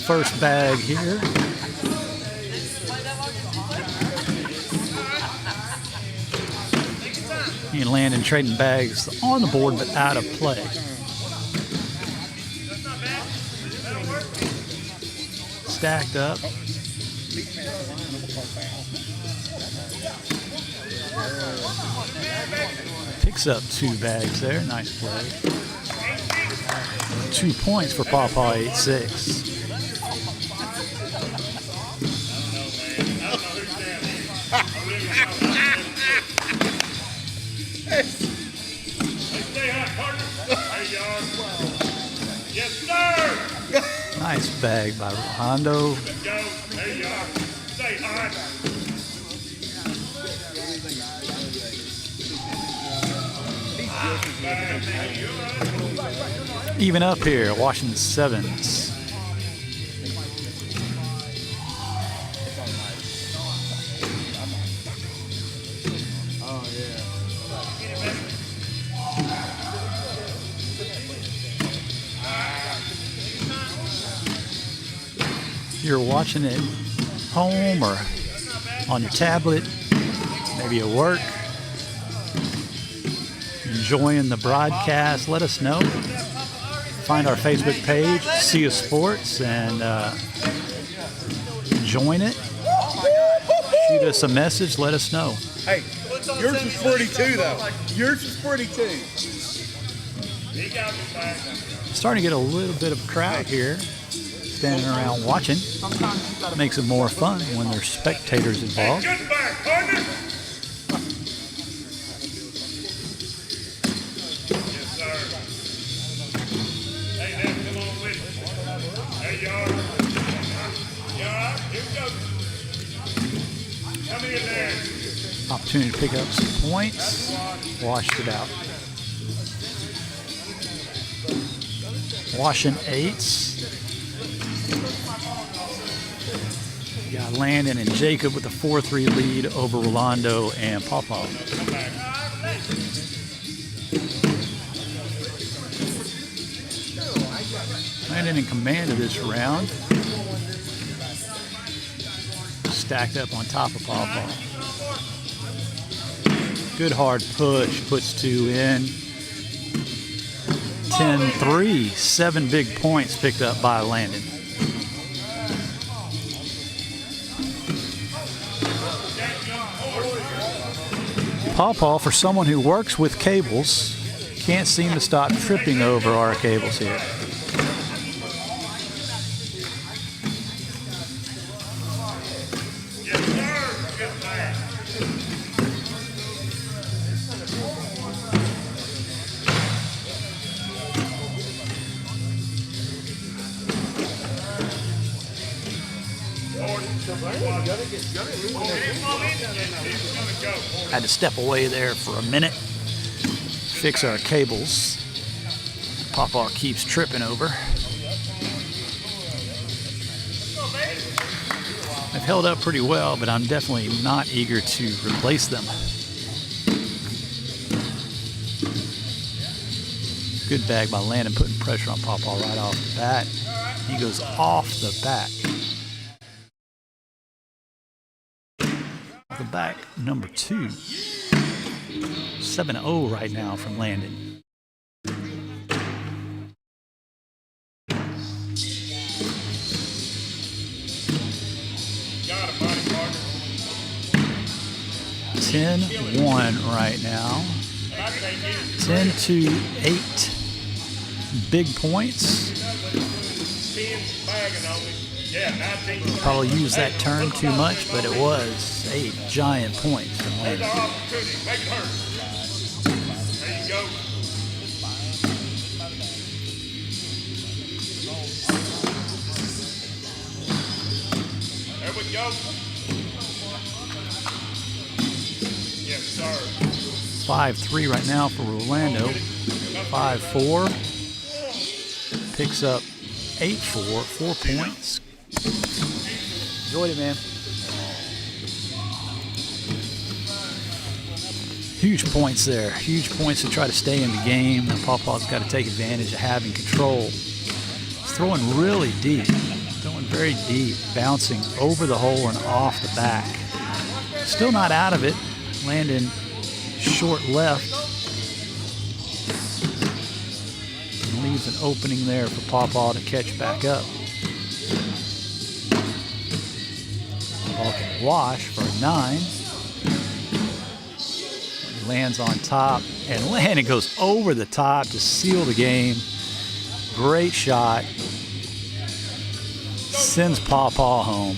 Speaker 1: first bag here. And Landon trading bags on the board but out of play. Stacked up. Picks up 2 bags there. Nice play. 2 points for Pawpaw, 8-6.
Speaker 2: Yes, sir.
Speaker 1: Nice bag by Rolando.
Speaker 2: Let's go. There you are. Stay hot.
Speaker 1: Even up here, Washington 7s. You're watching it home or on your tablet, maybe at work, enjoying the broadcast, let us know. Find our Facebook page, See Sports, and join it. Shoot us a message, let us know.
Speaker 7: Hey, yours was pretty too, though. Yours was pretty too.
Speaker 1: Starting to get a little bit of a crowd here, standing around watching. Makes it more fun when there's spectators involved.
Speaker 2: Good back, partner. Yes, sir. Hey, now come on with it. There you are. You all right? Here we go. Come in there.
Speaker 1: Opportunity to pick up some points. Washed it out. Washing 8s. You got Landon and Jacob with a 4-3 lead over Rolando and Pawpaw. Landon in command of this round. Stacked up on top of Paw Paw. Good hard push, puts 2 in. 10-3, 7 big points picked up by Landon. Paw Paw, for someone who works with cables, can't seem to stop tripping over our cables here. Had to step away there for a minute, fix our cables. Paw Paw keeps tripping over. They've held up pretty well, but I'm definitely not eager to replace them. Good bag by Landon, putting pressure on Paw Paw right off the bat. He goes off the back. The back, number 2. 7-0 right now from Landon.
Speaker 2: Got it, buddy, partner.
Speaker 1: 10-1 right now. 10-8. Big points.
Speaker 2: 10's bagging on me. Yeah, 19.
Speaker 1: Probably used that term too much, but it was a giant point from
Speaker 2: There's
Speaker 1: Landon.
Speaker 2: our opportunity. Make it hurt. There you go. There we go. Yes, sir.
Speaker 1: 5-3 right now for Rolando. 5-4. Picks up 8-4, 4 points. Enjoyed it, man. Huge points there. Huge points to try to stay in the game. And Paw Paw's got to take advantage of having control. He's throwing really deep. Throwing very deep. Bouncing over the hole and off the back. Still not out of it. Landon short left. And leaves an opening there for Paw Paw to catch back up. Ball can wash for a 9. He lands on top, and Landon goes over the top to seal the game. Great shot. Sends Paw Paw home.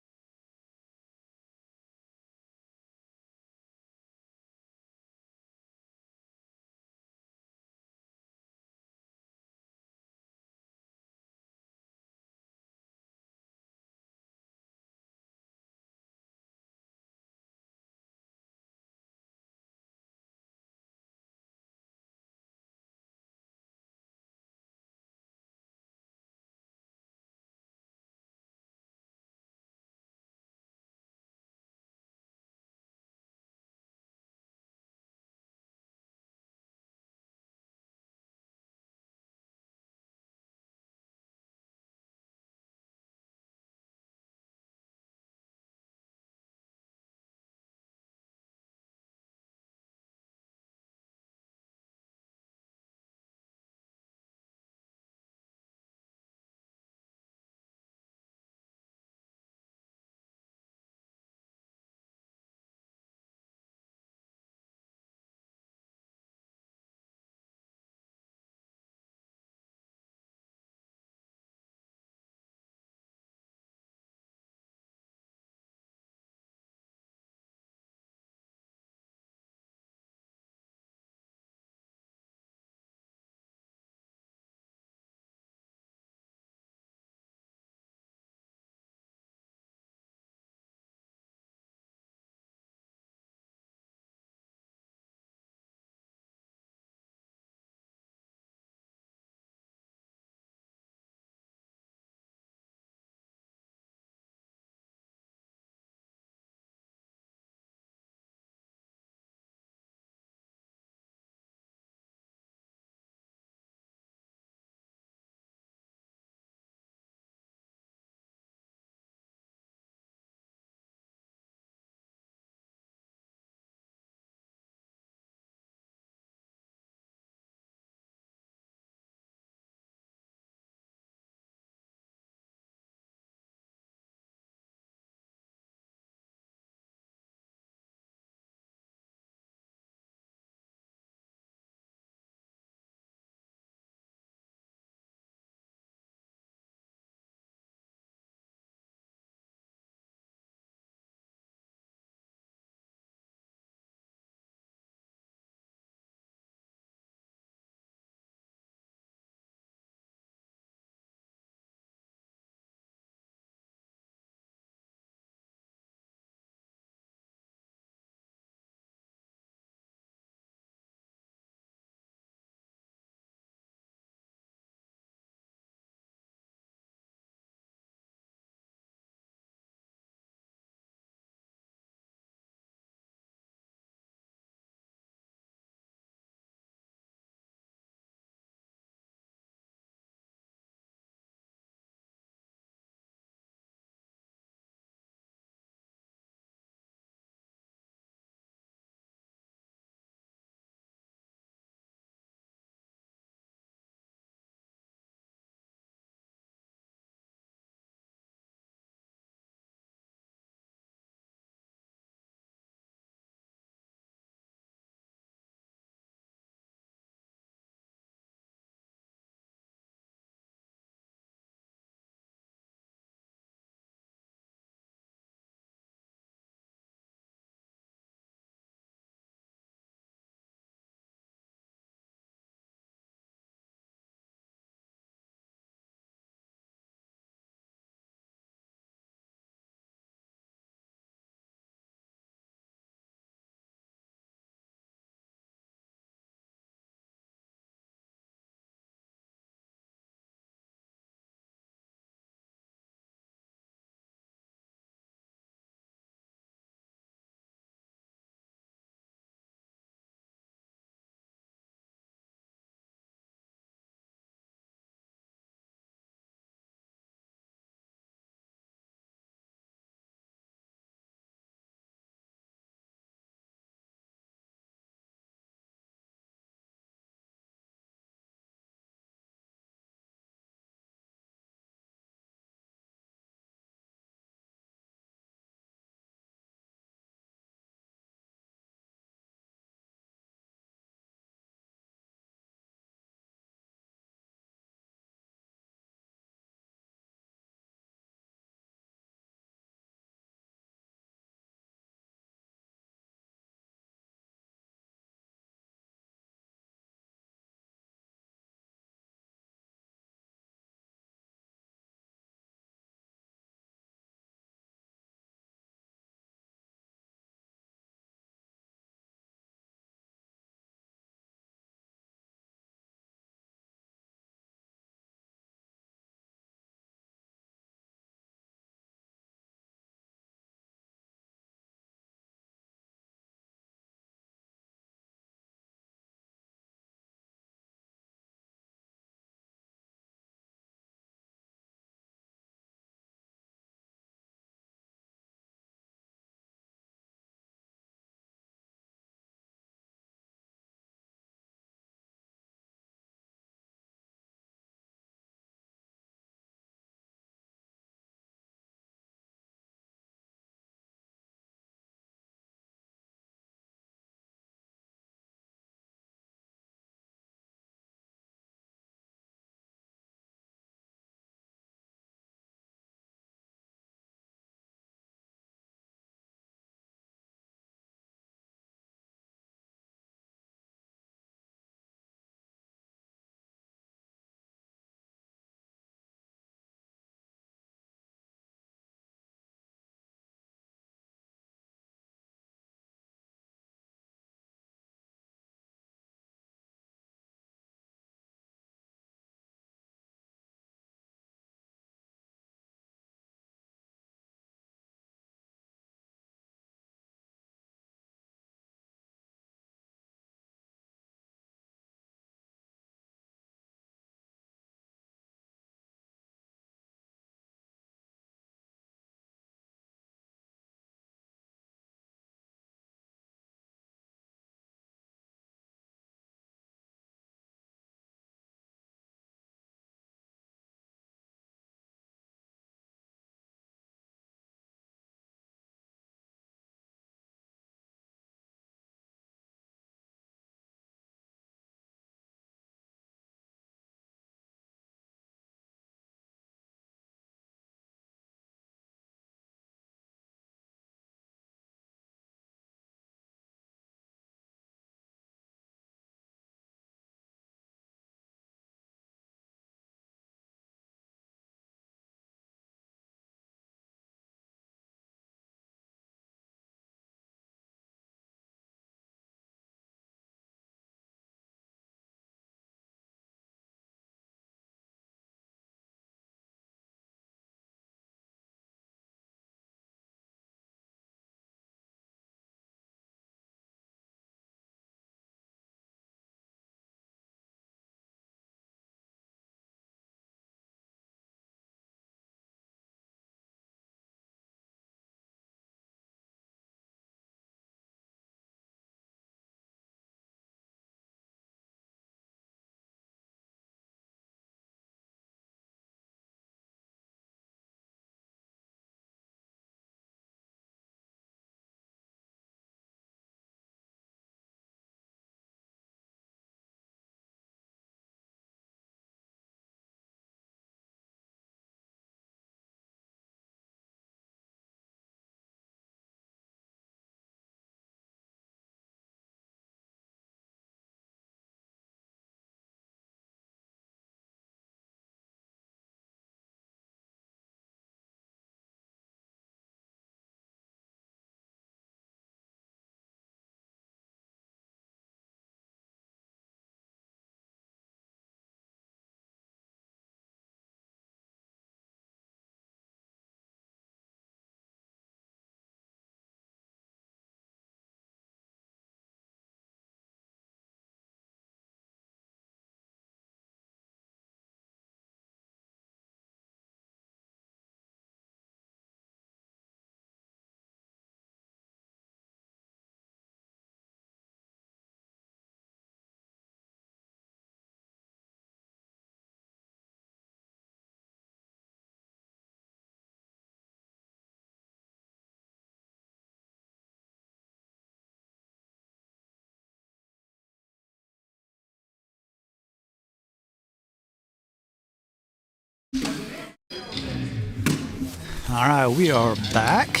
Speaker 1: All right, we are back.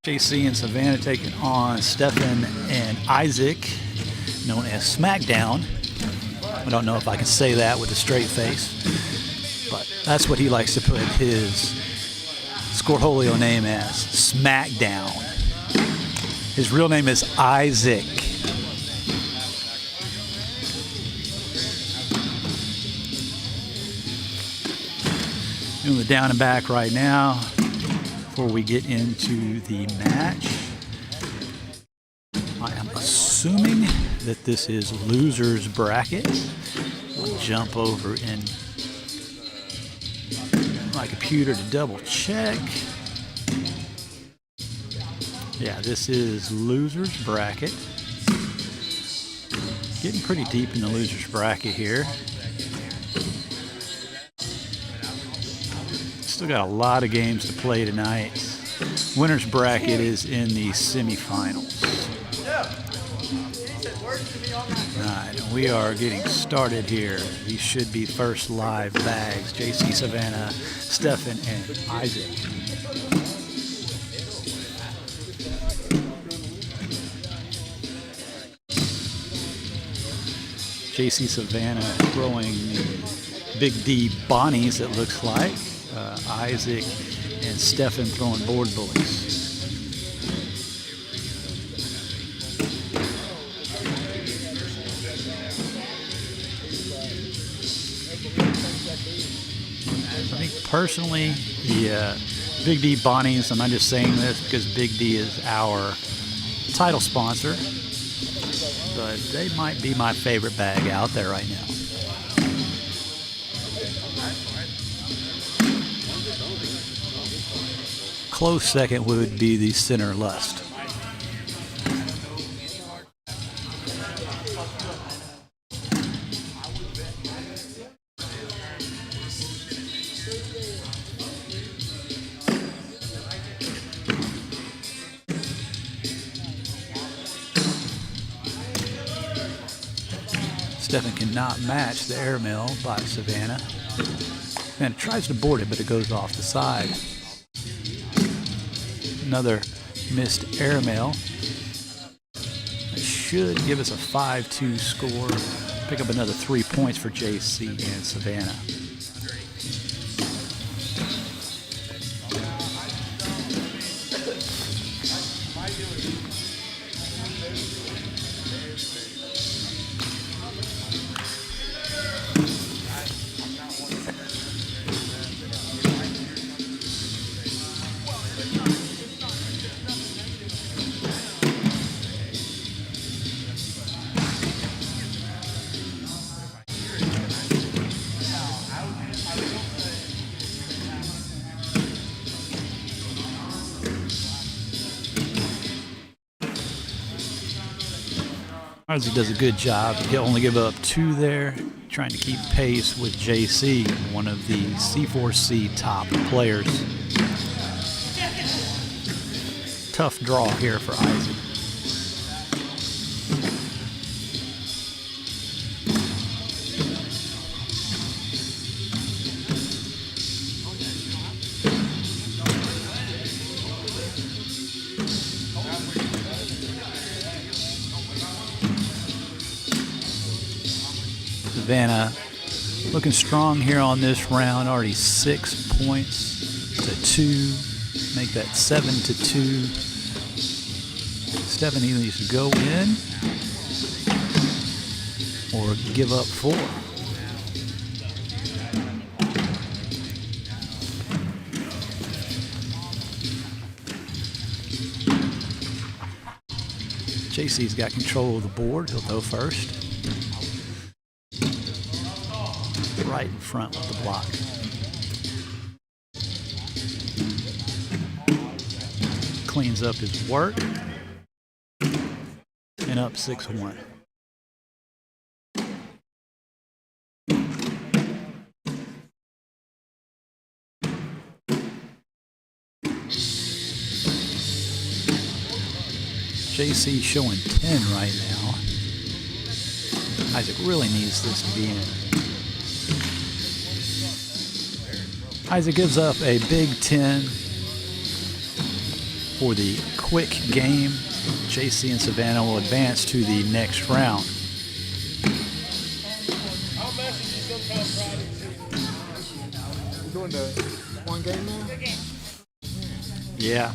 Speaker 1: JC and Savannah taking on Stefan and Isaac, known as SmackDown. I don't know if I can say that with a straight face, but that's what he likes to put his Scorholio name as, SmackDown. His real name is Isaac. Doing the down and back right now before we get into the match. I am assuming that this is loser's bracket. I'll jump over in my computer to double check. Yeah, this is loser's bracket. Getting pretty deep in the loser's bracket here. Still got a lot of games to play tonight. Winner's bracket is in the semifinals. Alright, we are getting started here. These should be first live bags. JC, Savannah, Stefan, and Isaac. JC Savannah throwing the Big D Bonnies, it looks like. Isaac and Stefan throwing board bullies. I think personally, the Big D Bonnies, and I'm just saying this because Big D is our title sponsor, but they might be my favorite bag out there right now. Close second would be the Center Lust. Stefan cannot match the airmail by Savannah. And tries to board it, but it goes off the side. Another missed airmail. That should give us a 5-2 score. Pick up another 3 points for JC and Savannah. Isaac does a good job. He'll only give up 2 there, trying to keep pace with JC, one of the C4C top players. Tough draw here for Isaac. Savannah looking strong here on this round. Already 6 points to 2. Make that 7-2. Stefan either needs to go in or give up 4. JC's got control of the board. He'll go first. Right in front with the block. Cleans up his work. And up 6-1. JC showing 10 right now. Isaac really needs this to be in. Isaac gives up a Big 10 for the quick game. JC and Savannah will advance to the next round.
Speaker 4: We're doing the one game now?
Speaker 1: Yeah.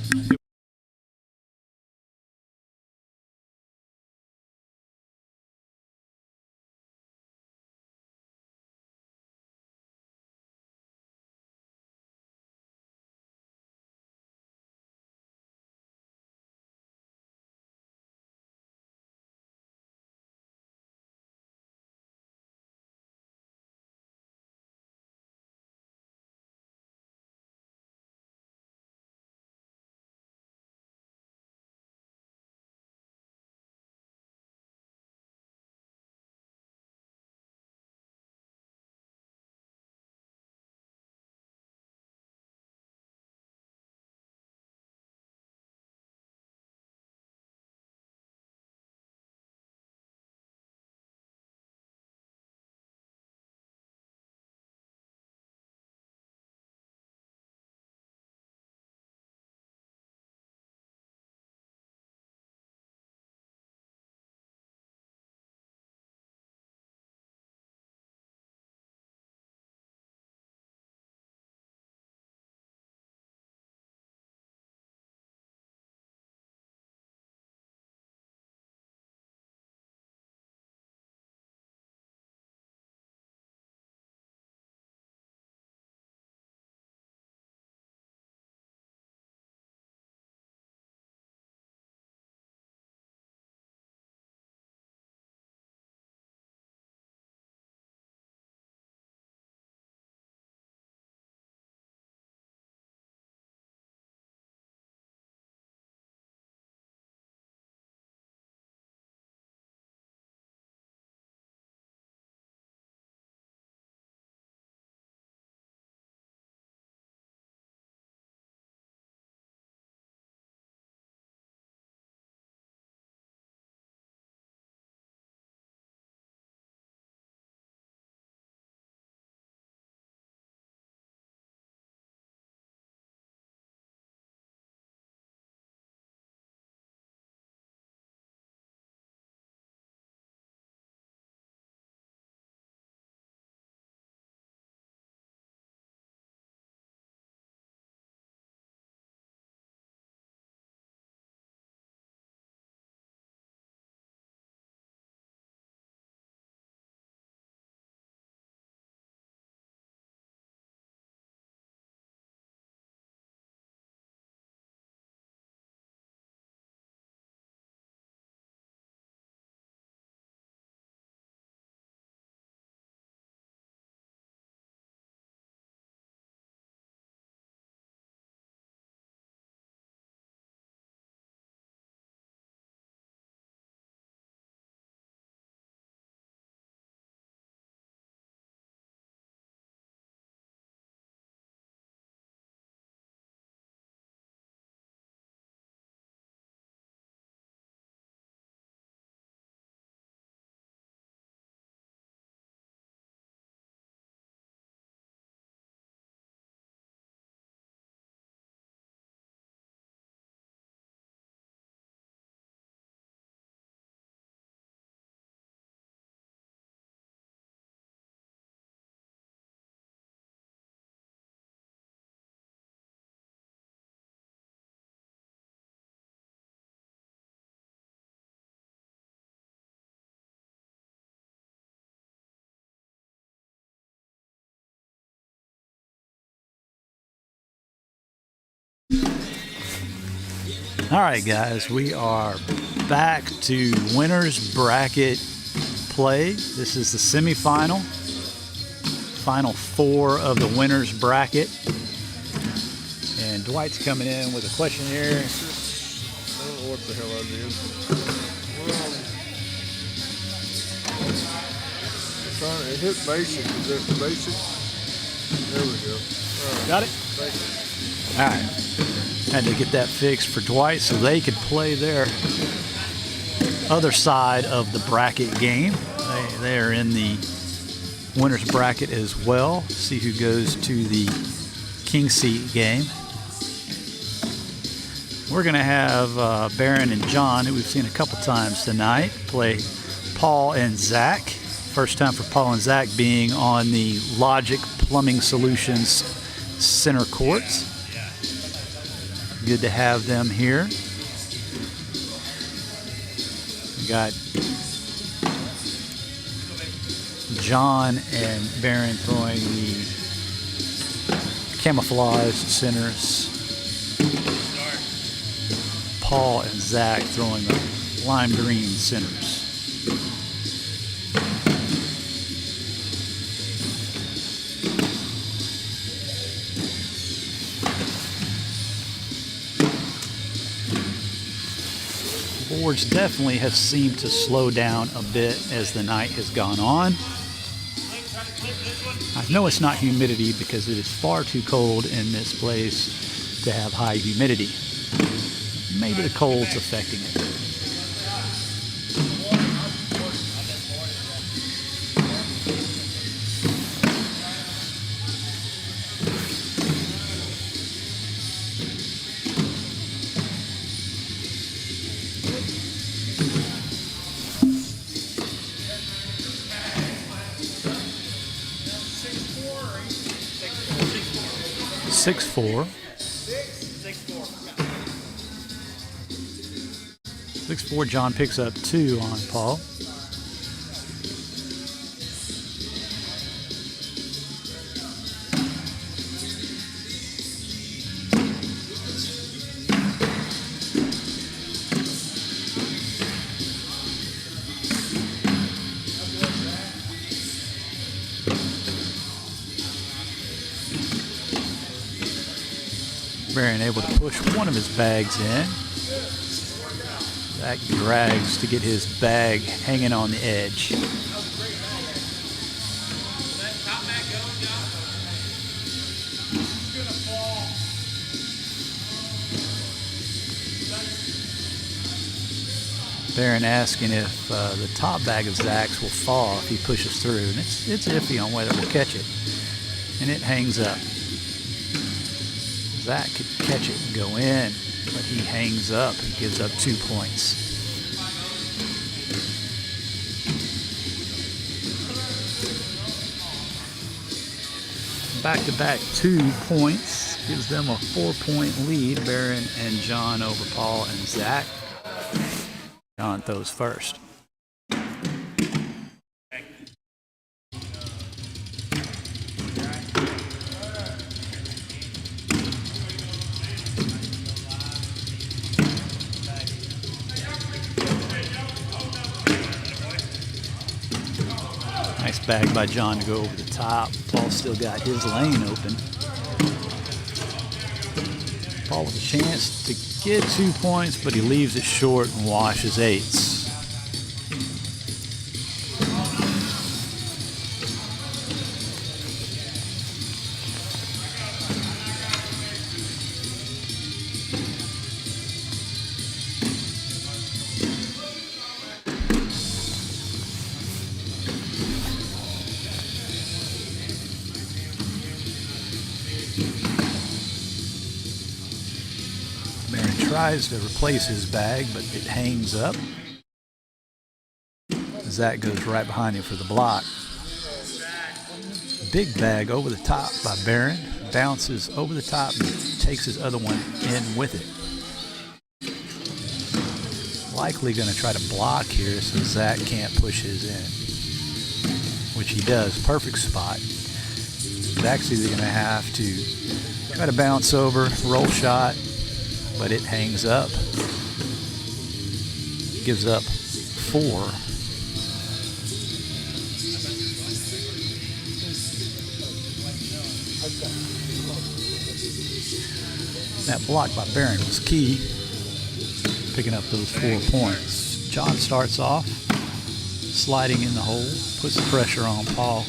Speaker 1: All right, guys, we are back to winners bracket play. This is the semifinal, final four of the winners bracket. And Dwight's coming in with a question here.
Speaker 2: I don't know what the hell I did. Trying to hit basic. Is that basic? There we go.
Speaker 1: Got it? All right. Had to get that fixed for Dwight so they could play their other side of the bracket game. They are in the winner's bracket as well. See who goes to the king seat game. We're going to have Baron and John, who we've seen a couple times tonight, play Paul and Zach. First time for Paul and Zach being on the Logic Plumbing Solutions center courts. Good to have them here. We got John and Baron throwing the camouflaged centers. Paul and Zach throwing the lime green centers. Boards definitely have seemed to slow down a bit as the night has gone on. I know it's not humidity because it is far too cold in this place to have high humidity. Maybe the cold's affecting it. Six four. 6-4, John picks up 2 on Paul. Baron able to push one of his bags in. Zach drags to get his bag hanging on the edge. Baron asking if the top bag of Zach's will fall if he pushes through, and it's iffy on whether we'll catch it, and it hangs up. Zach could catch it and go in, but he hangs up and gives up 2 points. Back-to-back 2 points gives them a 4-point lead. Baron and John over Paul and Zach. John throws first. Nice bag by John to go over the top. Paul still got his lane open. Paul with a chance to get 2 points, but he leaves it short and washes 8s. Tries to replace his bag, but it hangs up. Zach goes right behind him for the block. Big bag over the top by Baron. Bounces over the top and takes his other one in with it. Likely going to try to block here so Zach can't push his in, which he does. Perfect spot. Zach's either going to have to try to bounce over, roll shot, but it hangs up. Gives up 4. That block by Baron was key, picking up those 4 points. John starts off, sliding in the hole, puts the pressure on Paul,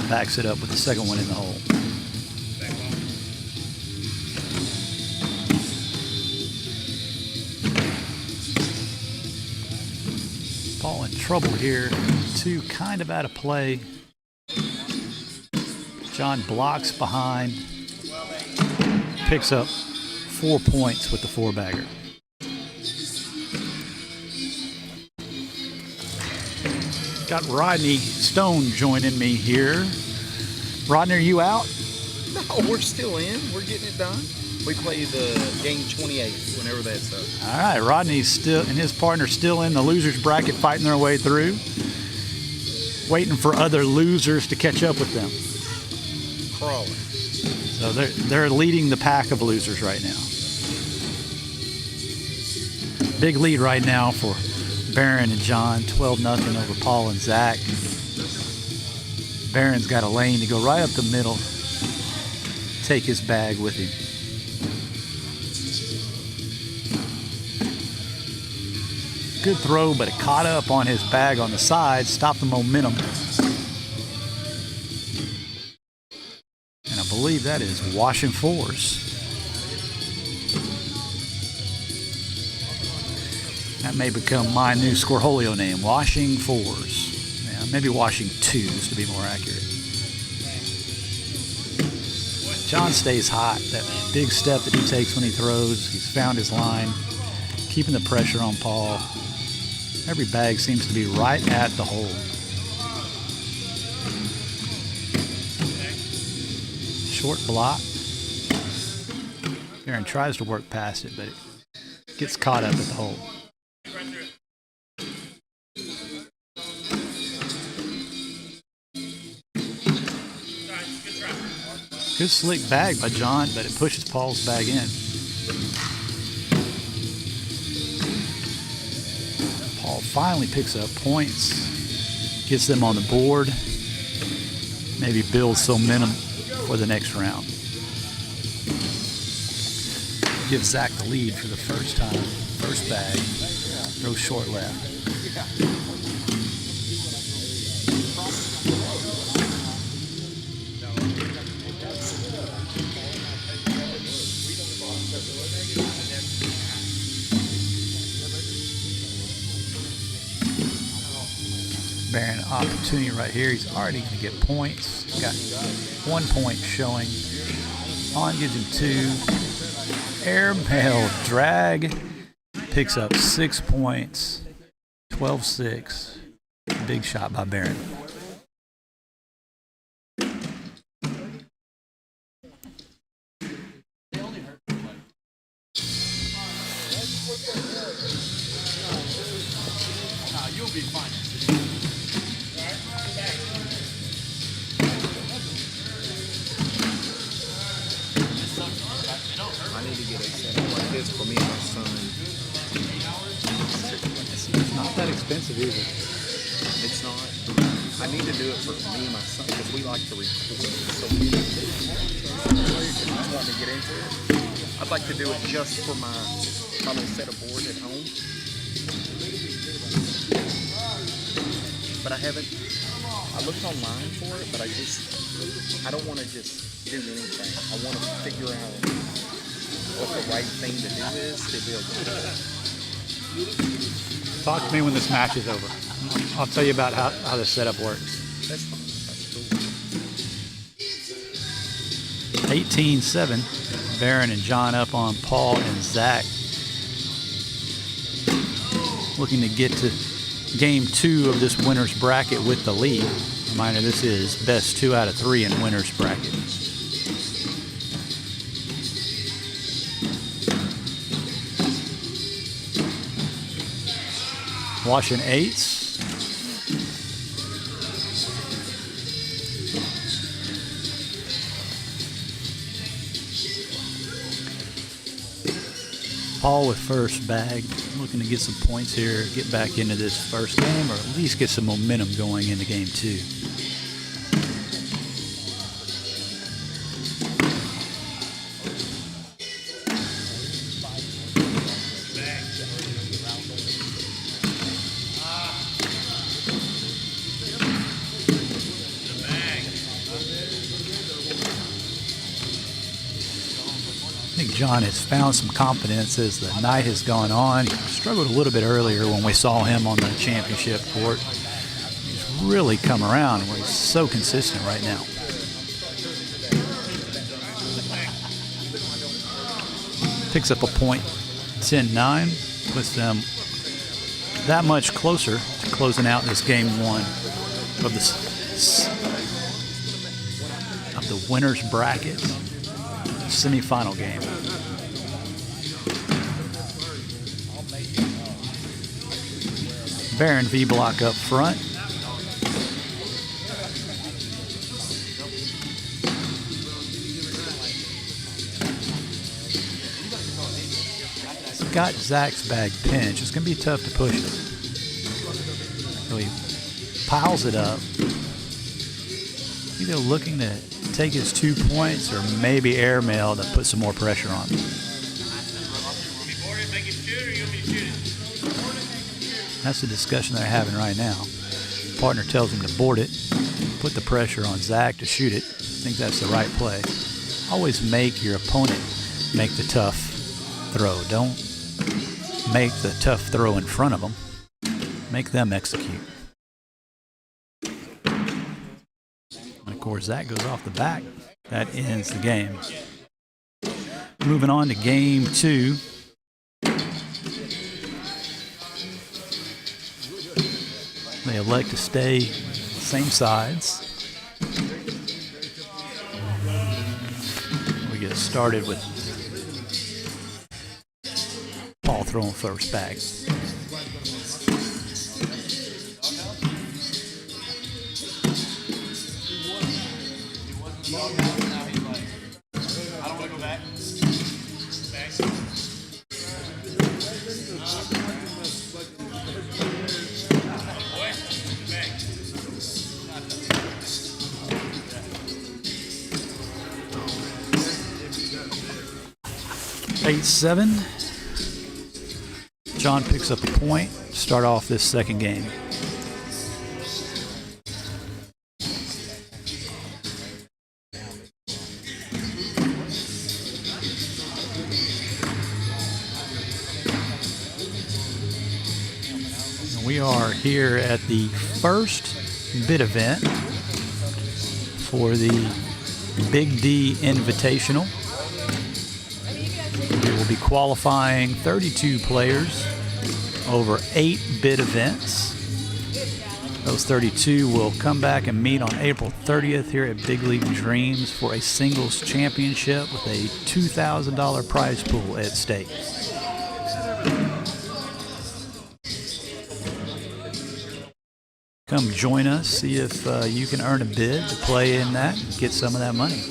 Speaker 1: backs it up with the second one in the hole. Trouble here. 2 kind of out of play. John blocks behind, picks up 4 points with the 4-bagger. Got Rodney Stone joining me here. Rodney, are you out?
Speaker 3: No, we're still in. We're getting it done. We play the game 28 whenever that's up.
Speaker 1: All right, Rodney's still and his partner still in the losers bracket, fighting their way through, waiting for other losers to catch up with them.
Speaker 3: Crawling.
Speaker 1: So they're leading the pack of losers right now. Big lead right now for Barron and John, 12-0 over Paul and Zach. Barron's got a lane to go right up the middle, take his bag with him. Good throw, but it caught up on his bag on the side, stopped the momentum. And I believe that is washing fours. That may become my new Scorholio name, washing fours. Yeah, maybe washing twos to be more accurate. John stays hot. That big step that he takes when he throws, he's found his line, keeping the pressure on Paul. Every bag seems to be right at the hole. Short block. Aaron tries to work past it, but it gets caught up at the hole. Good slick bag by John, but it pushes Paul's bag in. Paul finally picks up points, gets them on the board, maybe builds some momentum for the next round. Gives Zach the lead for the first time. First bag, throws short left. Barron opportunity right here. He's already going to get points. Got 1 point showing. On gives him 2. Airmail drag. Picks up 6 points. 12-6. Big shot by Barron.
Speaker 3: You'll be fine. I need to get a setup like this for me and my son.
Speaker 1: It's not that expensive either.
Speaker 3: It's not. I need to do it for me and my son because we like to record. So we want to get into it. I'd like to do it just for my little set of board at home. But I haven't. I looked online for it, but I don't want to just do anything. I want to figure out what the right thing to do is to build it.
Speaker 1: Talk to me when this match is over. I'll tell you about how the setup works.
Speaker 3: That's fine. That's cool.
Speaker 1: 18-7. Barron and John up on Paul and Zach. Looking to get to game 2 of this winner's bracket with the lead. Reminder, this is best 2 out of 3 in winner's bracket. Washing 8s. Paul with first bag, looking to get some points here, get back into this first game, or at least get some momentum going into game 2. John has found some confidence as the night has gone on. He struggled a little bit earlier when we saw him on the championship court. He's really come around where he's so consistent right now. Picks up a point, 10-9, puts them that much closer to closing out this game one of the winner's bracket semifinal game. Baron V block up front. Got Zach's bag pinch. It's going to be tough to push it. So he piles it up. Either looking to take his 2 points or maybe airmail to put some more pressure on him. That's the discussion they're having right now. Partner tells him to board it, put the pressure on Zach to shoot it. I think that's the right play. Always make your opponent make the tough throw. Don't make the tough throw in front of them. Make them execute. And of course, that goes off the back. That ends the game. Moving on to game two. They elect to stay same sides. We get started with Paul throwing first bag.
Speaker 2: I don't want to go back.
Speaker 1: 8-7. John picks up a point to start off this second game. We are here at the first bid event for the Big D Invitational. We will be qualifying 32 players over 8 bid events. Those 32 will come back and meet on April 30th here at Big League Dreams for a singles championship with a $2,000 prize pool at stake. Come join us, see if you can earn a bid to play in that and get some of that money.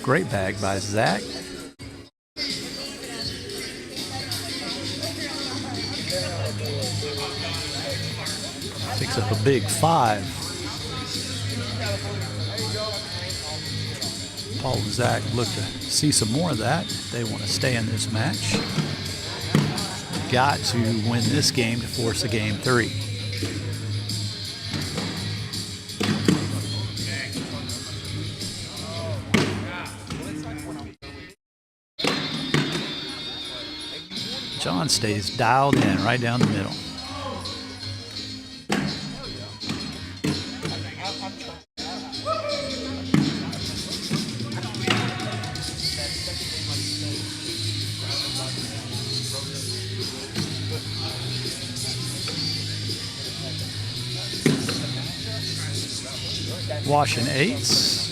Speaker 1: Great bag by Zach. Picks up a big 5. Paul and Zach look to see some more of that. They want to stay in this match. Got to win this game to force a game 3. John stays dialed in right down the middle. Washing 8s.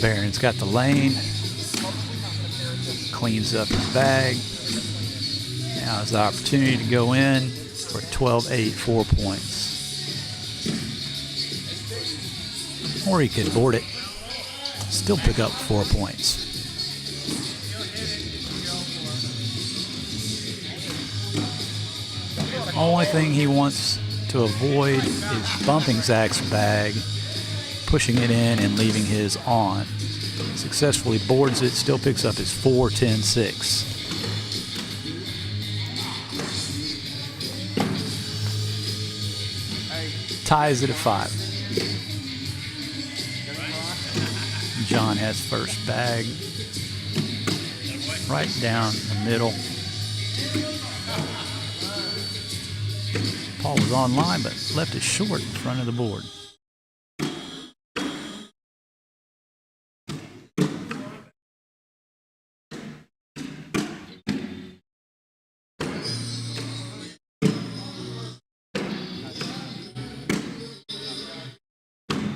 Speaker 1: Baron's got the lane. Cleans up his bag. Now is the opportunity to go in for 12-8, 4 points. Or he could board it, still pick up 4 points. Only thing he wants to avoid is bumping Zach's bag, pushing it in and leaving his on. Successfully boards it, still picks up his 4, 10, 6. ties it at 5. John has first bag. Right down the middle. Paul was online, but left it short in front of the board.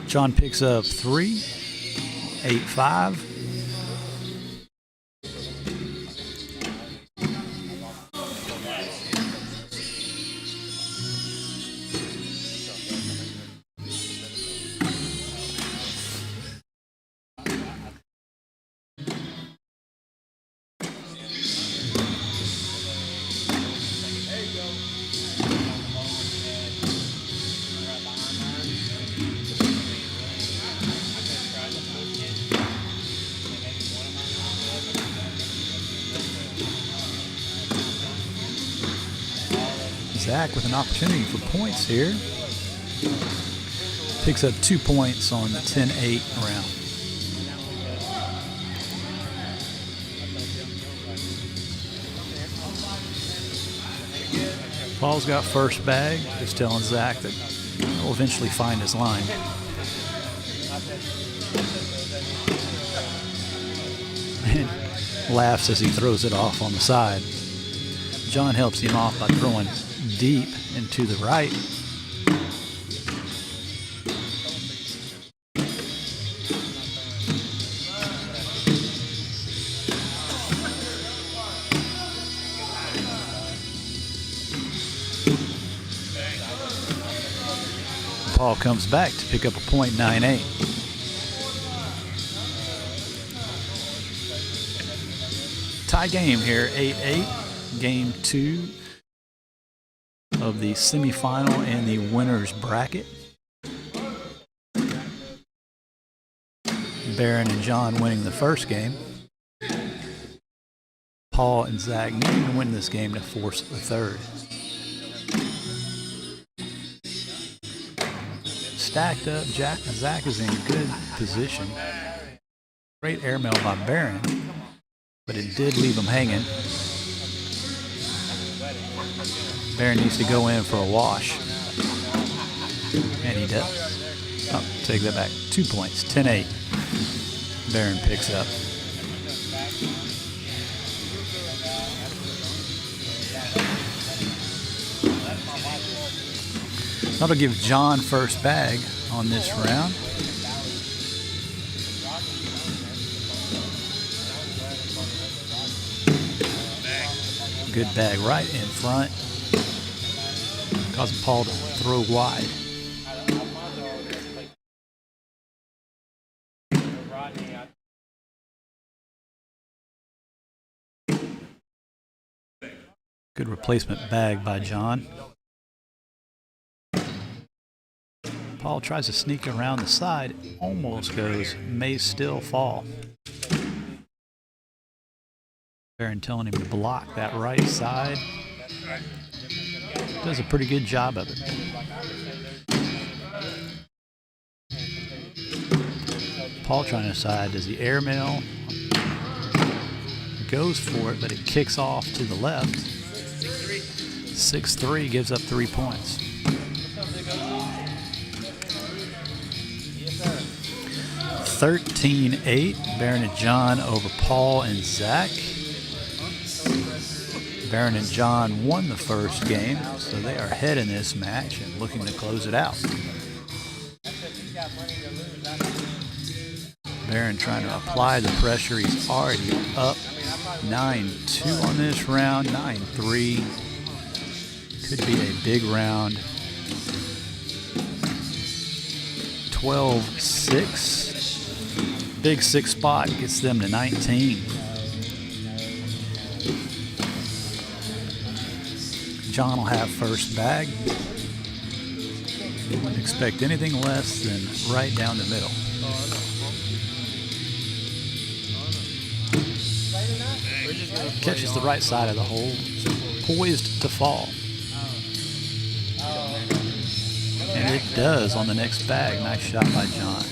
Speaker 1: John picks up 3, 8-5. Zach with an opportunity for points here. Picks up 2 points on the 10-8 round. Paul's got first bag. Just telling Zach that he'll eventually find his line. And laughs as he throws it off on the side. John helps him off by throwing deep and to the right. Paul comes back to pick up a .98. Tie game here, 8-8. Game 2 of the semifinal in the winner's bracket. Barron and John winning the first game. Paul and Zach needing to win this game to force the third. Stacked up, Zach is in good position. Great airmail by Barron, but it did leave him hanging. Barron needs to go in for a wash. And he does. Oh, take that back. 2 points. 10-8. Barron picks up. That'll give John first bag on this round. Good bag right in front. Causing Paul to throw wide. Good replacement bag by John. Paul tries to sneak around the side. Almost goes. May still fall. Barron telling him to block that right side. Does a pretty good job of it. Paul trying to decide, does he airmail? Goes for it, but it kicks off to the left. 6-3 gives up 3 points. $13-8, Barron and John over Paul and Zach. Barron and John won the first game, so they are ahead in this match and looking to close it out. Barron trying to apply the pressure. He's already up 9-2 on this round, 9-3. Could be a big round. 12-6. Big 6 spot gets them to 19. John will have first bag. Wouldn't expect anything less than right down the middle. Catches the right side of the hole, poised to fall. And it does on the next bag. Nice shot by John.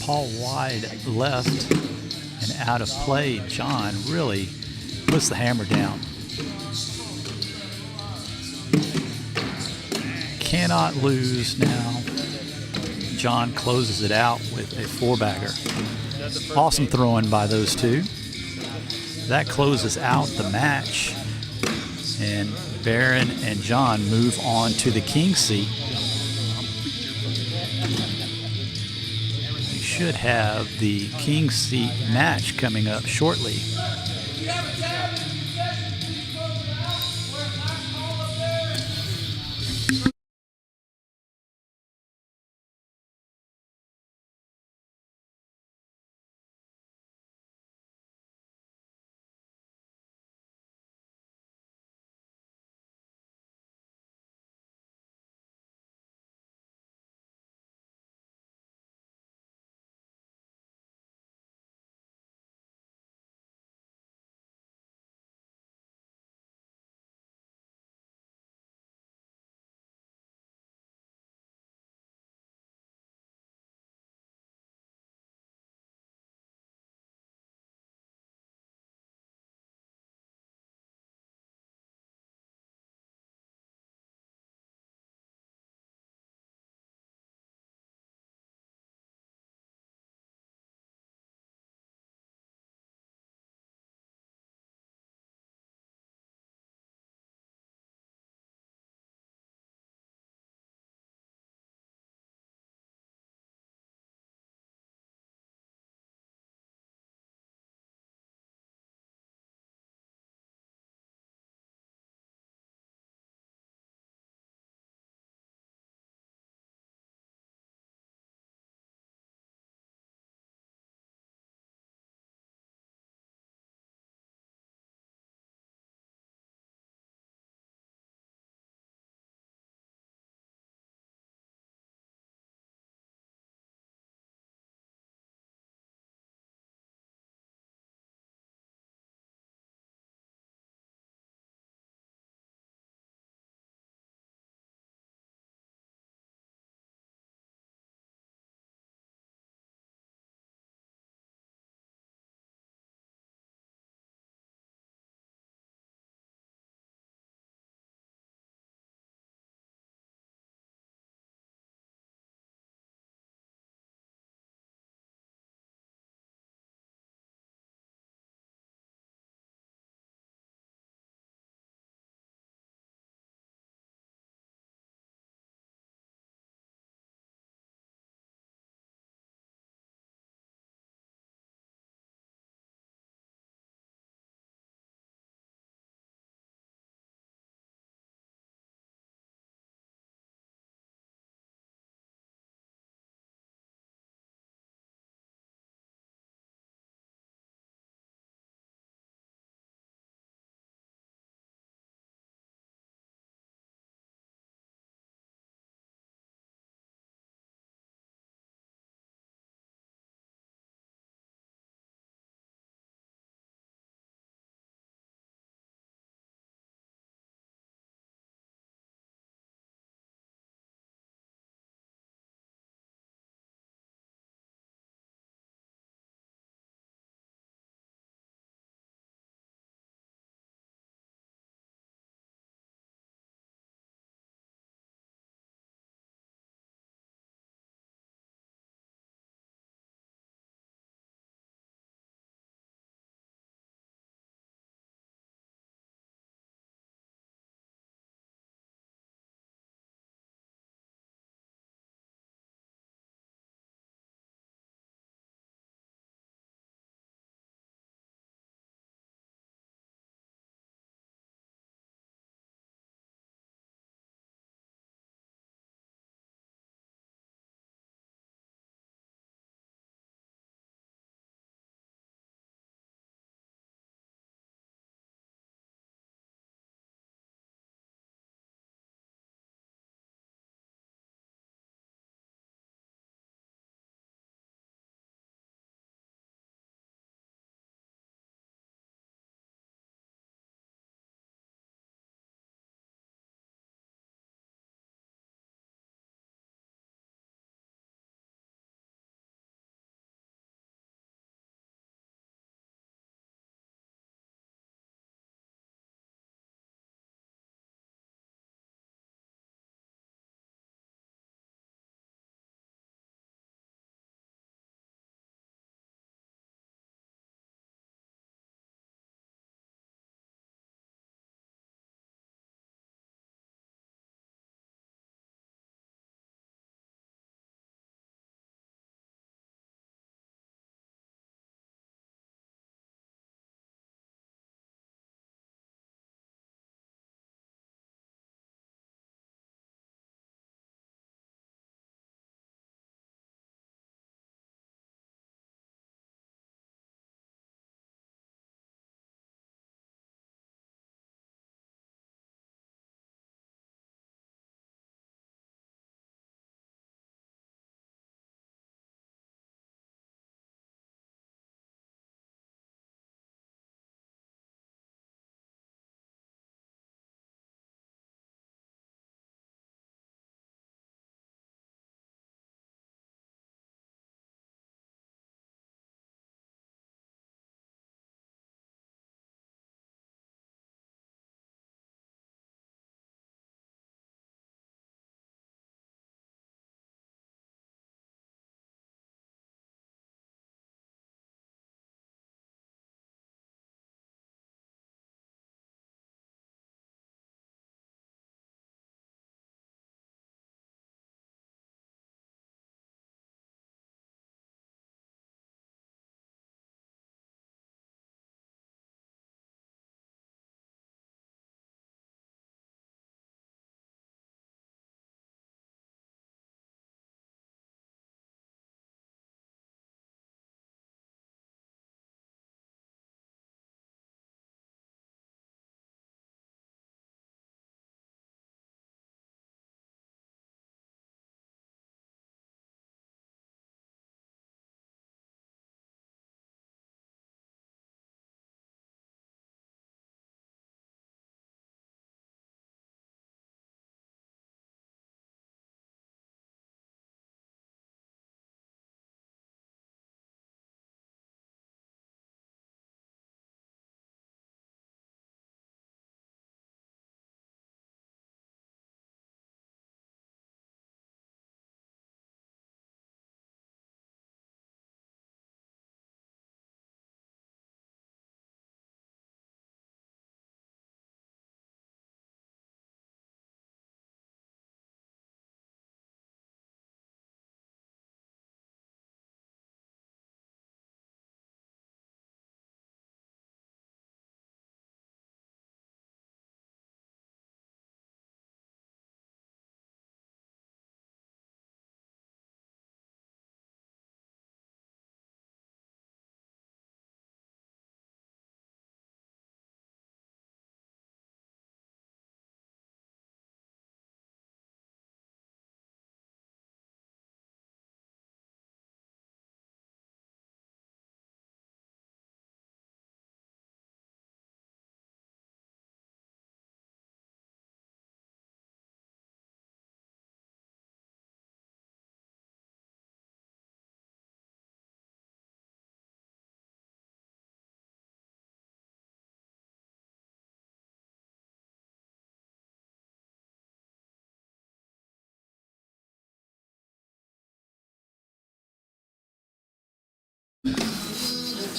Speaker 1: Paul wide left and out of play. John really puts the hammer down. Cannot lose now. John closes it out with a 4-bagger. Awesome throwing by those two. That closes out the match. And Baron and John move on to the king seat. We should have the king seat match coming up shortly.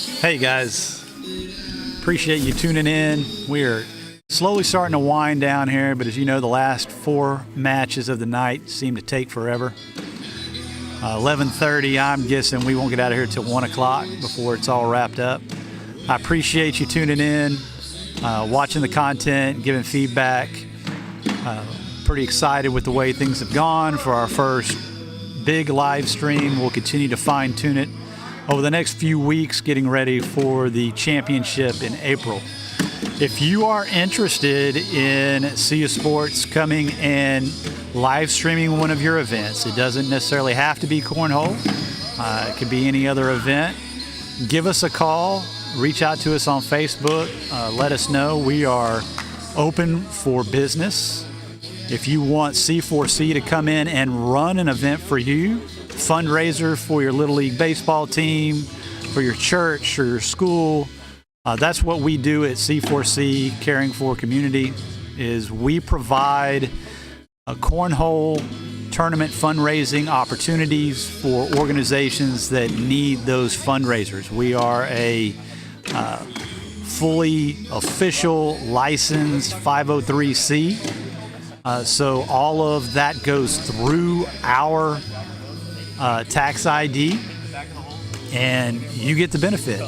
Speaker 1: Hey guys, appreciate you tuning in. We are slowly starting to wind down here, but as you know, the last 4 matches of the night seem to take forever. 11:30, I'm guessing we won't get out of here till 1 o'clock before it's all wrapped up. I appreciate you tuning in, watching the content, giving feedback. Pretty excited with the way things have gone for our first big live stream. We'll continue to fine tune it over the next few weeks, getting ready for the championship in April. If you are interested in CU Sports coming and live streaming one of your events, it doesn't necessarily have to be cornhole. It could be any other event. Give us a call, reach out to us on Facebook, let us know. We are open for business. If you want C4C to come in and run an event for you, fundraiser for your Little League baseball team, for your church or your school, that's what we do at C4C, Caring for Community, is we provide a cornhole tournament fundraising opportunities for organizations that need those fundraisers. We are a fully official licensed 503c. So all of that goes through our tax ID, and you get the benefit.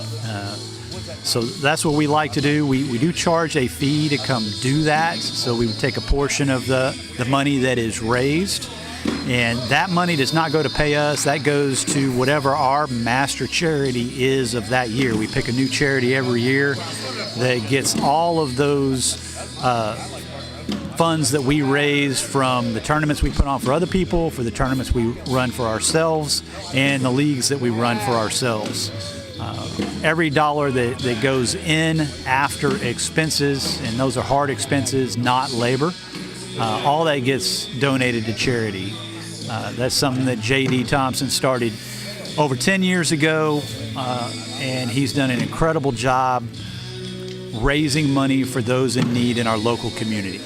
Speaker 1: So that's what we like to do. We do charge a fee to come do that. So we would take a portion of the money that is raised, and that money does not go to pay us. That goes to whatever our master charity is of that year. We pick a new charity every year that gets all of those funds that we raise from the tournaments we put on for other people, for the tournaments we run for ourselves, and the leagues that we run for ourselves. Every dollar that goes in after expenses, and those are hard expenses, not labor, all that gets donated to charity. That's something that J.D. Thompson started over 10 years ago, and he's done an incredible job raising money for those in need in our local community.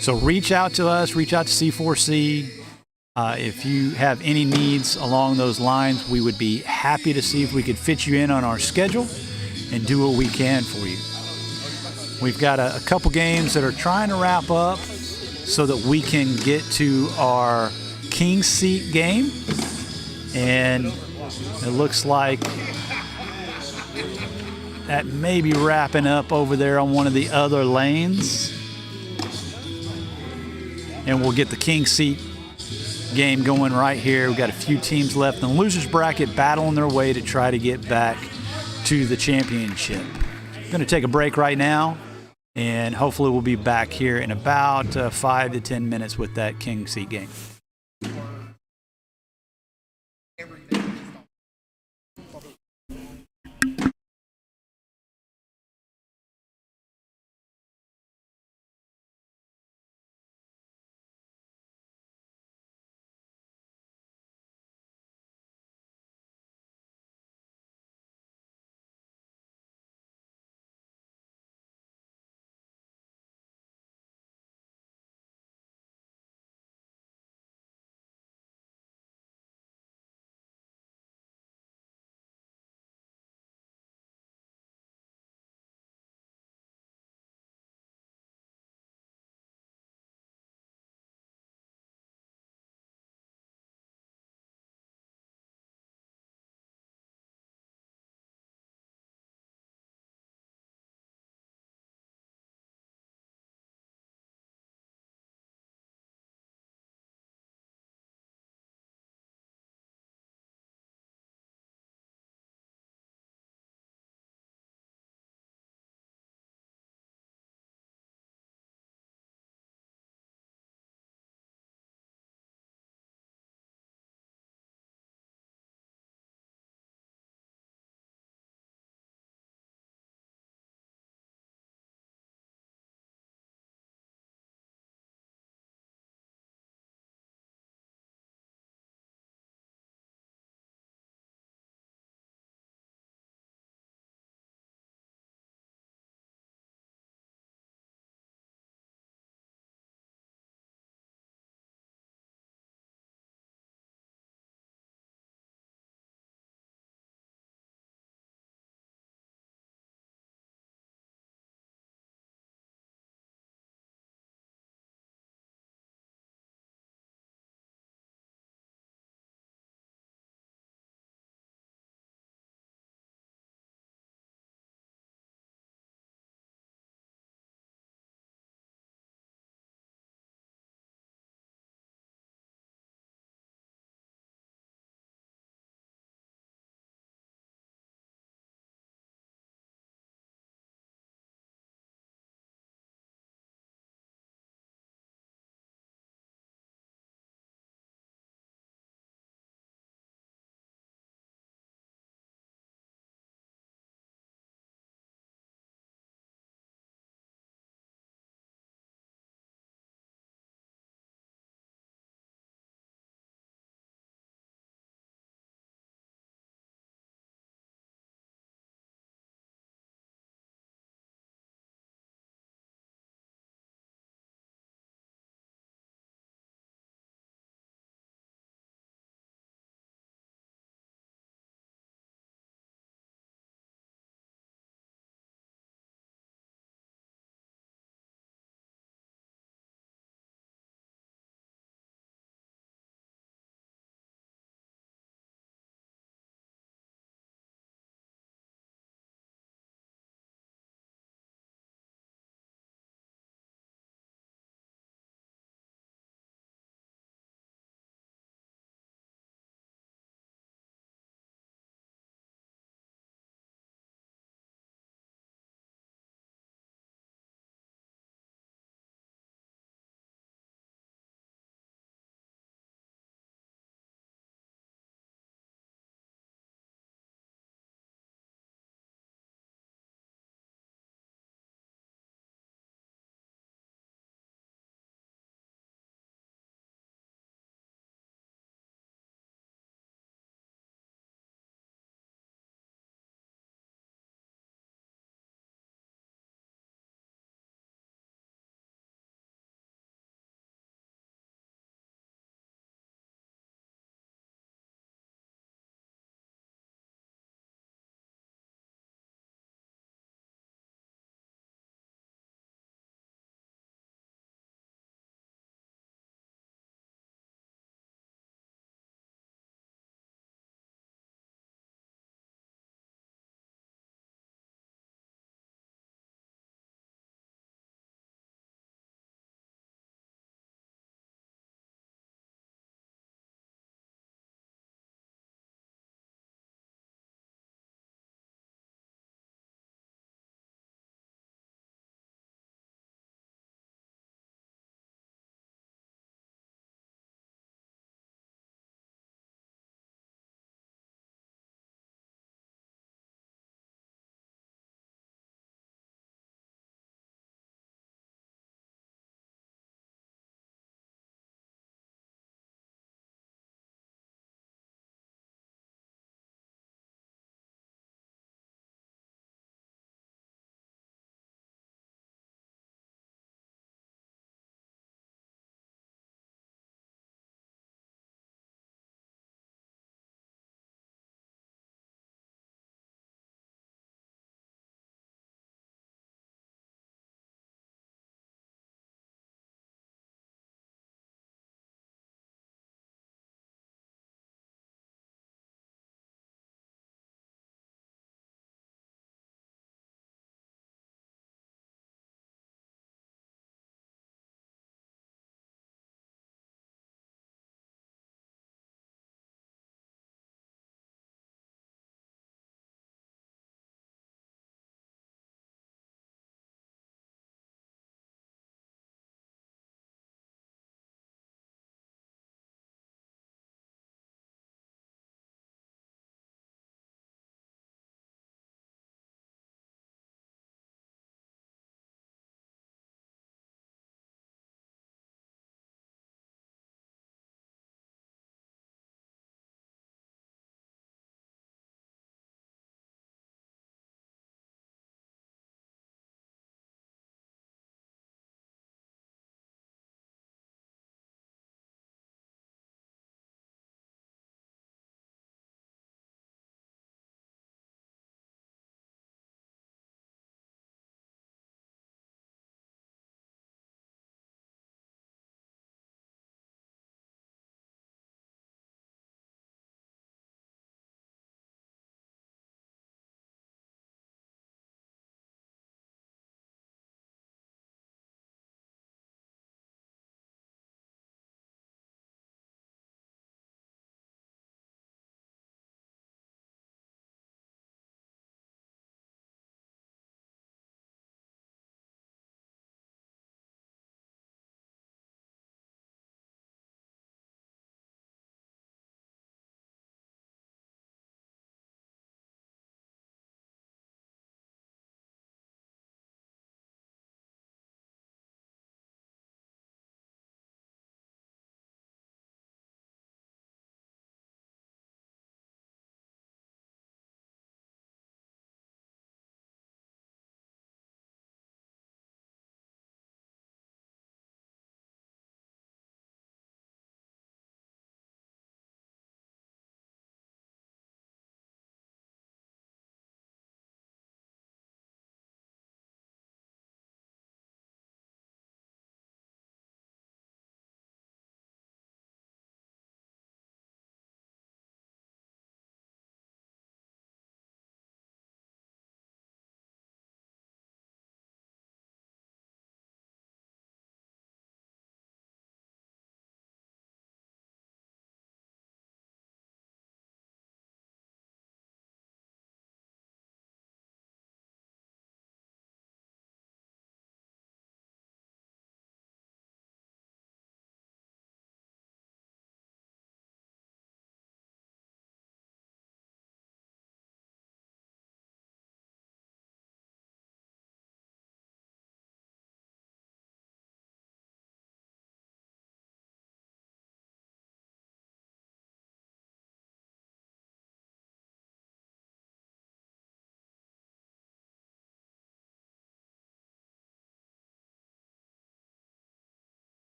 Speaker 1: So reach out to us, reach out to C4C. If you have any needs along those lines, we would be happy to see if we could fit you in on our schedule and do what we can for you. We've got a couple games that are trying to wrap up so that we can get to our King Seat game. And it looks like that may be wrapping up over there on one of the other lanes. And we'll get the King Seat game going right here. We've got a few teams left in the losers bracket battling their way to try to get back to the championship. Going to take a break right now, and hopefully we'll be back here in about 5 to 10 minutes with that King Seat game.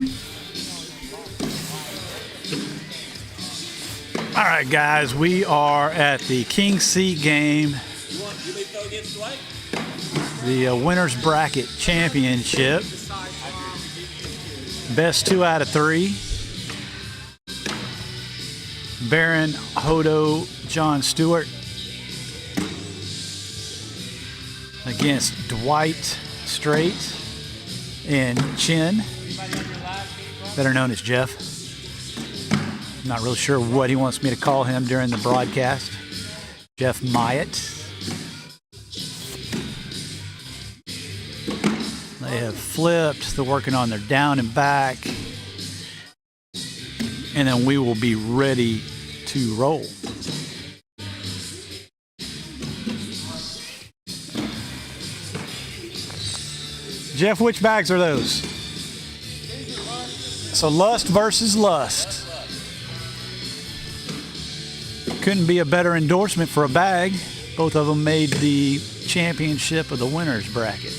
Speaker 1: All right, guys, we are at the King Seat game, the Winners Bracket Championship. Best 2 out of 3. Baron, Hodo, John Stewart against Dwight Straight and Chin, better known as Jeff. Not really sure what he wants me to call him during the broadcast. Jeff Myatt. They have flipped. They're working on their down and back. And then we will be ready to roll. Jeff, which bags are those? So Lust versus Lust. Couldn't be a better endorsement for a bag. Both of them made the championship of the winners bracket.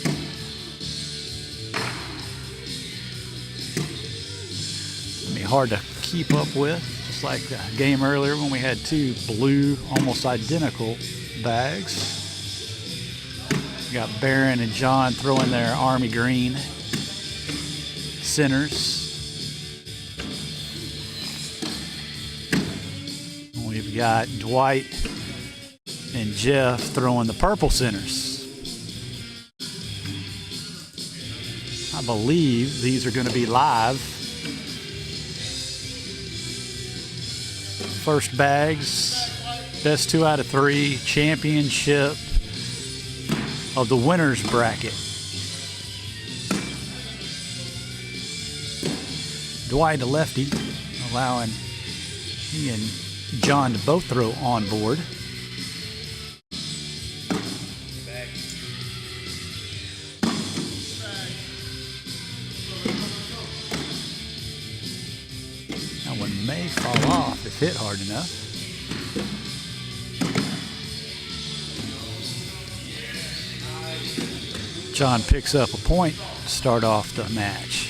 Speaker 1: It'll be hard to keep up with, just like the game earlier when we had 2 blue, almost identical bags. We got Baron and John throwing their army green centers. We've got Dwight and Jeff throwing the purple centers. I believe these are going to be live. First bags, best 2 out of 3, championship of the winners bracket. Dwight, a lefty, allowing he and John to both throw on board. That one may fall off if hit hard enough. John picks up a point to start off the match.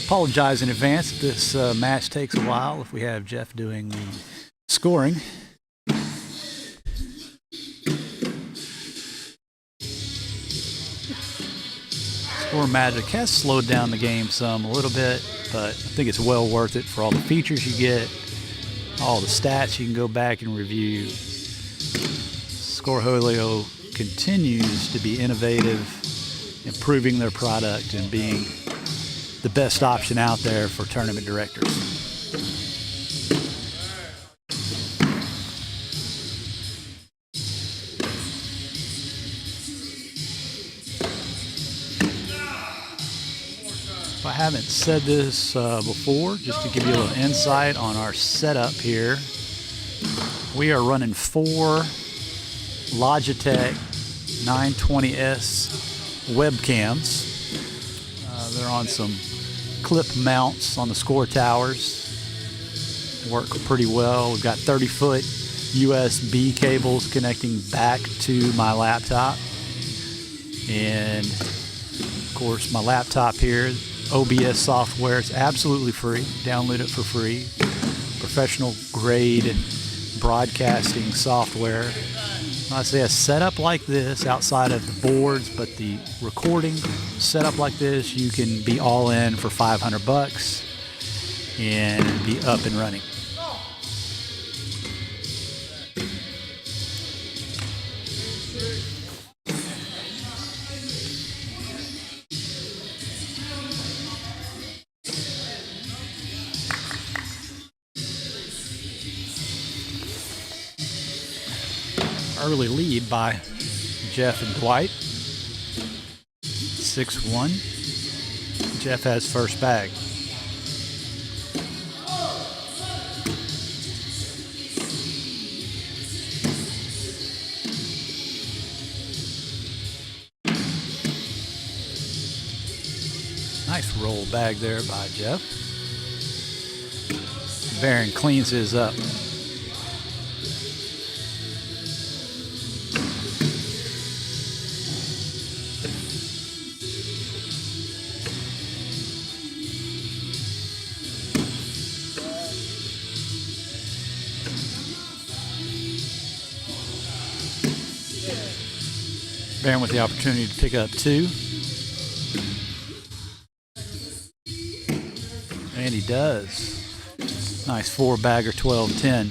Speaker 1: Apologize in advance if this match takes a while, if we have Jeff doing the scoring. Score Magic has slowed down the game some a little bit, but I think it's well worth it for all the features you get, all the stats you can go back and review. Scoreholio continues to be innovative, improving their product and being the best option out there for tournament directors. If I haven't said this before, just to give you a little insight on our setup here, we are running 4 Logitech 920S webcams. They're on some clip mounts on the score towers. Work pretty well. We've got 30-foot USB cables connecting back to my laptop. And of course, my laptop here, OBS software, it's absolutely free. Download it for free. Professional grade broadcasting software. I say a setup like this outside of the boards, but the recording setup like this, you can be all in for $500 and be up and running. Early lead by Jeff and Dwight. 6-1. Jeff has first bag. Nice roll bag there by Jeff. Baron cleans his up. Barron with the opportunity to pick up 2. And he does. Nice 4-bagger, 12-10.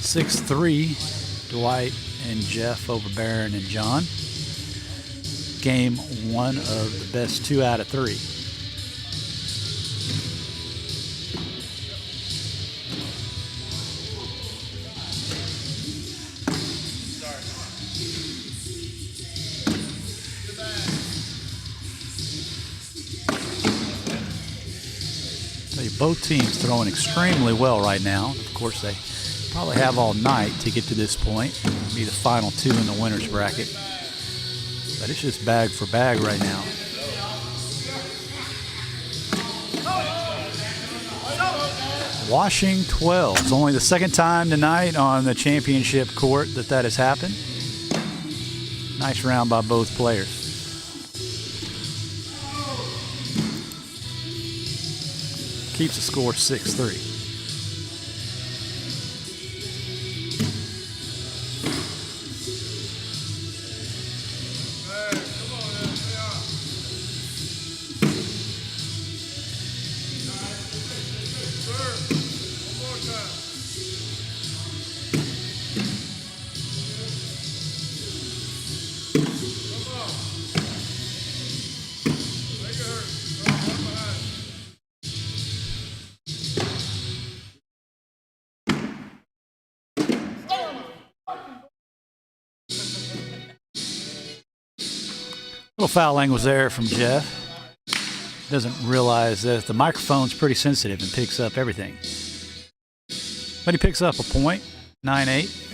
Speaker 1: (6-3) Dwight and Jeff over Barron and John. Game 1 of the best 2 out of 3. Both teams throwing extremely well right now. Of course, they probably have all night to get to this point. It'll be the final 2 in the winner's bracket. But it's just bag for bag right now. Washing 12. It's only the second time tonight on the championship court that has happened. Nice round by both players. Keeps the score 6-3. Little foul language there from Jeff. Doesn't realize that the microphone's pretty sensitive and picks up everything. But he picks up a point, 9-8.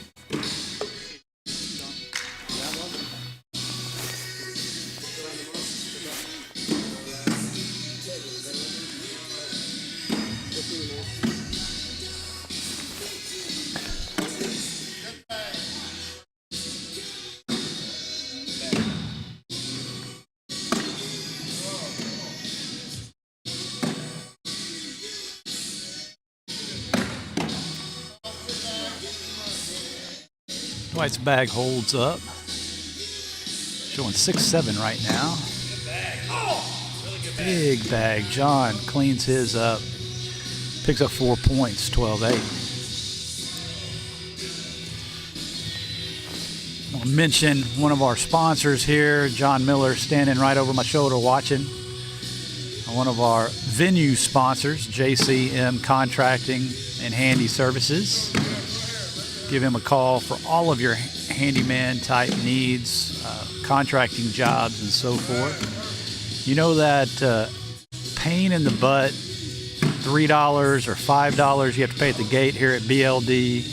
Speaker 1: Dwight's bag holds up. Showing 6-7 right now. Big bag. John cleans his up. Picks up 4 points, 12-8. I'll mention one of our sponsors here, John Miller, standing right over my shoulder watching. One of our venue sponsors, JCM Contracting and Handy Services. Give him a call for all of your handyman type needs, contracting jobs and so forth. You know that pain in the butt, $3 or $5 you have to pay at the gate here at BLD.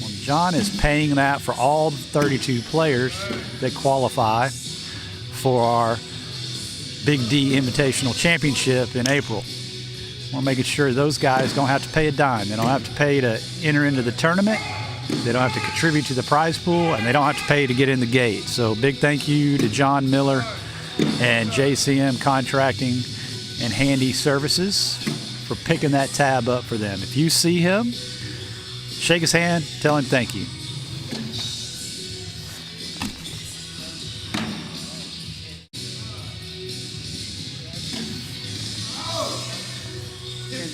Speaker 1: Well, John is paying that for all 32 players that qualify for our Big D Invitational Championship in April. We're making sure those guys don't have to pay a dime. They don't have to pay to enter into the tournament. They don't have to contribute to the prize pool, and they don't have to pay to get in the gate. So big thank you to John Miller and JCM Contracting and Handy Services for picking that tab up for them. If you see him, shake his hand, tell him thank you.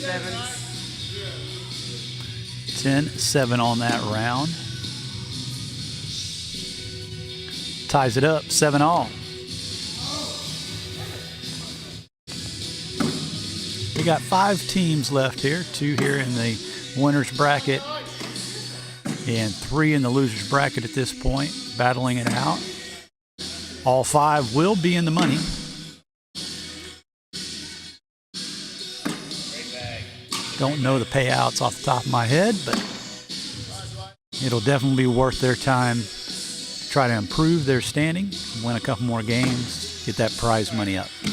Speaker 6: Seven.
Speaker 1: 10-7 on that round. Ties it up, 7-all. We got 5 teams left here, 2 here in the winner's bracket and 3 in the loser's bracket at this point, battling it out. All 5 will be in the money. Don't know the payouts off the top of my head, but it'll definitely be worth their time to try to improve their standing, win a couple more games, get that prize money up.
Speaker 6: Ooh,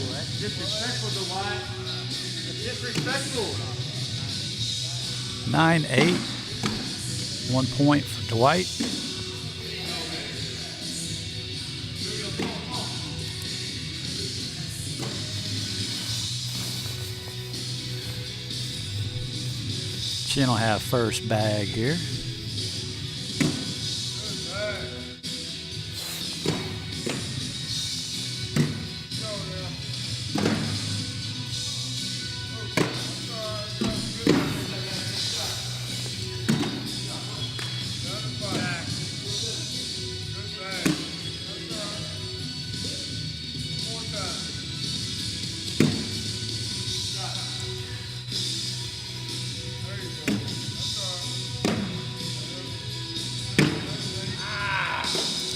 Speaker 6: that's disrespectful, Dwight. That's disrespectful.
Speaker 1: 9-8. 1 point for Dwight. Chin will have first bag here.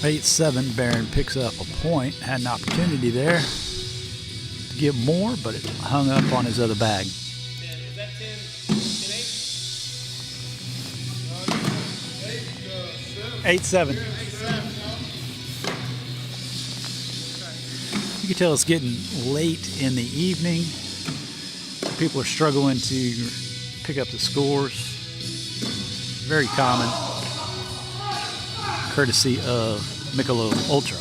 Speaker 1: Eight, 7, Barron picks up a point. Had an opportunity there to get more, but it hung up on his other bag.
Speaker 7: Is that 10,
Speaker 1: 8-7. You can tell it's getting late in the evening. People are struggling to pick up the scores. Very common, courtesy of Michelob Ultra.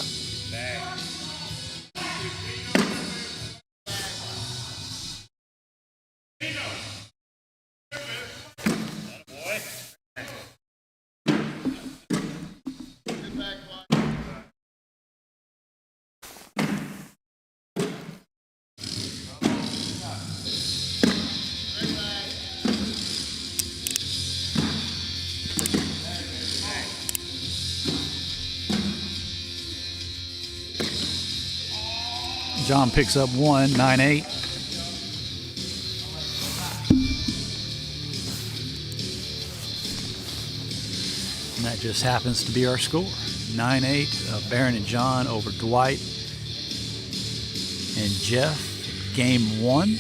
Speaker 1: John picks up 1, 9-8. And that just happens to be our score. 9-8, Barron and John over Dwight and Jeff. Game 1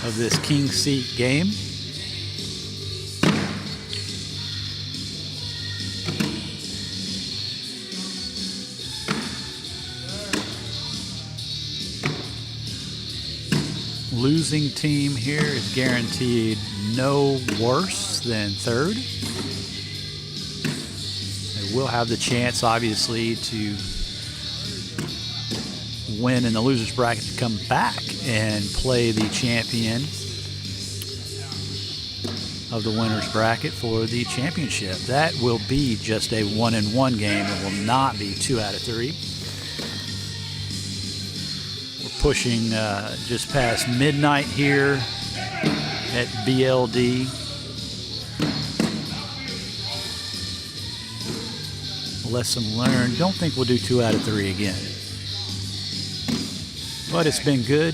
Speaker 1: of this King Seat game. Losing team here is guaranteed no worse than third. They will have the chance, obviously, to win in the losers bracket to come back and play the champion of the winners bracket for the championship. That will be just a 1-1 game. It will not be 2 out of 3. Pushing just past midnight here at BLD. Lesson learned. Don't think we'll do 2 out of 3 again. But it's been good.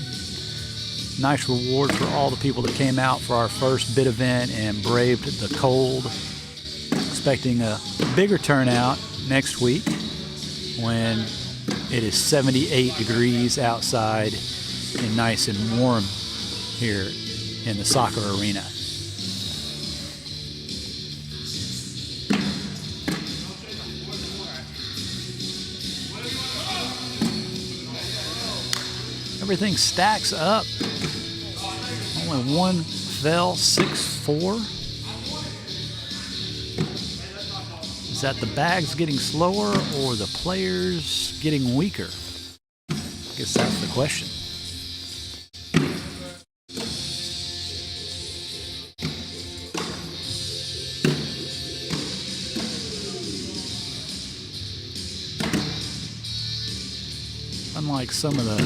Speaker 1: Nice reward for all the people that came out for our first bid event and braved the cold. Expecting a bigger turnout next week when it is 78 degrees outside and nice and warm here in the soccer arena. Everything stacks up. Only one fell, 6-4. Is that the bags getting slower or the players getting weaker? I guess that's the question. Unlike some of the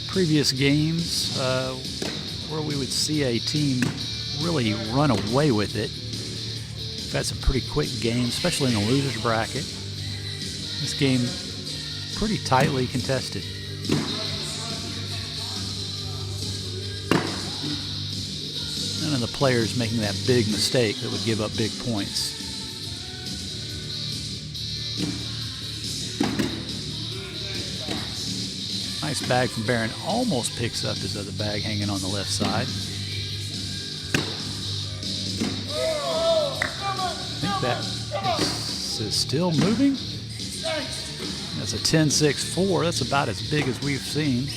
Speaker 1: previous games where we would see a team really run away with it. That's a pretty quick game, especially in the losers bracket. This game pretty tightly contested. None of the players making that big mistake that would give up big points. Nice bag from Barron. Almost picks up his other bag hanging on the left side. I think that is still moving. That's a 10-6-4. That's about as big as we've seen.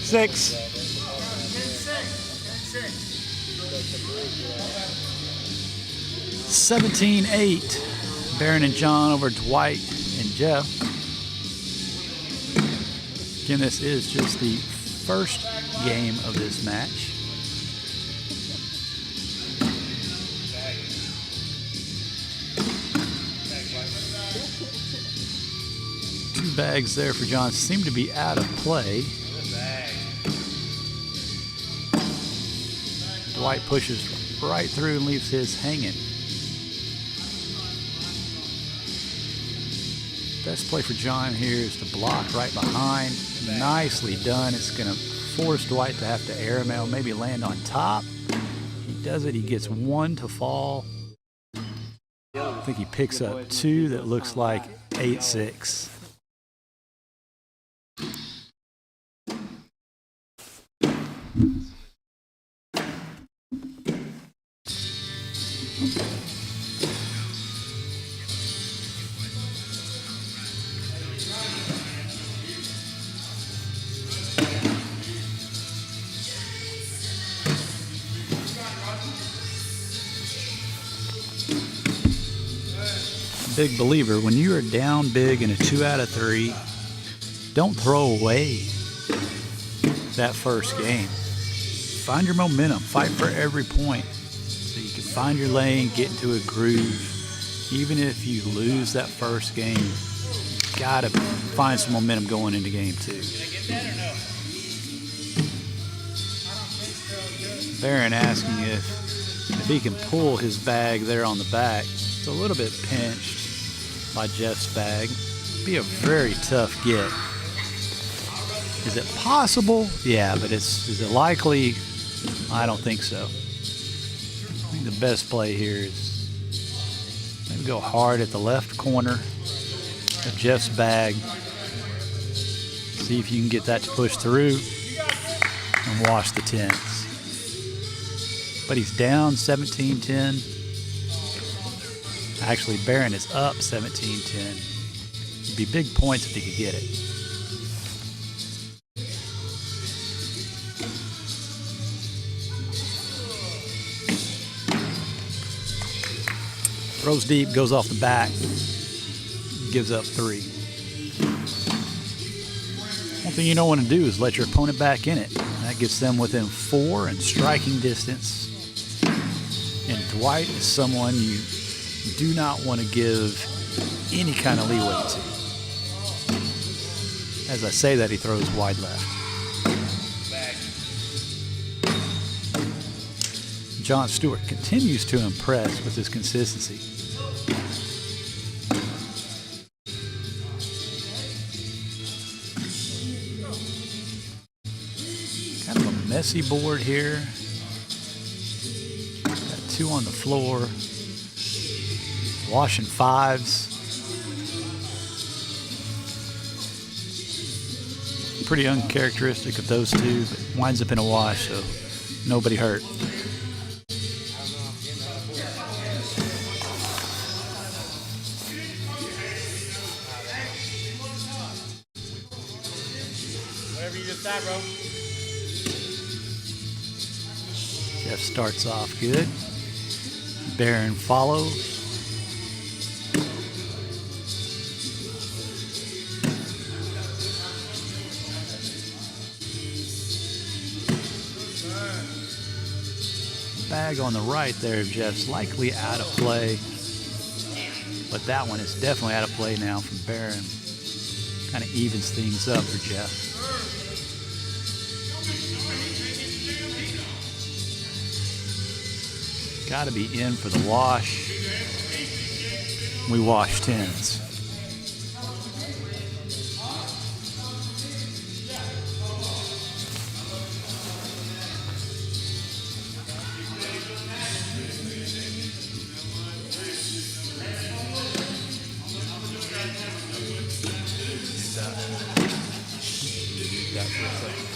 Speaker 1: Six. 17-8. Baron and John over Dwight and Jeff. Again, this is just the first game of this match. Two bags there for John seem to be out of play. Dwight pushes right through and leaves his hanging. Best play for John here is to block right behind. Nicely done. It's going to force Dwight to have to airmail, maybe land on top. He does it. He gets one to fall. I think he picks up two. That looks like 8-6. Big believer, when you are down big in a 2 out of 3, don't throw away that first game. Find your momentum, fight for every point so you can find your lane, get into a groove. Even if you lose that first game, you gotta find some momentum going into game 2. Baron asking if he can pull his bag there on the back. It's a little bit pinched by Jeff's bag. Be a very tough get. Is it possible? Yeah, but is it likely? I don't think so. I think the best play here is maybe go hard at the left corner of Jeff's bag. See if you can get that to push through and wash the tens. But he's down 17-10. Actually, Baron is up 17-10. It'd be big points if he could get it. Throws deep, goes off the back, gives up 3. One thing you don't want to do is let your opponent back in it. That gets them within 4 and striking distance. And Dwight is someone you do not want to give any kind of leeway to. As I say that, he throws wide left. John Stewart continues to impress with his consistency. Kind of a messy board here. Got 2 on the floor. Washing 5s. Pretty uncharacteristic of those two, but winds up in a wash, so nobody hurt.
Speaker 7: Whatever you decide, bro.
Speaker 1: Jeff starts off good. Baron follows. Bag on the right there, Jeff's likely out of play, but that one is definitely out of play now from Baron. Kind of evens things up for Jeff. Got to be in for the wash. We wash 10s. That for a second.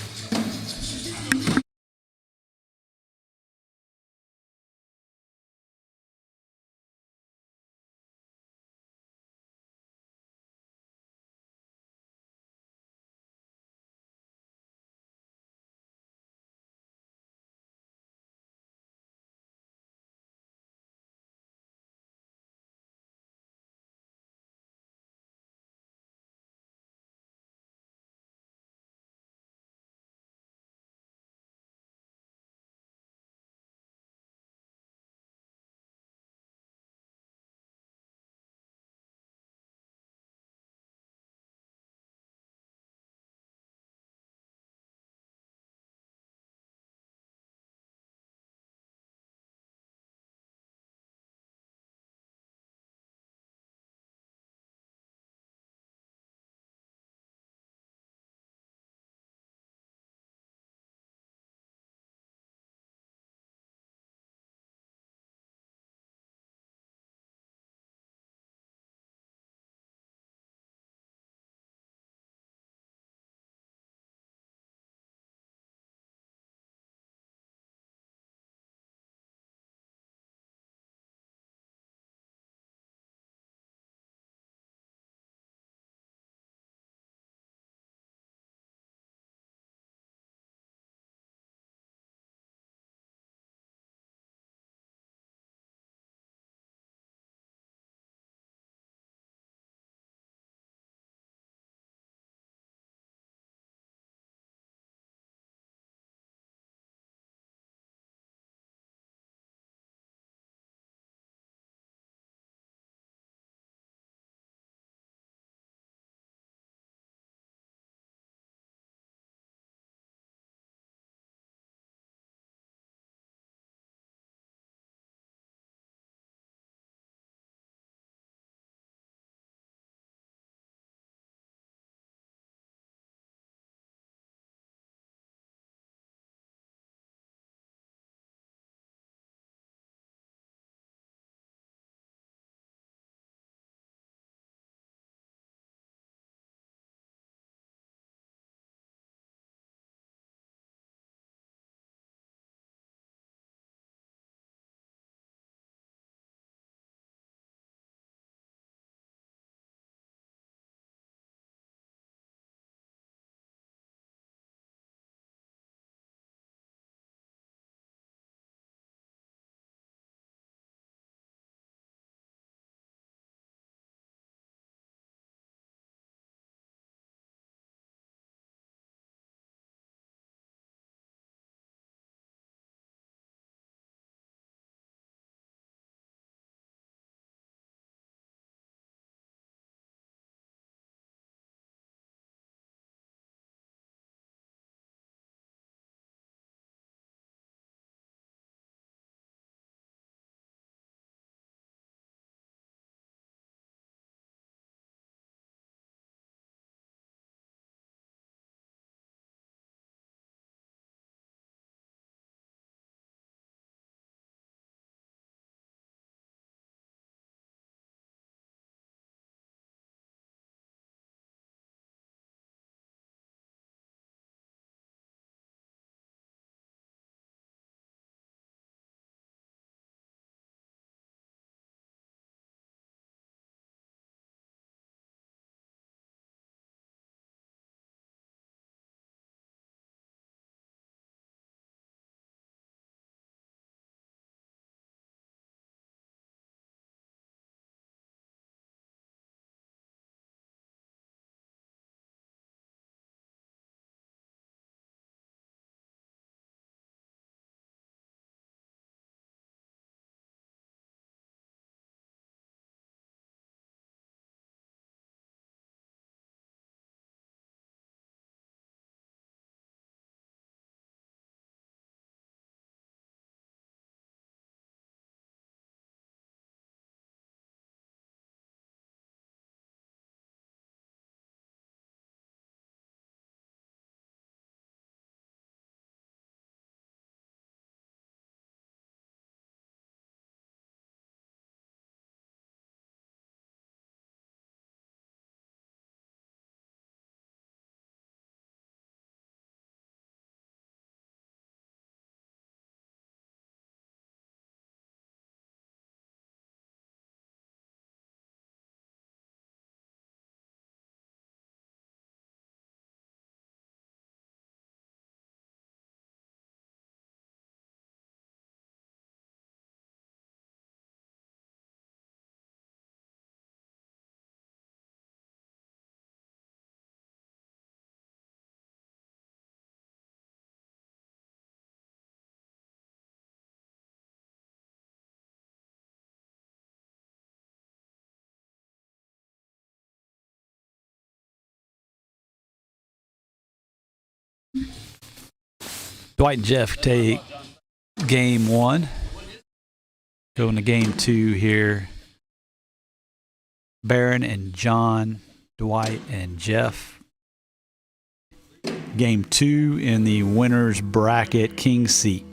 Speaker 1: Dwight and Jeff take game 1. Going to game 2 here. Baron and John, Dwight and Jeff. Game 2 in the winner's bracket king seat.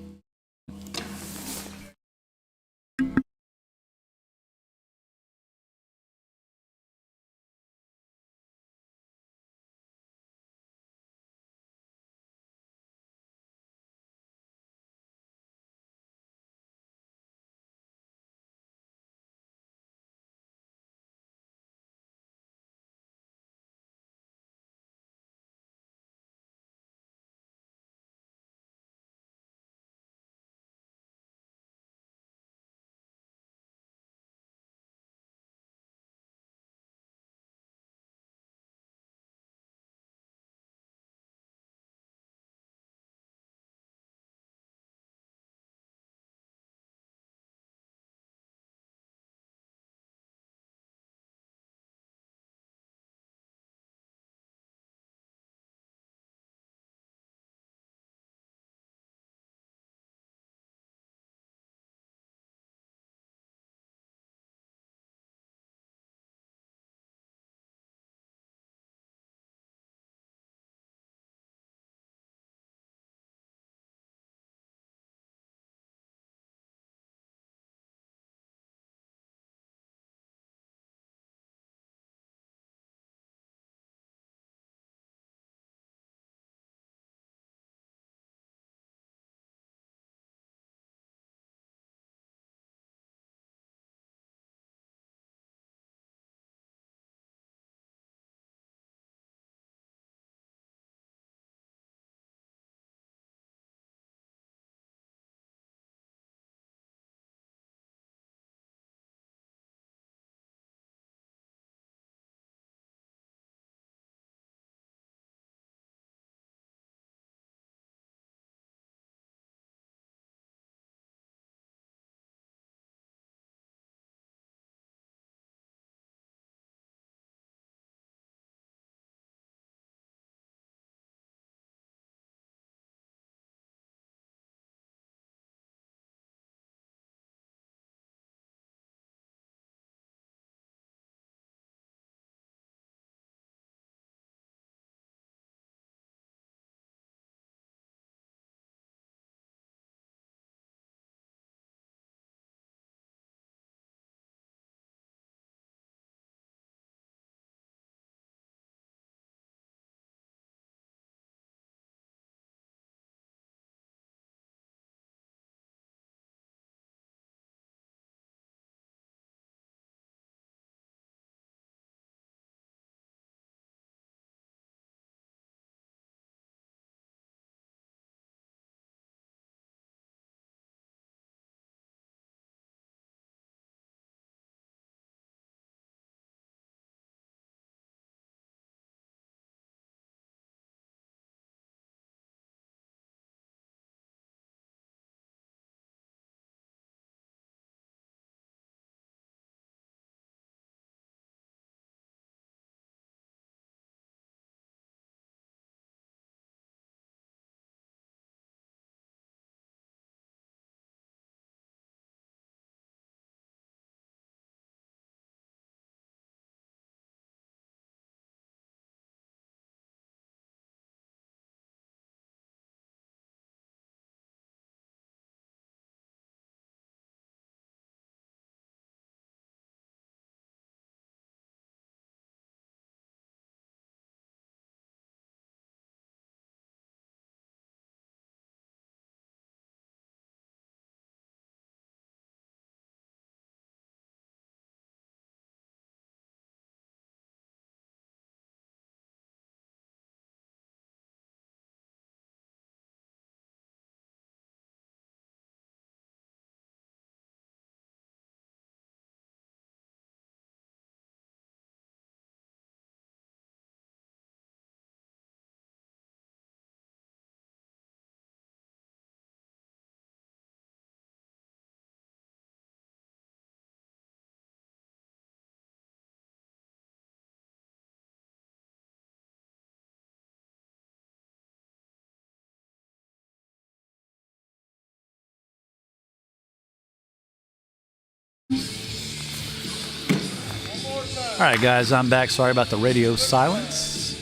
Speaker 1: All right, guys, I'm back. Sorry about the radio silence.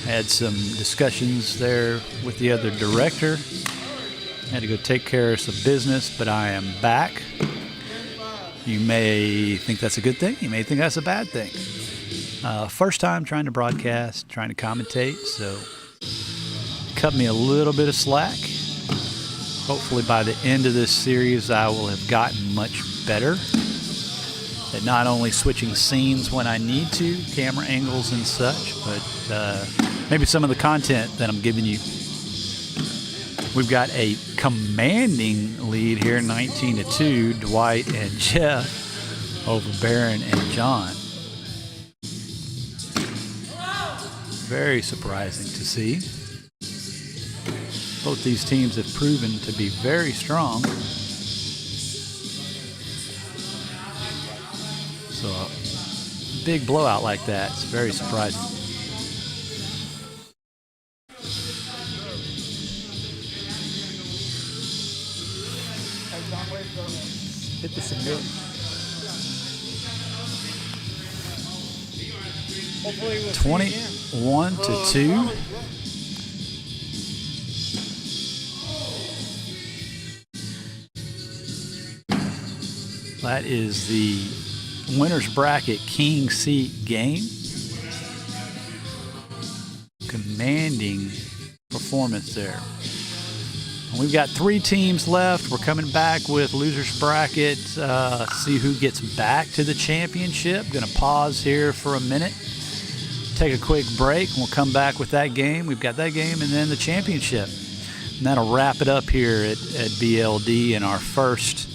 Speaker 1: Had some discussions there with the other director. Had to go take care of some business, but I am back. You may think that's a good thing. You may think that's a bad thing. First time trying to broadcast, trying to commentate, so cut me a little bit of slack. Hopefully by the end of this series, I will have gotten much better at not only switching scenes when I need to, camera angles and such, but maybe some of the content that I'm giving you. We've got a commanding lead here, 19-2, Dwight and Jeff over Barron and John. Very surprising to see. Both these teams have proven to be very strong. So a big blowout like that is very surprising.
Speaker 3: Hit the submit.
Speaker 4: Hopefully we'll see
Speaker 1: 21-2. That is the winner's bracket king seat game. Commanding performance there. And we've got 3 teams left. We're coming back with loser's bracket. See who gets back to the championship. Going to pause here for a minute. Take a quick break. We'll come back with that game. We've got that game and then the championship. And that'll wrap it up here at BLD in our first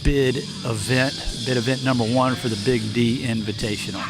Speaker 1: bid event number 1 for the Big D Invitational.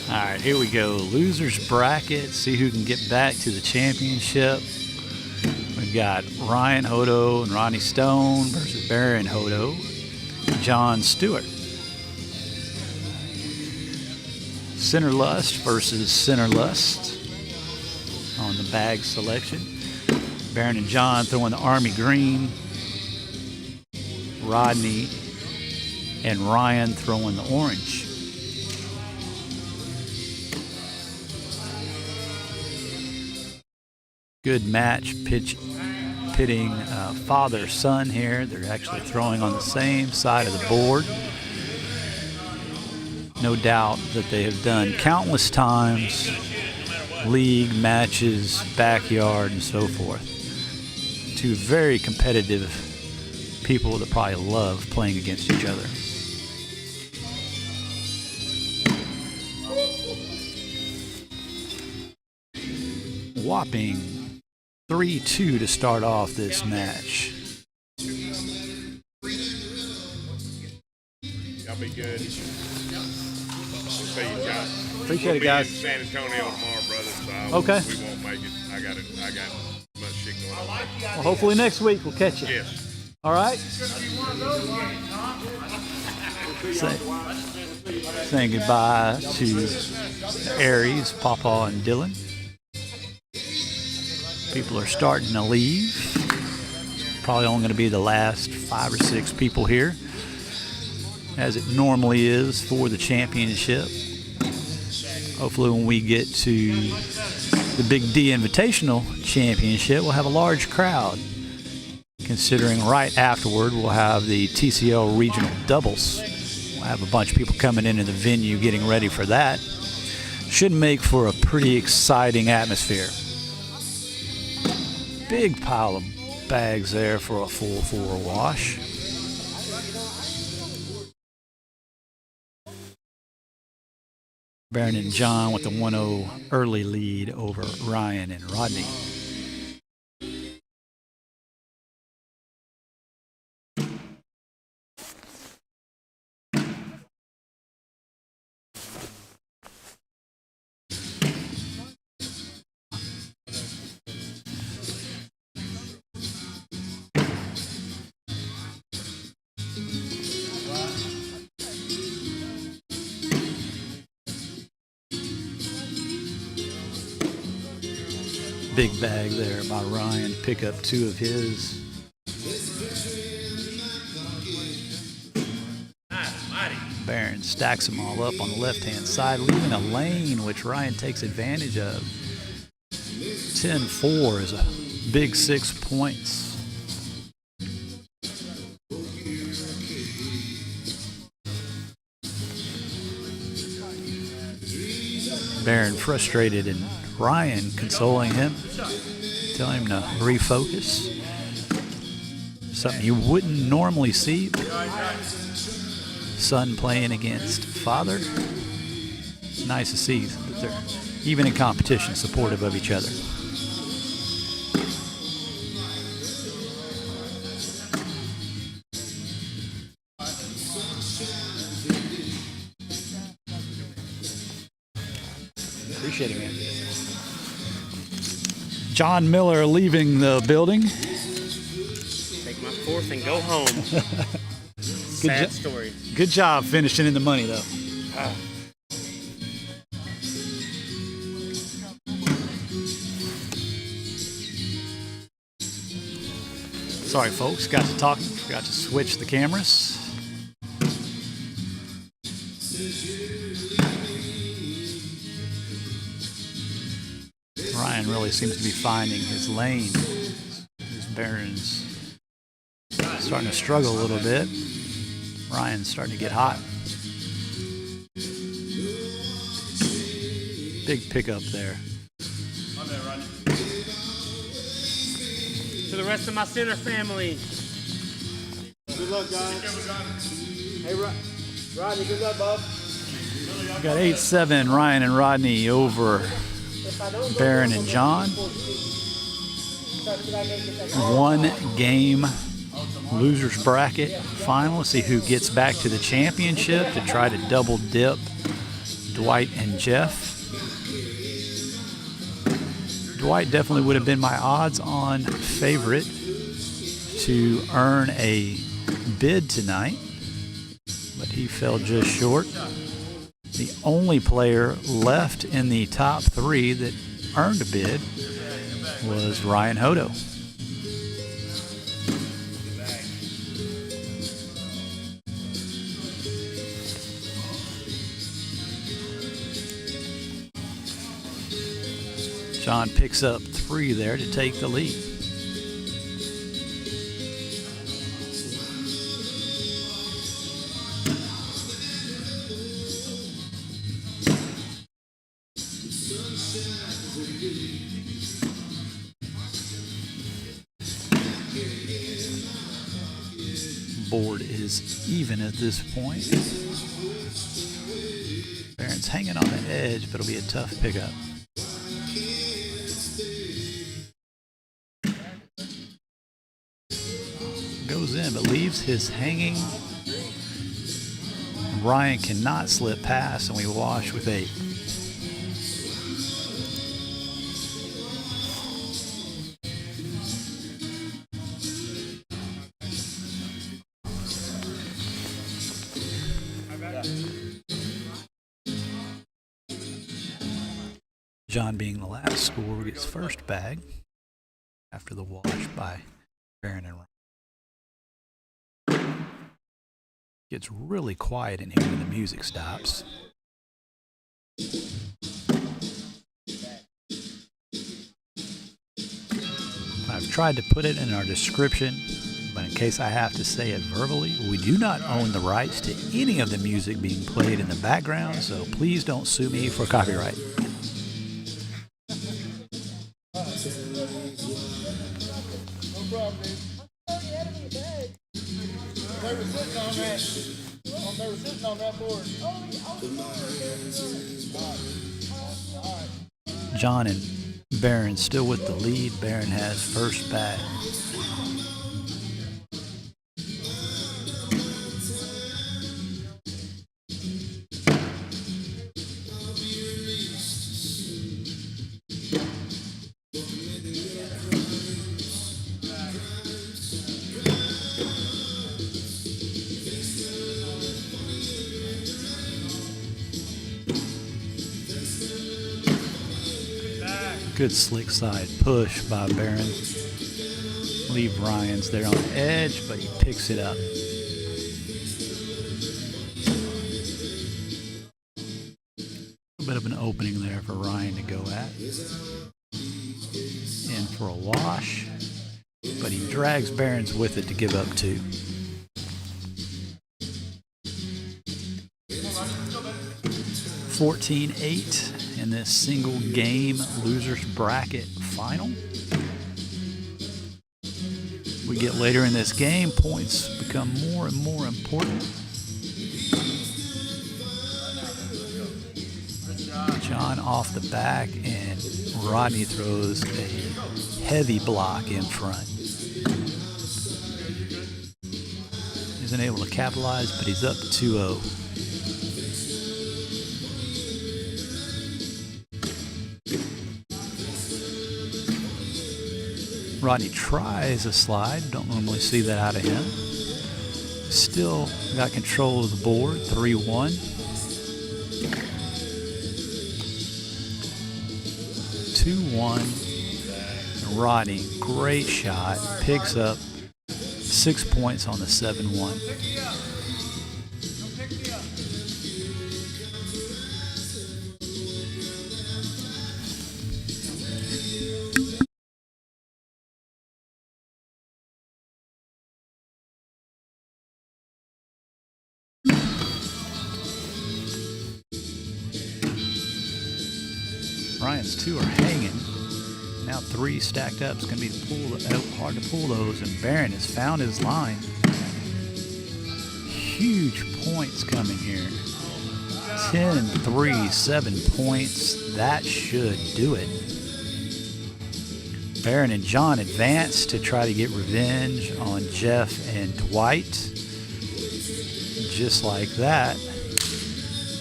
Speaker 1: All right, here we go. Losers bracket. See who can get back to the championship. We've got Ryan Hodo and Ronnie Stone versus Baron Hodo, John Stewart. Center Lust versus Center Lust on the bag selection. Baron and John throwing the Army Green. Rodney and Ryan throwing the orange. Good match pitting father-son here. They're actually throwing on the same side of the board. No doubt that they have done countless times, league matches, backyard, and so forth. Two very competitive people that probably love playing against each other. Whopping 3-2 to start off this match.
Speaker 2: Y'all be good. See you guys.
Speaker 1: Appreciate it, guys.
Speaker 2: We'll be in San Antonio tomorrow, brother. So
Speaker 1: Okay.
Speaker 2: We won't make it. I got much shit going on.
Speaker 1: Well, hopefully next week we'll catch you.
Speaker 2: Yes.
Speaker 1: All right? Saying goodbye to the Airy's, Papa and Dylan. People are starting to leave. Probably only going to be the last 5 or 6 people here, as it normally is for the championship. Hopefully when we get to the Big D Invitational Championship, we'll have a large crowd, considering right afterward we'll have the TCL Regional Doubles. We'll have a bunch of people coming into the venue getting ready for that. Should make for a pretty exciting atmosphere. Big pile of bags there for a full 4 wash. Baron and John with the 1-0 early lead over Ryan and Rodney. Big bag there by Ryan. Pick up 2 of his. Baron stacks them all up on the left-hand side, leaving a lane which Ryan takes advantage of. 10-4 is a big 6 points. Baron frustrated and Ryan consoling him, telling him to refocus. Something you wouldn't normally see. Son playing against father. Nice to see that they're, even in competition, supportive of each other. Appreciate it, man. John Miller leaving the building.
Speaker 5: Take my 4th and go home. Sad story.
Speaker 1: Good job finishing in the money, though. Sorry, folks. Got to talking. Forgot to switch the cameras. Ryan really seems to be finding his lane. His Baron's starting to struggle a little bit. Ryan's starting to get hot. Big pickup there.
Speaker 5: To the rest of my center family.
Speaker 6: Good luck, guys. Hey, Rodney, good luck, bub.
Speaker 1: We got 8-7 Ryan and Rodney over Baron and John. 1 game losers bracket final. See who gets back to the championship to try to double dip Dwight and Jeff. Dwight definitely would have been my odds-on favorite to earn a bid tonight, but he fell just short. The only player left in the top 3 that earned a bid was Ryan Hodo. John picks up 3 there to take the lead. Board is even at this point. Barron's hanging on the edge, but it'll be a tough pickup. Goes in, but leaves his hanging. Ryan cannot slip past, and we wash with 8. John, being the last scorer, gets first bag after the wash by Barron and Ryan. Gets really quiet in here when the music stops. I've tried to put it in our description, but in case I have to say it verbally, we do not own the rights to any of the music being played in the background, so please don't sue me for copyright. John and Barron still with the lead. Barron has first bag. Good slick side push by Barron. Leave Ryan's there on the edge, but he picks it up. A bit of an opening there for Ryan to go at. In for a wash, but he drags Barron's with it to give up 2. (14-8) in this single game losers bracket final. We get later in this game, points become more and more important. John off the back, and Rodney throws a heavy block in front. Isn't able to capitalize, but he's up 2-0. Rodney tries a slide. Don't normally see that out of him. Still got control of the board. 3-1. 2-1. Rodney, great shot. Picks up 6 points on the 7-1. Ryan's 2 are hanging. Now 3 stacked up. It's going to be hard to pull those, and Barron has found his line. Huge points coming here. 10-3, 7 points. That should do it. Barron and John advance to try to get revenge on Jeff and Dwight. Just like that,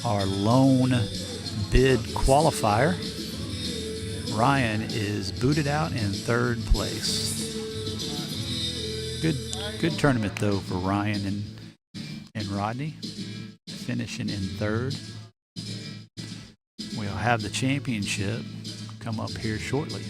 Speaker 1: our lone bid qualifier. Ryan is booted out in 3rd place. Good tournament though for Ryan and Rodney, finishing in 3rd. We'll have the championship come up here shortly.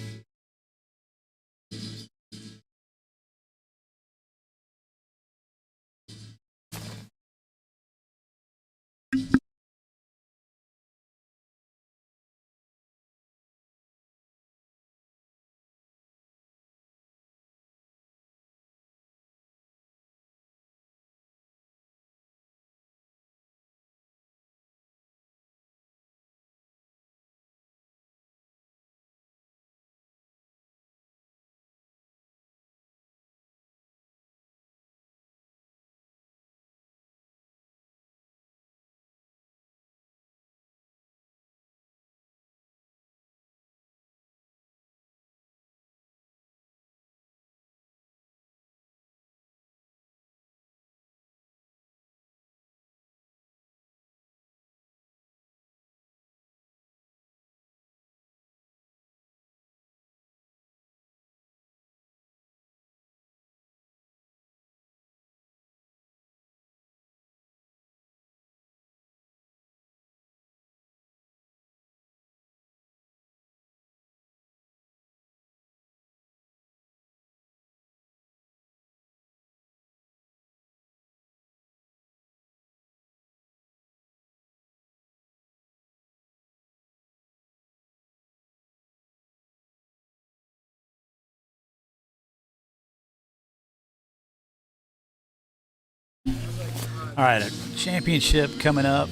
Speaker 1: All right, a championship coming up.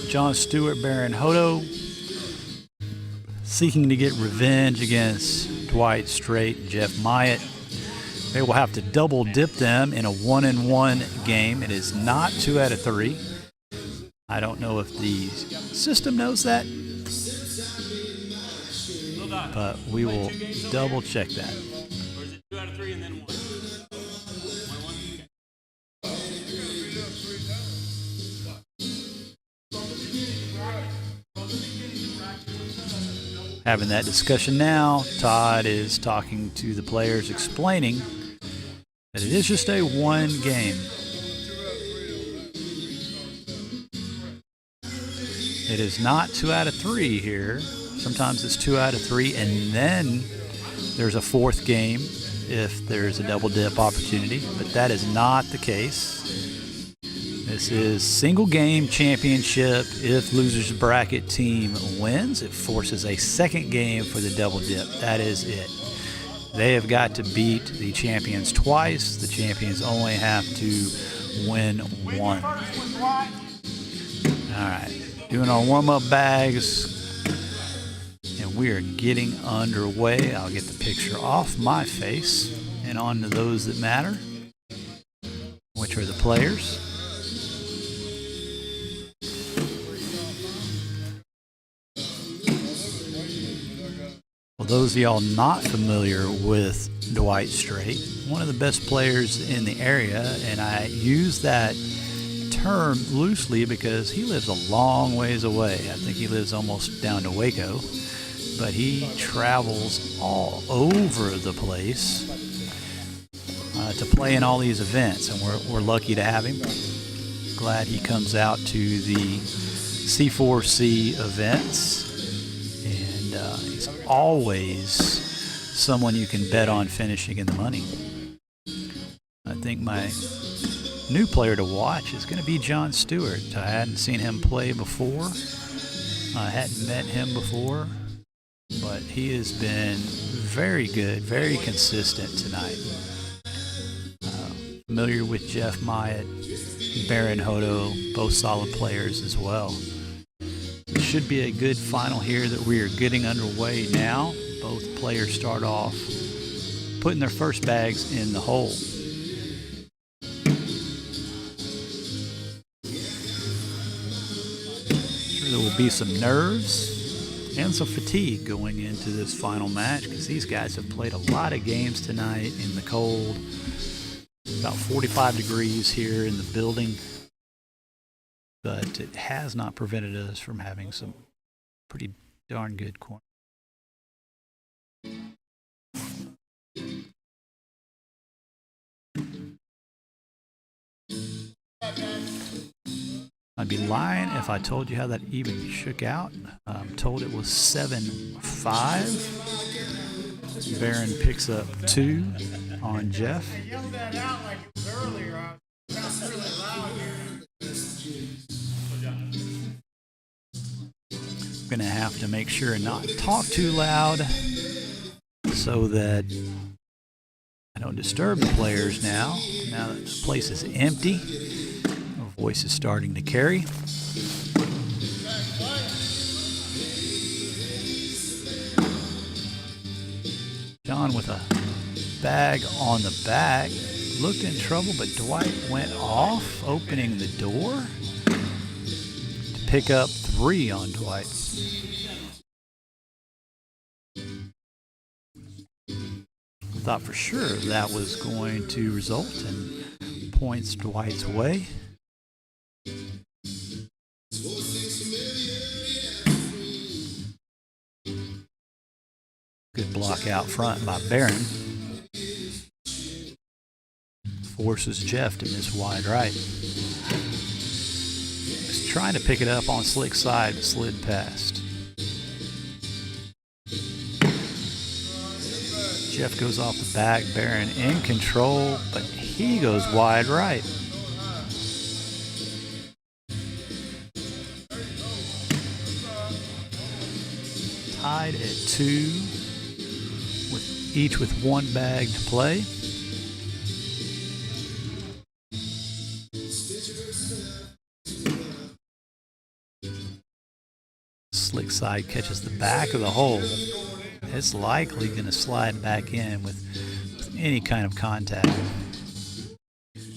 Speaker 1: Jon Stewart, Baron Hodo, seeking to get revenge against Dwight Strait and Jeff Myatt. They will have to double dip them in a 1-1 game. It is not 2 out of 3. I don't know if the system knows that, but we will double check that.
Speaker 9: Or is it 2 out of 3 and then 1? 1-1?
Speaker 1: Having that discussion now. Todd is talking to the players, explaining that it is just a 1 game. It is not 2 out of 3 here. Sometimes it's 2 out of 3, and then there's a 4th game if there's a double dip opportunity, but that is not the case. This is single game championship. If loser's bracket team wins, it forces a 2nd game for the double dip. That is it. They have got to beat the champions twice. The champions only have to win 1. All right, doing our warm-up bags, and we are getting underway. I'll get the picture off my face and on to those that matter, which are the players. Well, those of y'all not familiar with Dwight Strait, one of the best players in the area, and I use that term loosely because he lives a long ways away. I think he lives almost down to Waco, but he travels all over the place to play in all these events, and we're lucky to have him. Glad he comes out to the C4C events. He's always someone you can bet on finishing in the money. I think my new player to watch is going to be Jon Stewart. I hadn't seen him play before. I hadn't met him before, but he has been very good, very consistent tonight. Familiar with Jeff Myatt, Baron Hodo, both solid players as well. It should be a good final here that we are getting underway now. Both players start off putting their first bags in the hole. Sure, there will be some nerves and some fatigue going into this final match because these guys have played a lot of games tonight in the cold. About 45 degrees here in the building. but it has not prevented us from having some pretty darn good corner. I'd be lying if I told you how that even shook out. I'm told it was 7-5. Baron picks up 2 on Jeff.
Speaker 7: I yelled that out like it was earlier. I was really loud here.
Speaker 1: I'm going to have to make sure and not talk too loud so that I don't disturb the players now that the place is empty. My voice is starting to carry. John with a bag on the back looked in trouble, but Dwight went off, opening the door to pick up 3 on Dwight. Thought for sure that was going to result in points Dwight's way. Good block out front by Baron. Forces Jeff to miss wide right. Was trying to pick it up on slick side, but slid past. Jeff goes off the back, Baron in control, but he goes wide right. Tied at 2, each with 1 bag to play. Slick side catches the back of the hole. It's likely going to slide back in with any kind of contact.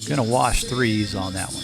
Speaker 1: Going to wash 3s on that one.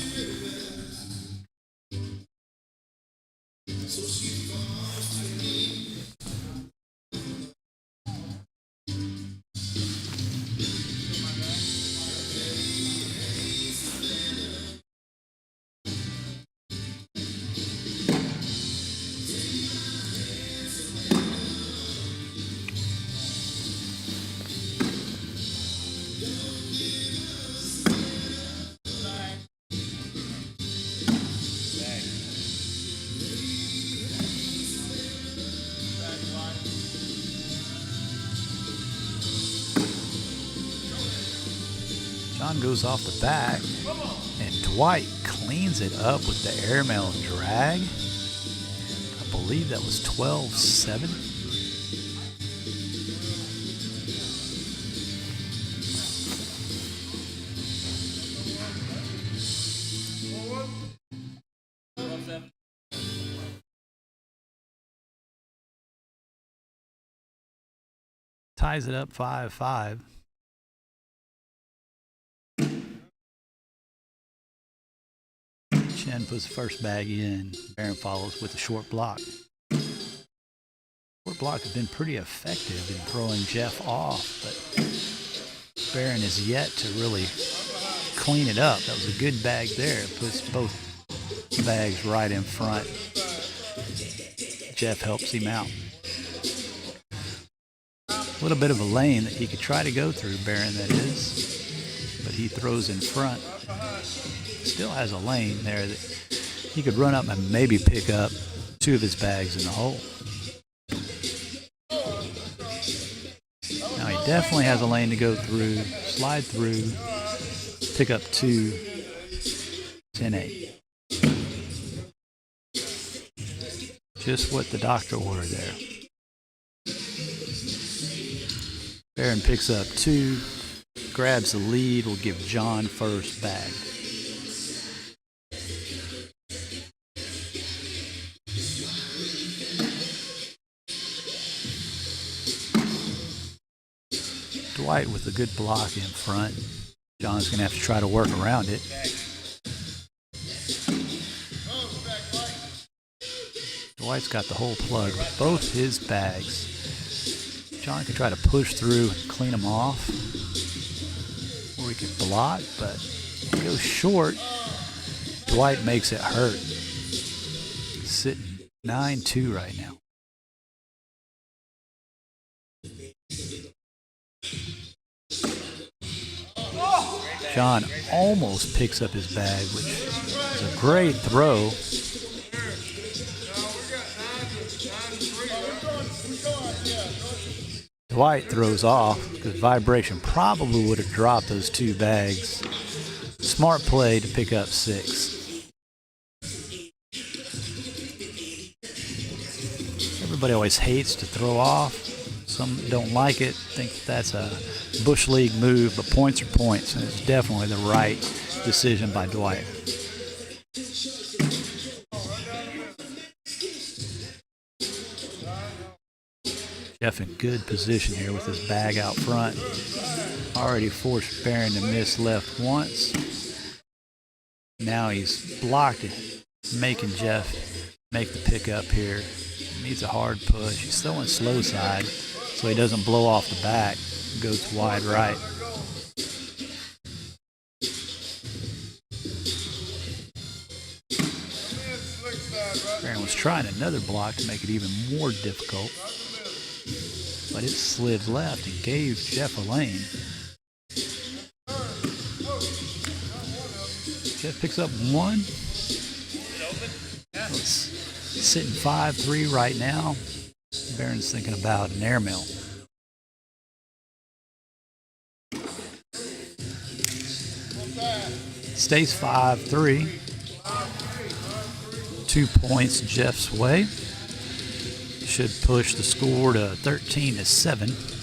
Speaker 1: John goes off the back, and Dwight cleans it up with the airmail drag. I believe that was 12-7. Ties it up 5-5. Chen puts the first bag in. Baron follows with a short block. Short block has been pretty effective in throwing Jeff off, but Baron is yet to really clean it up. That was a good bag there. Puts both bags right in front. Jeff helps him out. A little bit of a lane that he could try to go through, Baron that is, but he throws in front. Still has a lane there that he could run up and maybe pick up 2 of his bags in the hole. Now he definitely has a lane to go through, slide through, pick up 2, 10-8. Just what the doctor ordered there. Baron picks up 2, grabs the lead, will give John first bag. Dwight with a good block in front. John's going to have to try to work around it. Dwight's got the hole plugged with both his bags. John can try to push through and clean them off, or he could block, but he goes short. Dwight makes it hurt. 9-2 right now. John almost picks up his bag, which is a great throw. Dwight throws off because vibration probably would have dropped those 2 bags. Smart play to pick up 6. Everybody always hates to throw off. Some don't like it, think that's a Bush League move, but points are points, and it's definitely the right decision by Dwight. Jeff in good position here with his bag out front. Already forced Barron to miss left once. Now he's blocked it, making Jeff make the pickup here. Needs a hard push. He's throwing slow side so he doesn't blow off the back. Goes wide right. Barron was trying another block to make it even more difficult, but it slid left and gave Jeff a lane. Jeff picks up 1. It's sitting 5-3 right now. Barron's thinking about an airmail. Stays 5-3. 2 points Jeff's way. Should push the score to 13-7.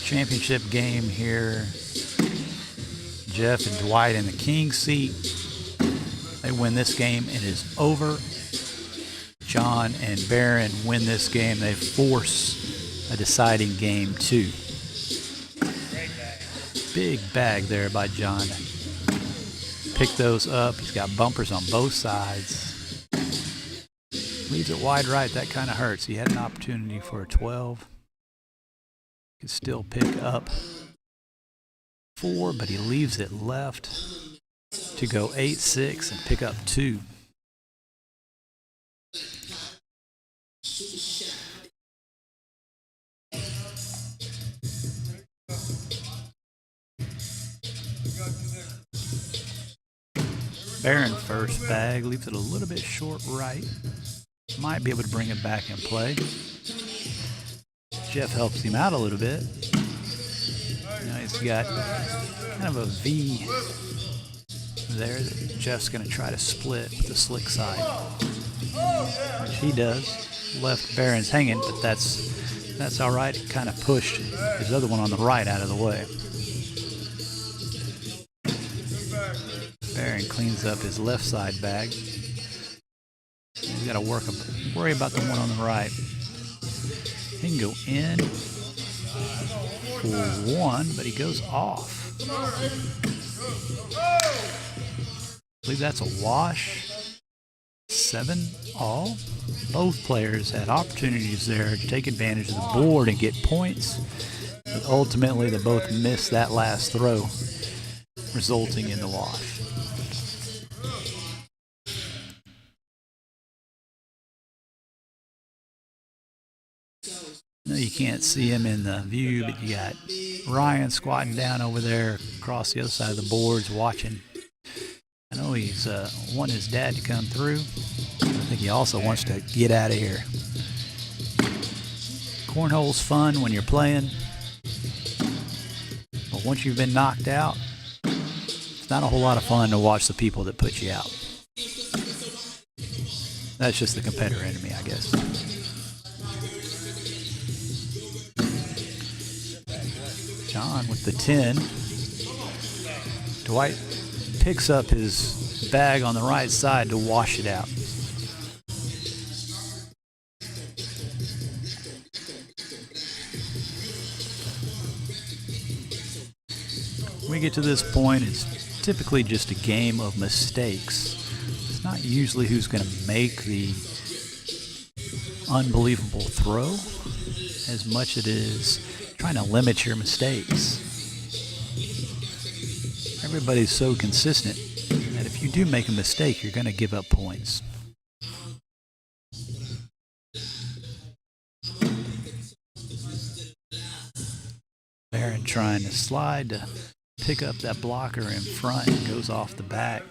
Speaker 1: Championship game here. Jeff and Dwight in the king seat. They win this game, it is over. John and Barron win this game, they force a deciding game 2. Big bag there by John. Pick those up. He's got bumpers on both sides. Leaves it wide right. That kind of hurts. He had an opportunity for a 12. Could still pick up 4, but he leaves it left to go 8-6 and pick up 2. Barron first bag, leaves it a little bit short right. Might be able to bring it back in play. Jeff helps him out a little bit. Now he's got kind of a V there that Jeff's going to try to split with the slick side, which he does. Left Barron's hanging, but that's all right. It kind of pushed his other one on the right out of the way. Barron cleans up his left side bag. He's got to worry about the one on the right. He can go in for 1, but he goes off. I believe that's a wash. 7 all. Both players had opportunities there to take advantage of the board and get points, but ultimately they both missed that last throw, resulting in the wash. No, you can't see him in the view, but you got Ryan squatting down over there across the other side of the boards watching. I know he's wanting his dad to come through. I think he also wants to get out of here. Cornhole's fun when you're playing, but once you've been knocked out, it's not a whole lot of fun to watch the people that put you out. That's just the competitor in me, I guess. John with the 10. Dwight picks up his bag on the right side to wash it out. When we get to this point, it's typically just a game of mistakes. It's not usually who's going to make the unbelievable throw as much as it is trying to limit your mistakes. everybody's so consistent that if you do make a mistake, you're going to give up points. Barron trying to slide to pick up that blocker in front, goes off the back.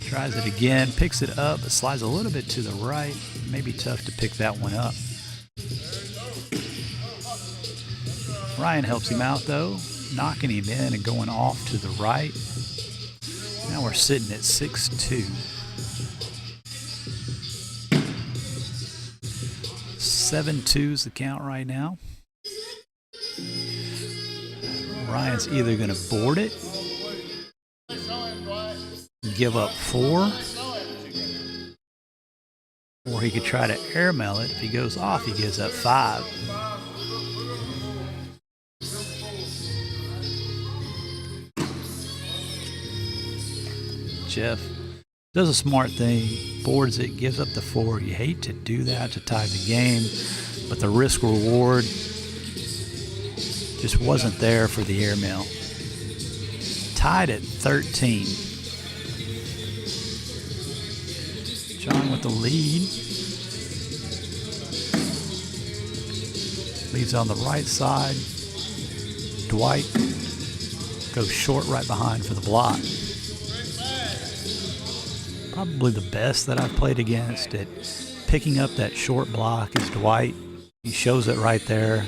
Speaker 1: Tries it again, picks it up, but slides a little bit to the right. Maybe tough to pick that one up. Ryan helps him out though, knocking him in and going off to the right. Now we're sitting at 6-2. 7-2 is the count right now. Ryan's either going to board it, give up 4, or he could try to airmail it. If he goes off, he gives up 5. Jeff does a smart thing, boards it, gives up the 4. You hate to do that to tie the game, but the risk reward just wasn't there for the airmail. Tied at 13. John with the lead. Leaves on the right side. Dwight goes short right behind for the block. Probably the best that I've played against at picking up that short block is Dwight. He shows it right there.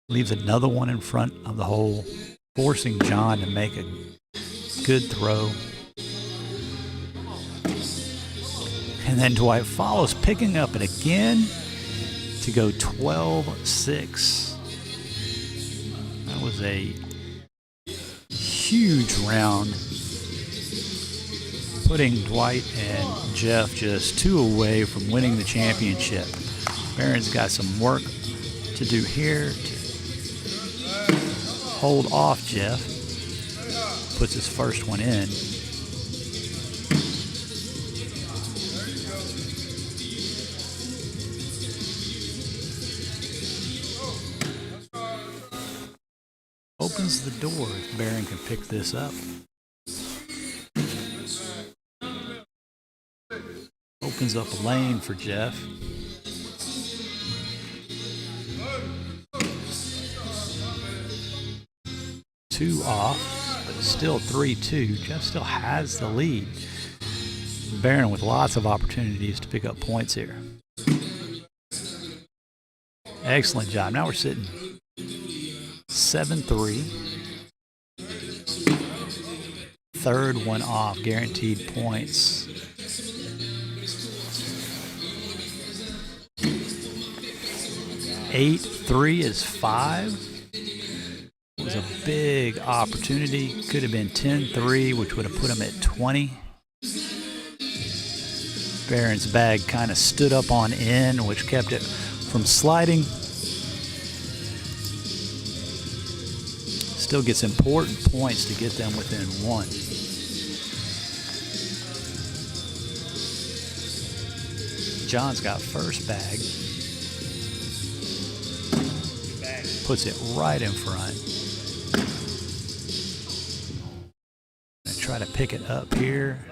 Speaker 1: Leaves another one in front of the hole, forcing John to make a good throw. And then Dwight follows, picking up it again to go 12-6. That was a huge round, putting Dwight and Jeff just 2 away from winning the championship. Barron's got some work to do here to hold off Jeff. Puts his first one in. Opens the door if Barron can pick this up. Opens up a lane for Jeff. Two off, but still 3-2. Jeff still has the lead. Barron with lots of opportunities to pick up points here. Excellent job. Now we're sitting 7-3. Third one off, guaranteed points. 8-3 is 5. It was a big opportunity. Could have been 10-3, which would have put him at 20. Barron's bag kind of stood up on end, which kept it from sliding. Still gets important points to get them within 1. John's got first bag. Puts it right in front. Gonna try to pick it up here.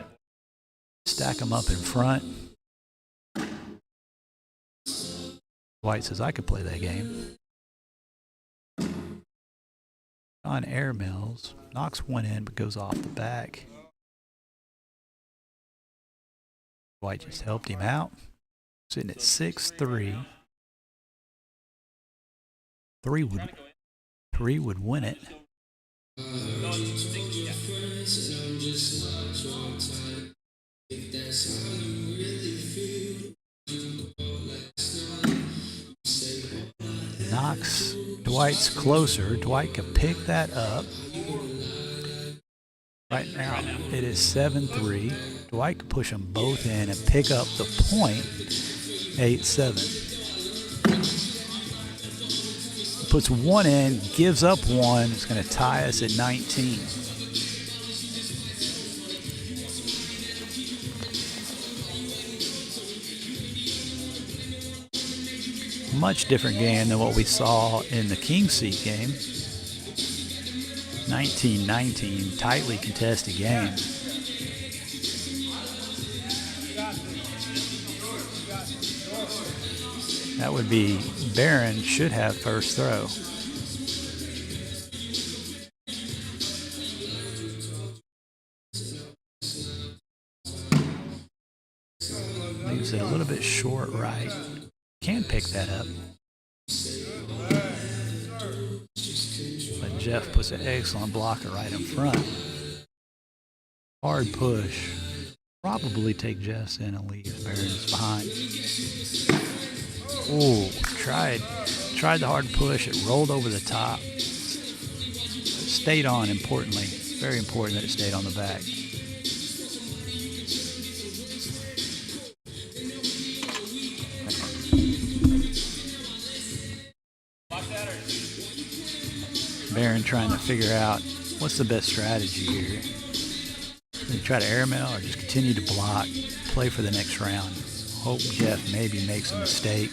Speaker 1: Stack them up in front. White says, I could play that game. On air mills, knocks one in but goes off the back. White just helped him out. Sitting at 6-3. 3 would win it. Knocks Dwight's closer. Dwight can pick that up. Right now it is 7-3. Dwight can push them both in and pick up the point. 8-7. Puts one in, gives up one. It's going to tie us at 19. much different game than what we saw in the King Seat game. 19-19, tightly contested game. That would be Barron should have first throw. Leaves it a little bit short right. Can pick that up. But Jeff puts an excellent blocker right in front. Hard push. Probably take Jeff's in and leave Barron's behind. Oh, tried the hard push. It rolled over the top. It stayed on, importantly. Very important that it stayed on the back. Barron trying to figure out what's the best strategy here. Do you try to airmail or just continue to block, play for the next round? Hope Jeff maybe makes a mistake.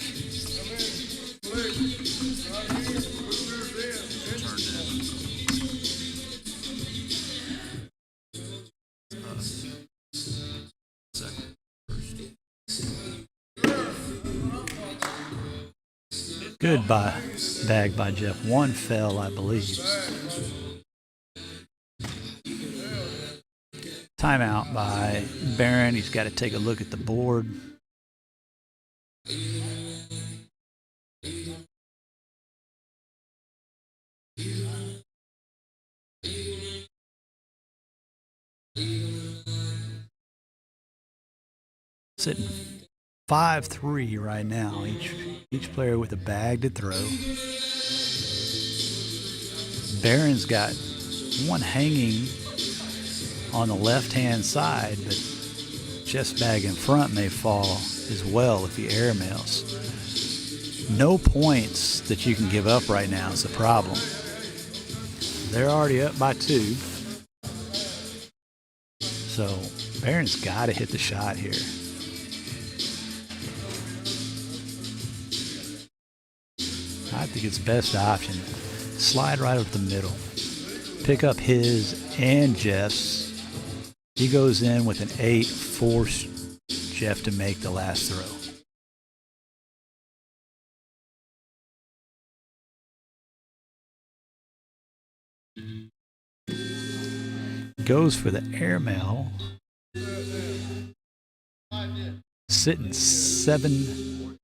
Speaker 1: Good bag by Jeff. One fell, I believe. Timeout by Barron. He's got to take a look at the board. Sitting 5-3 right now. Each player with a bag to throw. Barron's got one hanging on the left-hand side, but Jeff's bag in front may fall as well if he airmails. No points that you can give up right now is the problem. They're already up by 2. So Barron's got to hit the shot here. I think it's best option. Slide right up the middle. Pick up his and Jeff's. He goes in with an 8, force Jeff to make the last throw. Goes for the airmail. Sitting 7-6.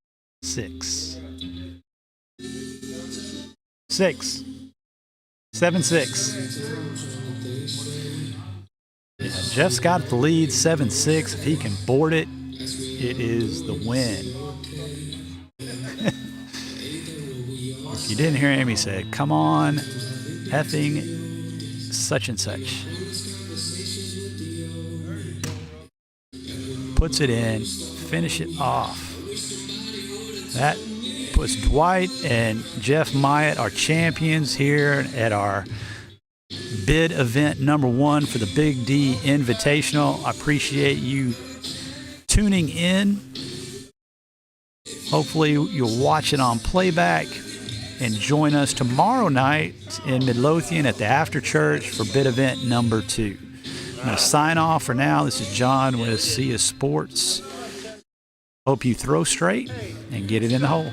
Speaker 1: 7-6. Yeah, Jeff's got the lead 7-6. If he can board it, it is the win. If you didn't hear him, he said, "Come on, effing such and such." Puts it in, finish it off. That puts Dwight and Jeff Myatt, our champions here at our bid event number 1 for the Big D Invitational. I appreciate you tuning in. Hopefully you'll watch it on playback and join us tomorrow night in Midlothian at the After Church for bid event number 2. I'm going to sign off for now. This is John with Sia Sports. Hope you throw straight and get it in the hole.